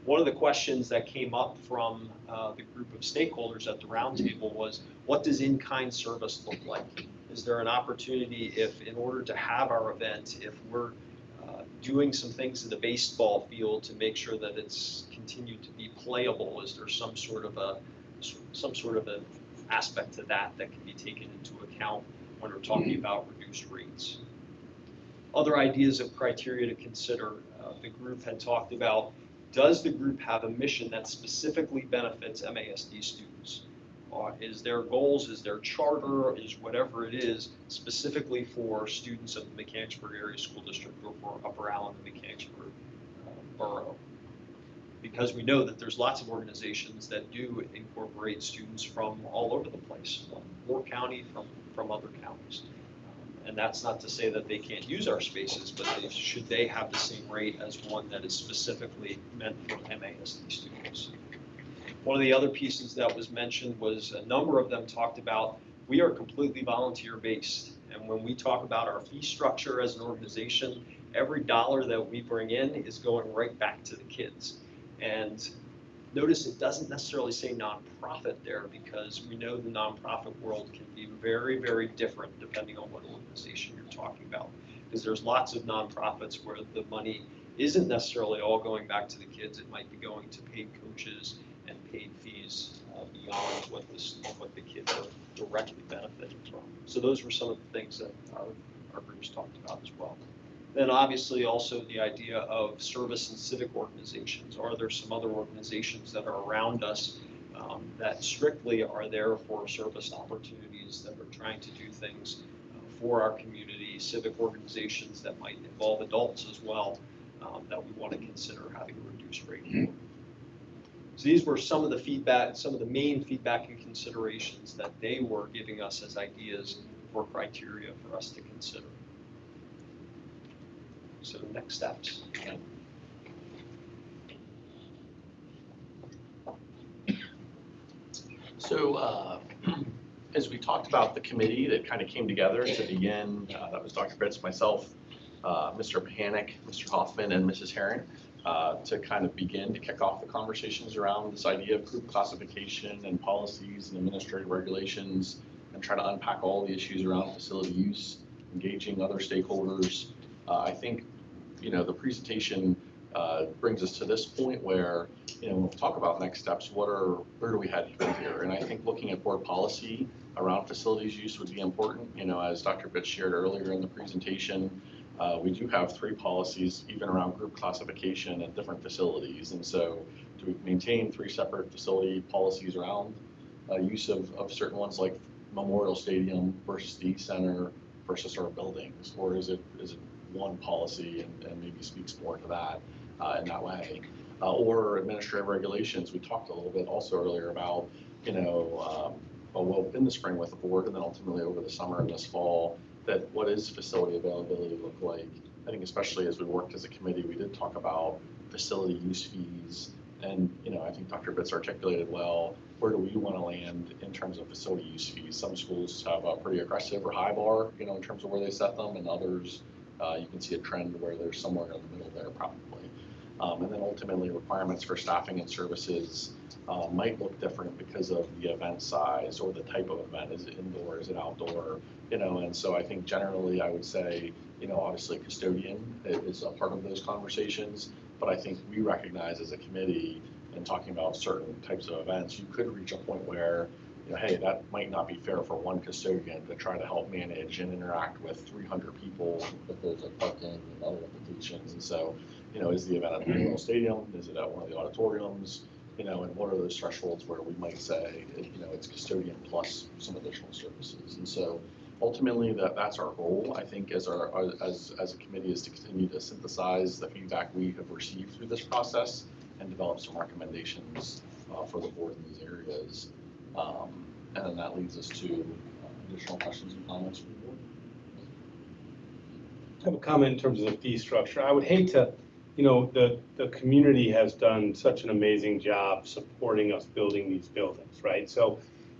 One of the questions that came up from the group of stakeholders at the roundtable was, what does in-kind service look like? Is there an opportunity if, in order to have our event, if we're doing some things in the baseball field to make sure that it's continued to be playable, is there some sort of an aspect to that can be taken into account when we're talking about reduced rates? Other ideas of criteria to consider, the group had talked about, does the group have a mission that specifically benefits MASD students? Is their goals, is their charter, is whatever it is, specifically for students of the Mechanicsburg Area School District or for Upper Allen and Mechanicsburg Borough? Because we know that there's lots of organizations that do incorporate students from all over the place, from Moore County, from other counties. And that's not to say that they can't use our spaces, but should they have the same rate as one that is specifically meant for MASD students? One of the other pieces that was mentioned was a number of them talked about, we are completely volunteer based. And when we talk about our fee structure as an organization, every dollar that we bring in is going right back to the kids. And Notice it doesn't necessarily say nonprofit there because we know the nonprofit world can be very, very different depending on what organization you're talking about. Because there's lots of nonprofits where the money isn't necessarily all going back to the kids. It might be going to paid coaches and paid fees beyond what the kids are directly benefiting from. So those were some of the things that our groups talked about as well. Then obviously also the idea of service and civic organizations. Are there some other organizations that are around us that strictly are there for service opportunities, that are trying to do things for our community, civic organizations that might involve adults as well, that we want to consider having a reduced rate for? So these were some of the feedback, some of the main feedback and considerations that they were giving us as ideas for criteria for us to consider. So next steps. So as we talked about the committee that kind of came together to begin, that was Dr. Fritz, myself, Mr. Panic, Mr. Hoffman, and Mrs. Herring, to kind of begin to kick off the conversations around this idea of group classification and policies and administrative regulations, and try to unpack all the issues around facility use, engaging other stakeholders. I think, the presentation brings us to this point where, when we talk about next steps, where do we head from here? And I think looking at board policy around facilities use would be important. As Dr. Fitz shared earlier in the presentation, we do have 3 policies even around group classification at different facilities. And so do we maintain 3 separate facility policies around use of certain ones like Memorial Stadium versus the Center versus our buildings? Or is it one policy and maybe speaks more to that in that way? Or administrative regulations. We talked a little bit also earlier about, in the spring with the board and then ultimately over the summer and this fall, that what is facility availability look like? I think especially as we worked as a committee, we did talk about facility use fees. And, I think Dr. Fitz articulated well, where do we want to land in terms of facility use fees? Some schools have a pretty aggressive or high bar, in terms of where they set them, and others, you can see a trend where they're somewhere in the middle there probably. And then ultimately requirements for staffing and services might look different because of the event size or the type of event. Is it indoor, is it outdoor? And so I think generally I would say, obviously custodian is a part of those conversations, but I think we recognize as a committee in talking about certain types of events, you could reach a point where, hey, that might not be fair for one custodian to try to help manage and interact with 300 people if there's a parking and other implications. And so, is the event at the Memorial Stadium? Is it at one of the auditoriums? And what are those thresholds where we might say, it's custodian plus some additional services? And so ultimately that's our goal, I think, as a committee, is to continue to synthesize the feedback we have received through this process and develop some recommendations for the board in these areas. And then that leads us to additional questions and comments from the board. I have a comment in terms of the fee structure. I would hate to, the community has done such an amazing job supporting us building these buildings, right? So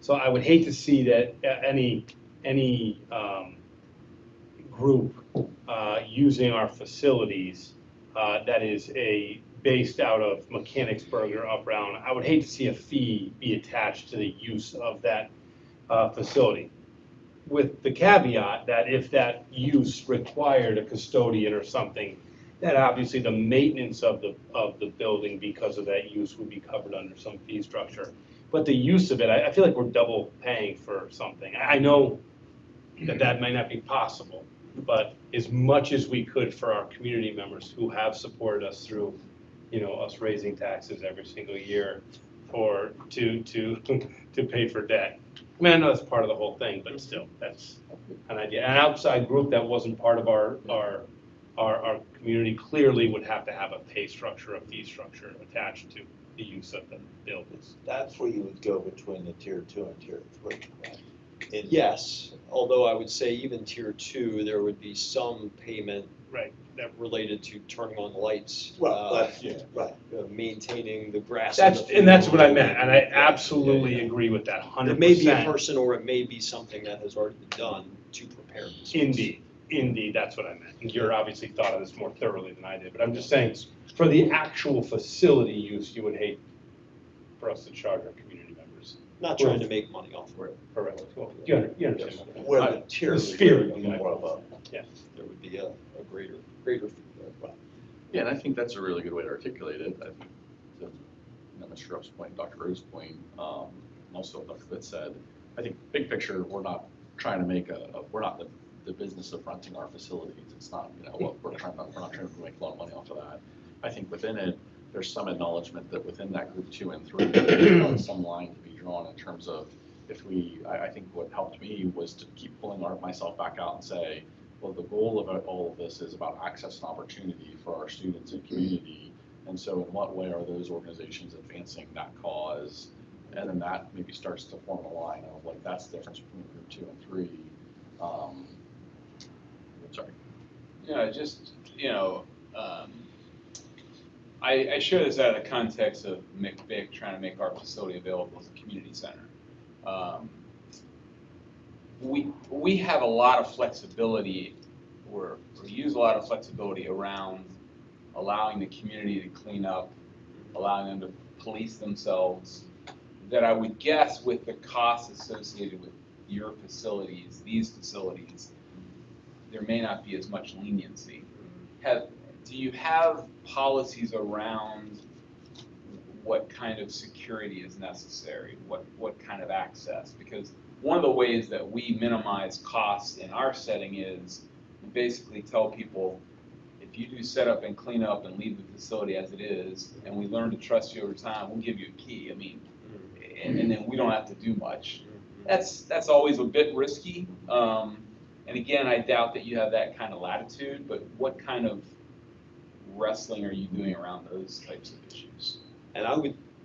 I would hate to see that any group using our facilities that is based out of Mechanicsburg or up around, I would hate to see a fee be attached to the use of that facility. With the caveat that if that use required a custodian or something, that obviously the maintenance of the building because of that use would be covered under some fee structure. But the use of it, I feel like we're double paying for something. I know that might not be possible, but as much as we could for our community members who have supported us through, us raising taxes every single year or to pay for debt. I mean, I know that's part of the whole thing, but still, that's an idea. An outside group that wasn't part of our community clearly would have to have a pay structure, a fee structure attached to the use of the buildings. That's where you would go between the tier 2 and tier 3, right? Yes, although I would say even tier 2, there would be some payment that related to turning on the lights. Right. Maintaining the grass. And that's what I meant, and I absolutely agree with that, 100%. It may be a person, or it may be something that has already been done to prepare this. Indeed, that's what I meant. And you're obviously thought of this more thoroughly than I did, but I'm just saying, for the actual facility use, you would hate for us to charge our community members. Not trying to make money off of it. Correct. Well, you understand. Where the tier The would spirit be of that. more of a, There would be a greater fee there, but. Yeah, and I think that's a really good way to articulate it. I think, to Mr. Rupp's point, Dr. Rose's point, and also what Dr. Fitz said, I think big picture, we're not trying to make we're not the business of renting our facilities. It's not, what we're not trying to make a lot of money off of that. I think within it, there's some acknowledgement that within that group 2 and 3, there's some line to be drawn in terms of I think what helped me was to keep pulling myself back out and say, well, the goal of all of this is about access and opportunity for our students and community. And so in what way are those organizations advancing that cause? And then that maybe starts to form a line of like, that's the difference between group 2 and 3. Sorry. I share this out of the context of McVick trying to make our facility available as a community center. We have a lot of flexibility, or use a lot of flexibility around allowing the community to clean up, allowing them to police themselves, that I would guess with the costs associated with your facilities, these facilities, there may not be as much leniency. Do you have policies around what kind of security is necessary, what kind of access? Because one of the ways that we minimize costs in our setting is we basically tell people, if you do set up and clean up and leave the facility as it is, and we learn to trust you over time, we'll give you a key. I mean, and then we don't have to do much. That's always a bit risky. And again, I doubt that you have that kind of latitude, but what kind of wrestling are you doing around those types of issues? And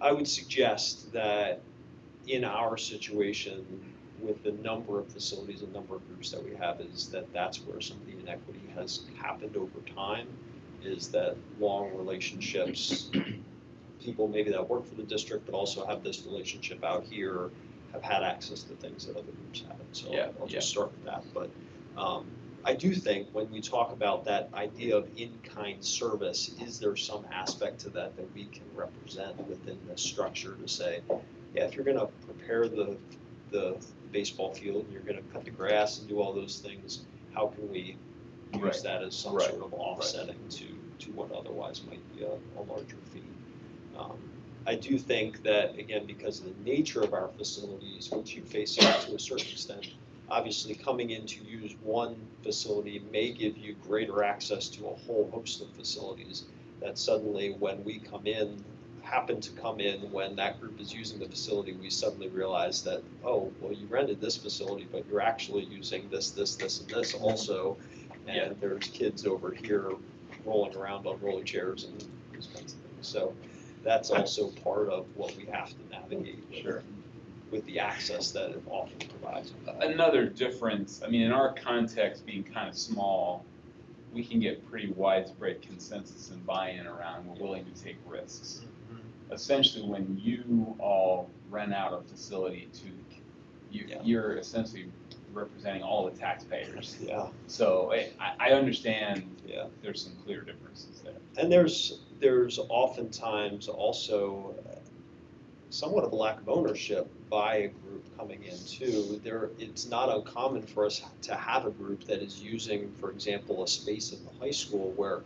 I would suggest that in our situation, with the number of facilities and number of groups that we have, is that's where some of the inequity has happened over time, is that long relationships, people maybe that work for the district but also have this relationship out here have had access to things that other groups haven't. So I'll just start with that. But I do think when we talk about that idea of in-kind service, is there some aspect to that that we can represent within the structure to say, yeah, if you're going to prepare the baseball field and you're going to cut the grass and do all those things, how can we use that as some sort of offsetting to what otherwise might be a larger fee? I do think that, again, because of the nature of our facilities, which you face up to a certain extent, obviously coming in to use one facility may give you greater access to a whole host of facilities that suddenly when we happen to come in when that group is using the facility, we suddenly realize that, oh, well, you rented this facility, but you're actually using this, and this also. And there's kids over here rolling around on rolling chairs and those kinds of things. So that's also part of what we have to navigate with the access that it often provides. Another difference, I mean, in our context being kind of small, we can get pretty widespread consensus and buy-in around we're willing to take risks. Essentially, when you all rent out a facility you're essentially representing all the taxpayers. Yeah. So I understand there's some clear differences there. And there's oftentimes also somewhat of a lack of ownership by a group coming in too. It's not uncommon for us to have a group that is using, for example, a space in the high school where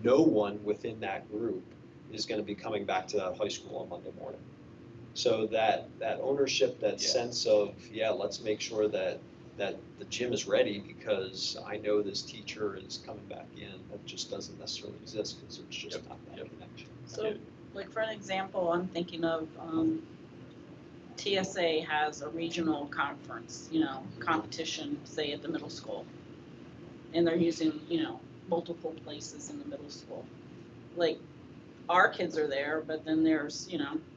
no one within that group is going to be coming back to that high school on Monday morning. So that ownership, that sense of, let's make sure that the gym is ready because I know this teacher is coming back in, that just doesn't necessarily exist because there's just not that connection. So, like for an example, I'm thinking of TSA has a regional conference, competition, say at the middle school. And they're using, multiple places in the middle school. Like, our kids are there, but then there's,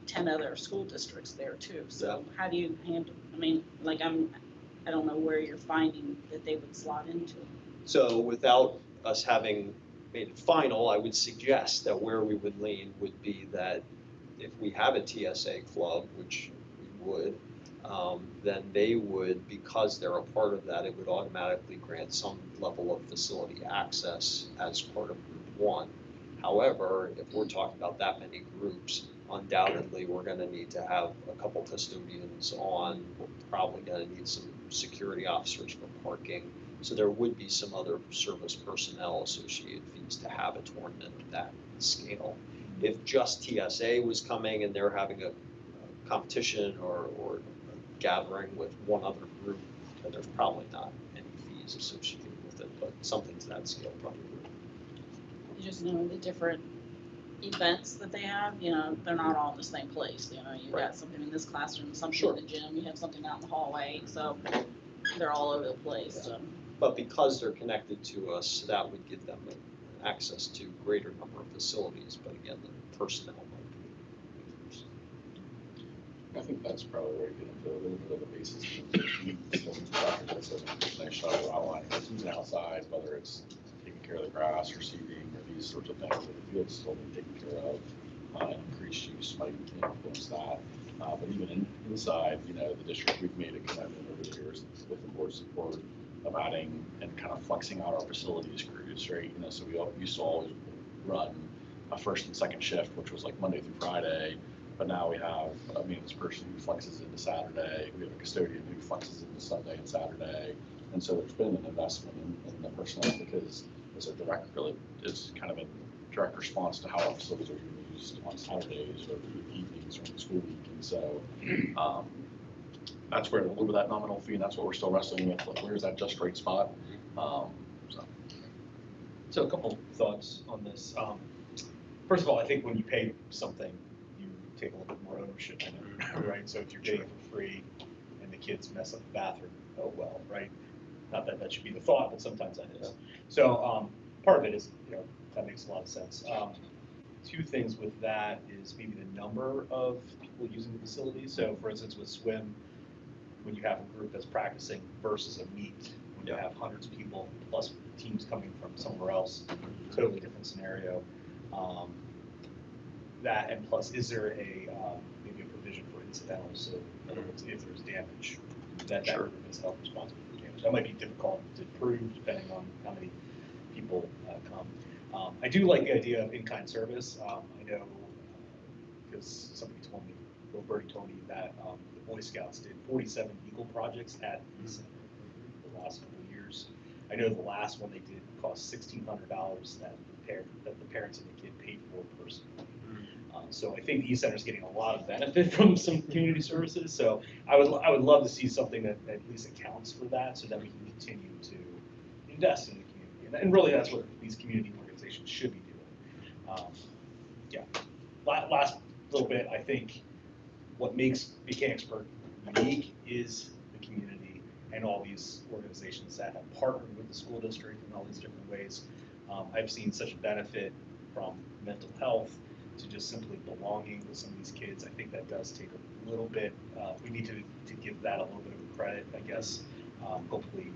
10 other school districts there too. So how do you handle, I don't know where you're finding that they would slot into. So without us having made it final, I would suggest that where we would lean would be that if we have a TSA club, which we would, then they would, because they're a part of that, it would automatically grant some level of facility access as part of Group 1. However, if we're talking about that many groups, undoubtedly, we're gonna need to have a couple custodians on. We're probably gonna need some security officers for parking. So there would be some other service personnel associated fees to have a tournament of that scale. If just TSA was coming and they're having a competition or a gathering with one other group, then there's probably not any fees associated with it, but something to that scale probably would. You just know the different events that they have, you know, they're not all in the same place, you know, you got something in this classroom, something in the gym, you have something out in the hallway, so they're all over the place, so. But because they're connected to us, that would give them access to greater number of facilities, but again, the personnel might be. I think that's probably where you get into a little bit of the basis of the nice shot of outlining who's outside, whether it's taking care of the grass or seeding or these sorts of things that the field's still being taken care of. Increased use might influence that. But even inside, you know, the district, we've made a commitment over the years with the board's support of adding and kind of flexing out our facilities crews, right? You know, so we used to always run a first and second shift, which was like Monday through Friday. But now we have a maintenance person who flexes into Saturday. We have a custodian who flexes into Sunday and Saturday. And so there's been an investment in the personnel because as a direct, really, it's kind of a direct response to how our facilities are being used on Saturdays or evenings or in the school week. And so that's where a little bit of that nominal fee, and that's what we're still wrestling with. Like, where's that just right spot? So a couple thoughts on this. First of all, I think when you pay something, you take a little bit more ownership in it, right? So if you're getting it for free and the kids mess up the bathroom, oh well, right? Not that that should be the thought, but sometimes that is. So part of it is, you know, that makes a lot of sense. Two things with that is maybe the number of people using the facility. So for instance, with swim, when you have a group that's practicing versus a meet, when you have hundreds of people plus teams coming from somewhere else, totally different scenario. That and plus, is there a maybe a provision for incidentals? So in other words, if there's damage, that group is held responsible for damage. That might be difficult to prove depending on how many people come. I do like the idea of in-kind service. I know because somebody told me, Bill Birdie told me that the Boy Scouts did 47 Eagle projects at the center the last couple of years. I know the last one they did cost $1,600 that the parents and the kid paid for per student. So I think the E-Center is getting a lot of benefit from some community services. So I would love to see something that at least accounts for that, so that we can continue to invest in the community. And really, that's what these community organizations should be doing. Yeah. Last little bit, I think what makes Mechanicsburg unique is the community and all these organizations that have partnered with the school district in all these different ways. I've seen such benefit from mental health to just simply belonging with some of these kids. I think that does take a little bit, we need to give that a little bit of credit, I guess. Hopefully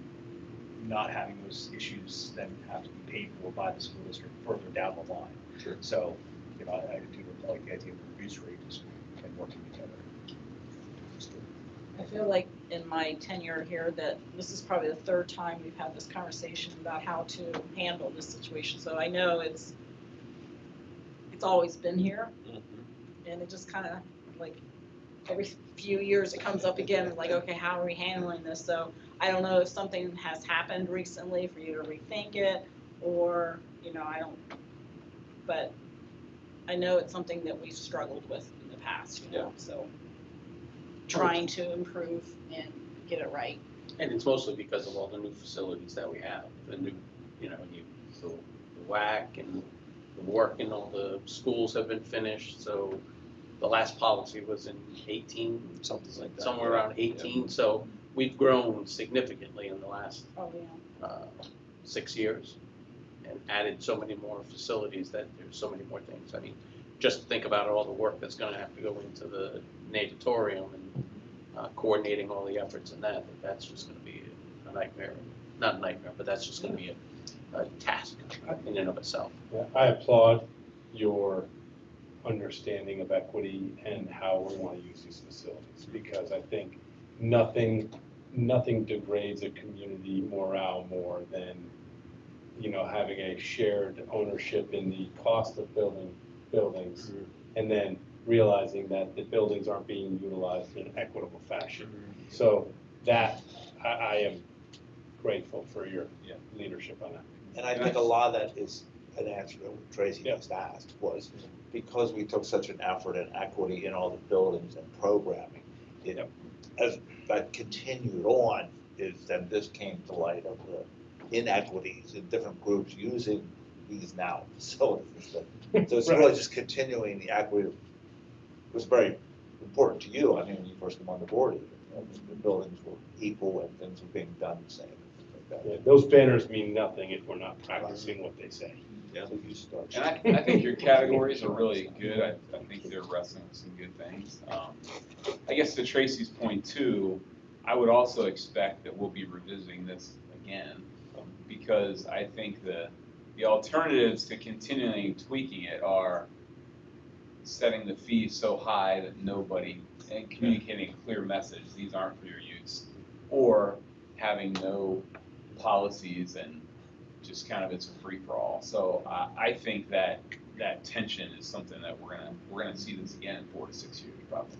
not having those issues then have to be paid for by the school district further down the line. Sure. So, you know, I do like the idea of reduced rates and working together. I feel like in my tenure here that this is probably the third time we've had this conversation about how to handle this situation. So I know it's always been here, and it just kind of like every few years it comes up again, like, okay, how are we handling this? So I don't know if something has happened recently for you to rethink it, or, you know, but I know it's something that we've struggled with in the past, you know, so trying to improve and get it right. And it's mostly because of all the new facilities that we have, the new, you know, the WAC and the work in all the schools have been finished. So the last policy was in 18, something like that, somewhere around 18. So we've grown significantly in the last 6 years and added so many more facilities that there's so many more things. I mean, just think about all the work that's going to have to go into the natatorium and coordinating all the efforts in that. That's just going to be a nightmare. Not a nightmare, but that's just going to be a task in and of itself. Yeah, I applaud your understanding of equity and how we want to use these facilities, because I think nothing degrades a community morale more than, you know, having a shared ownership in the cost of building buildings, and then realizing that the buildings aren't being utilized in an equitable fashion. So that, I am grateful for your leadership on that. And I think a lot of that is an answer to what Tracy just asked, was because we took such an effort in equity in all the buildings and programming, as that continued on, is that this came to light of the inequities in different groups using these now facilities. So it's really just continuing the equity. It was very important to you, I mean, when you first came on the board, the buildings were equal and things were being done the same. Yeah, those banners mean nothing if we're not practicing what they say. Yeah. And I think your categories are really good. I think they're wrestling with some good things. I guess to Tracy's point too, I would also expect that we'll be revisiting this again, because I think the alternatives to continually tweaking it are setting the fees so high that nobody, and communicating a clear message, these aren't for your use, or having no policies and just kind of it's a free-for-all. So I think that tension is something that we're gonna see this again in 4 to 6 years probably.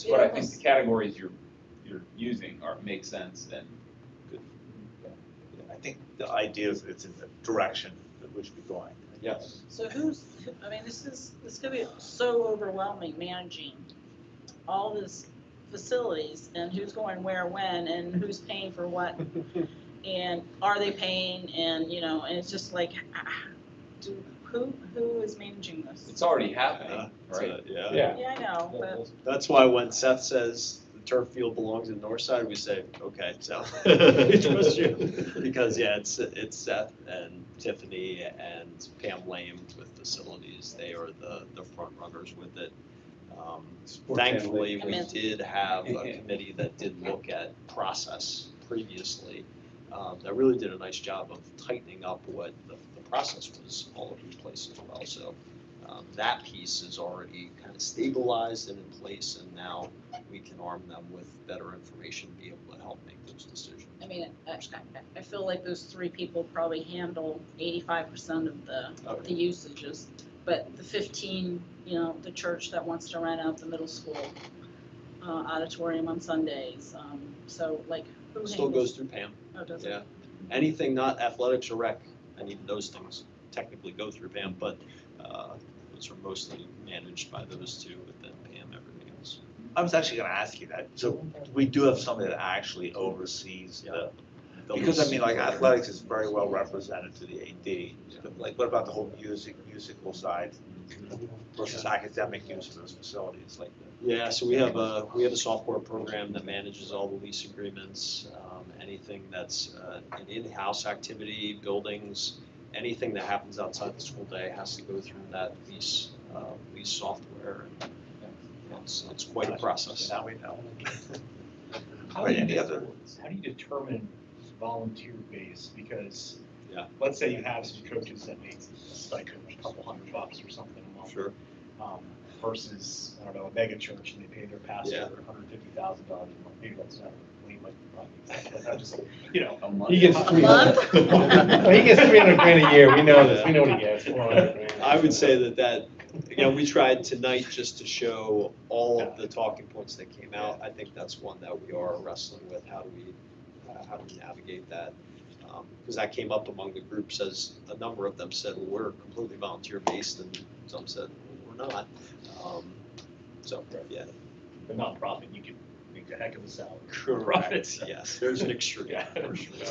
But I think the categories you're using make sense and good. I think the idea is it's in the direction that we should be going. Yes. So I mean, this could be so overwhelming managing all these facilities and who's going where, when, and who's paying for what. And are they paying, and and it's just like, who is managing this? It's already happening, right? Yeah, I know, but that's why when Seth says the turf field belongs in Northside, we say, okay, so we trust you. Because it's Seth and Tiffany and Pam Lame with facilities, they are the front runners with it. Thankfully, we did have a committee that did look at process previously. That really did a nice job of tightening up what the process was all over the place as well. So that piece is already kind of stabilized and in place, and now we can arm them with better information to be able to help make those decisions. I mean, I feel like those 3 people probably handle 85% of the usages, but the 15, the church that wants to rent out the middle school auditorium on Sundays, so like, who Still goes through Pam. Oh, does it? Yeah. Anything not athletics or rec, and even those things technically go through Pam, but those are mostly managed by those two, but then Pam, everything else. I was actually gonna ask you that. So we do have somebody that actually oversees because I mean, like athletics is very well represented to the AD. Like, what about the whole musical side versus academic use of those facilities like that? Yeah, so we have a software program that manages all the lease agreements, anything that's an in-house activity, buildings, anything that happens outside the school day has to go through that lease software. It's quite a process. Now we know. How do you determine volunteer base? Because let's say you have some coaches that make a stipend of a couple $100 or something a month. Sure. Versus, I don't know, a mega church and they pay their pastor $150,000 a month. Maybe that's not Wayne might be wrong, but I'm just, a month. He gets 300. He gets 300 grand a year. We know this. We know what he gets. 400 grand. I would say that again, we tried tonight just to show all of the talking points that came out. I think that's one that we are wrestling with. How do we navigate that? Because that came up among the groups as a number of them said, well, we're completely volunteer based, and some said, well, we're not. So, yeah. The nonprofit, you could make a heck of a salary. Correct. Yes, there's an extreme.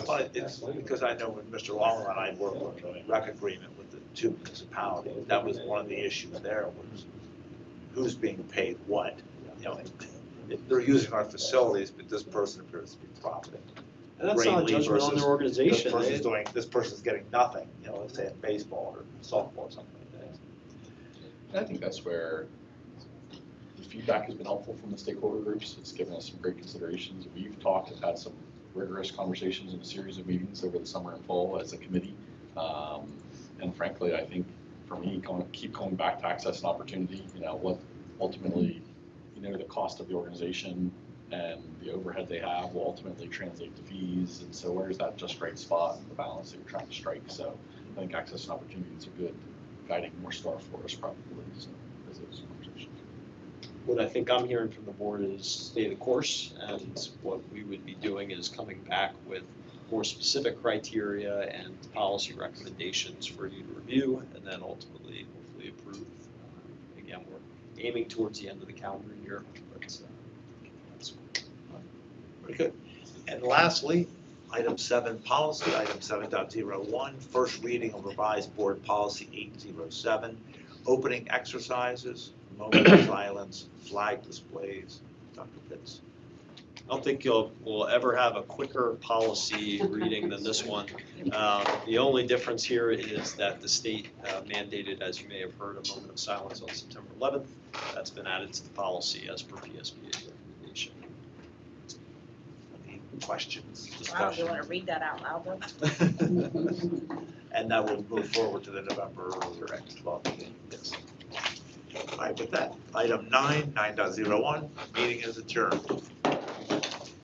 But it's because I know when Mr. Long and I worked on the rec agreement with the 2 municipalities, that was one of the issues there was who's being paid what. If they're using our facilities, but this person appears to be profiting. And that's not a judgment on their organization. This person's getting nothing, let's say in baseball or softball or something like that. And I think that's where the feedback has been helpful from the stakeholder groups. It's given us some great considerations. We've talked and had some rigorous conversations in a series of meetings over the summer and fall as a committee. And frankly, I think for me, keep going back to access and opportunity, what ultimately, the cost of the organization and the overhead they have will ultimately translate to fees. And so where's that just right spot and the balance that you're trying to strike? So I think access and opportunity is a good guiding North Star for us probably as those conversations. what I think I'm hearing from the board is stay the course, and what we would be doing is coming back with more specific criteria and policy recommendations for you to review, and then ultimately, hopefully approve. Again, we're aiming towards the end of the calendar year, but that's Very good. And lastly, item 7, policy, item 7.01, first reading of revised board policy 807, opening exercises, moment of silence, flag displays. Dr. Pitts. I don't think we'll ever have a quicker policy reading than this one. The only difference here is that the state mandated, as you may have heard, a moment of silence on September 11th. That's been added to the policy as per PSBA's recommendation. Any questions, Wow, do discussion? you want to read that out loud though? And that will move forward to the November 12th meeting. Yes. All right, with that, item 9.01, meeting is adjourned.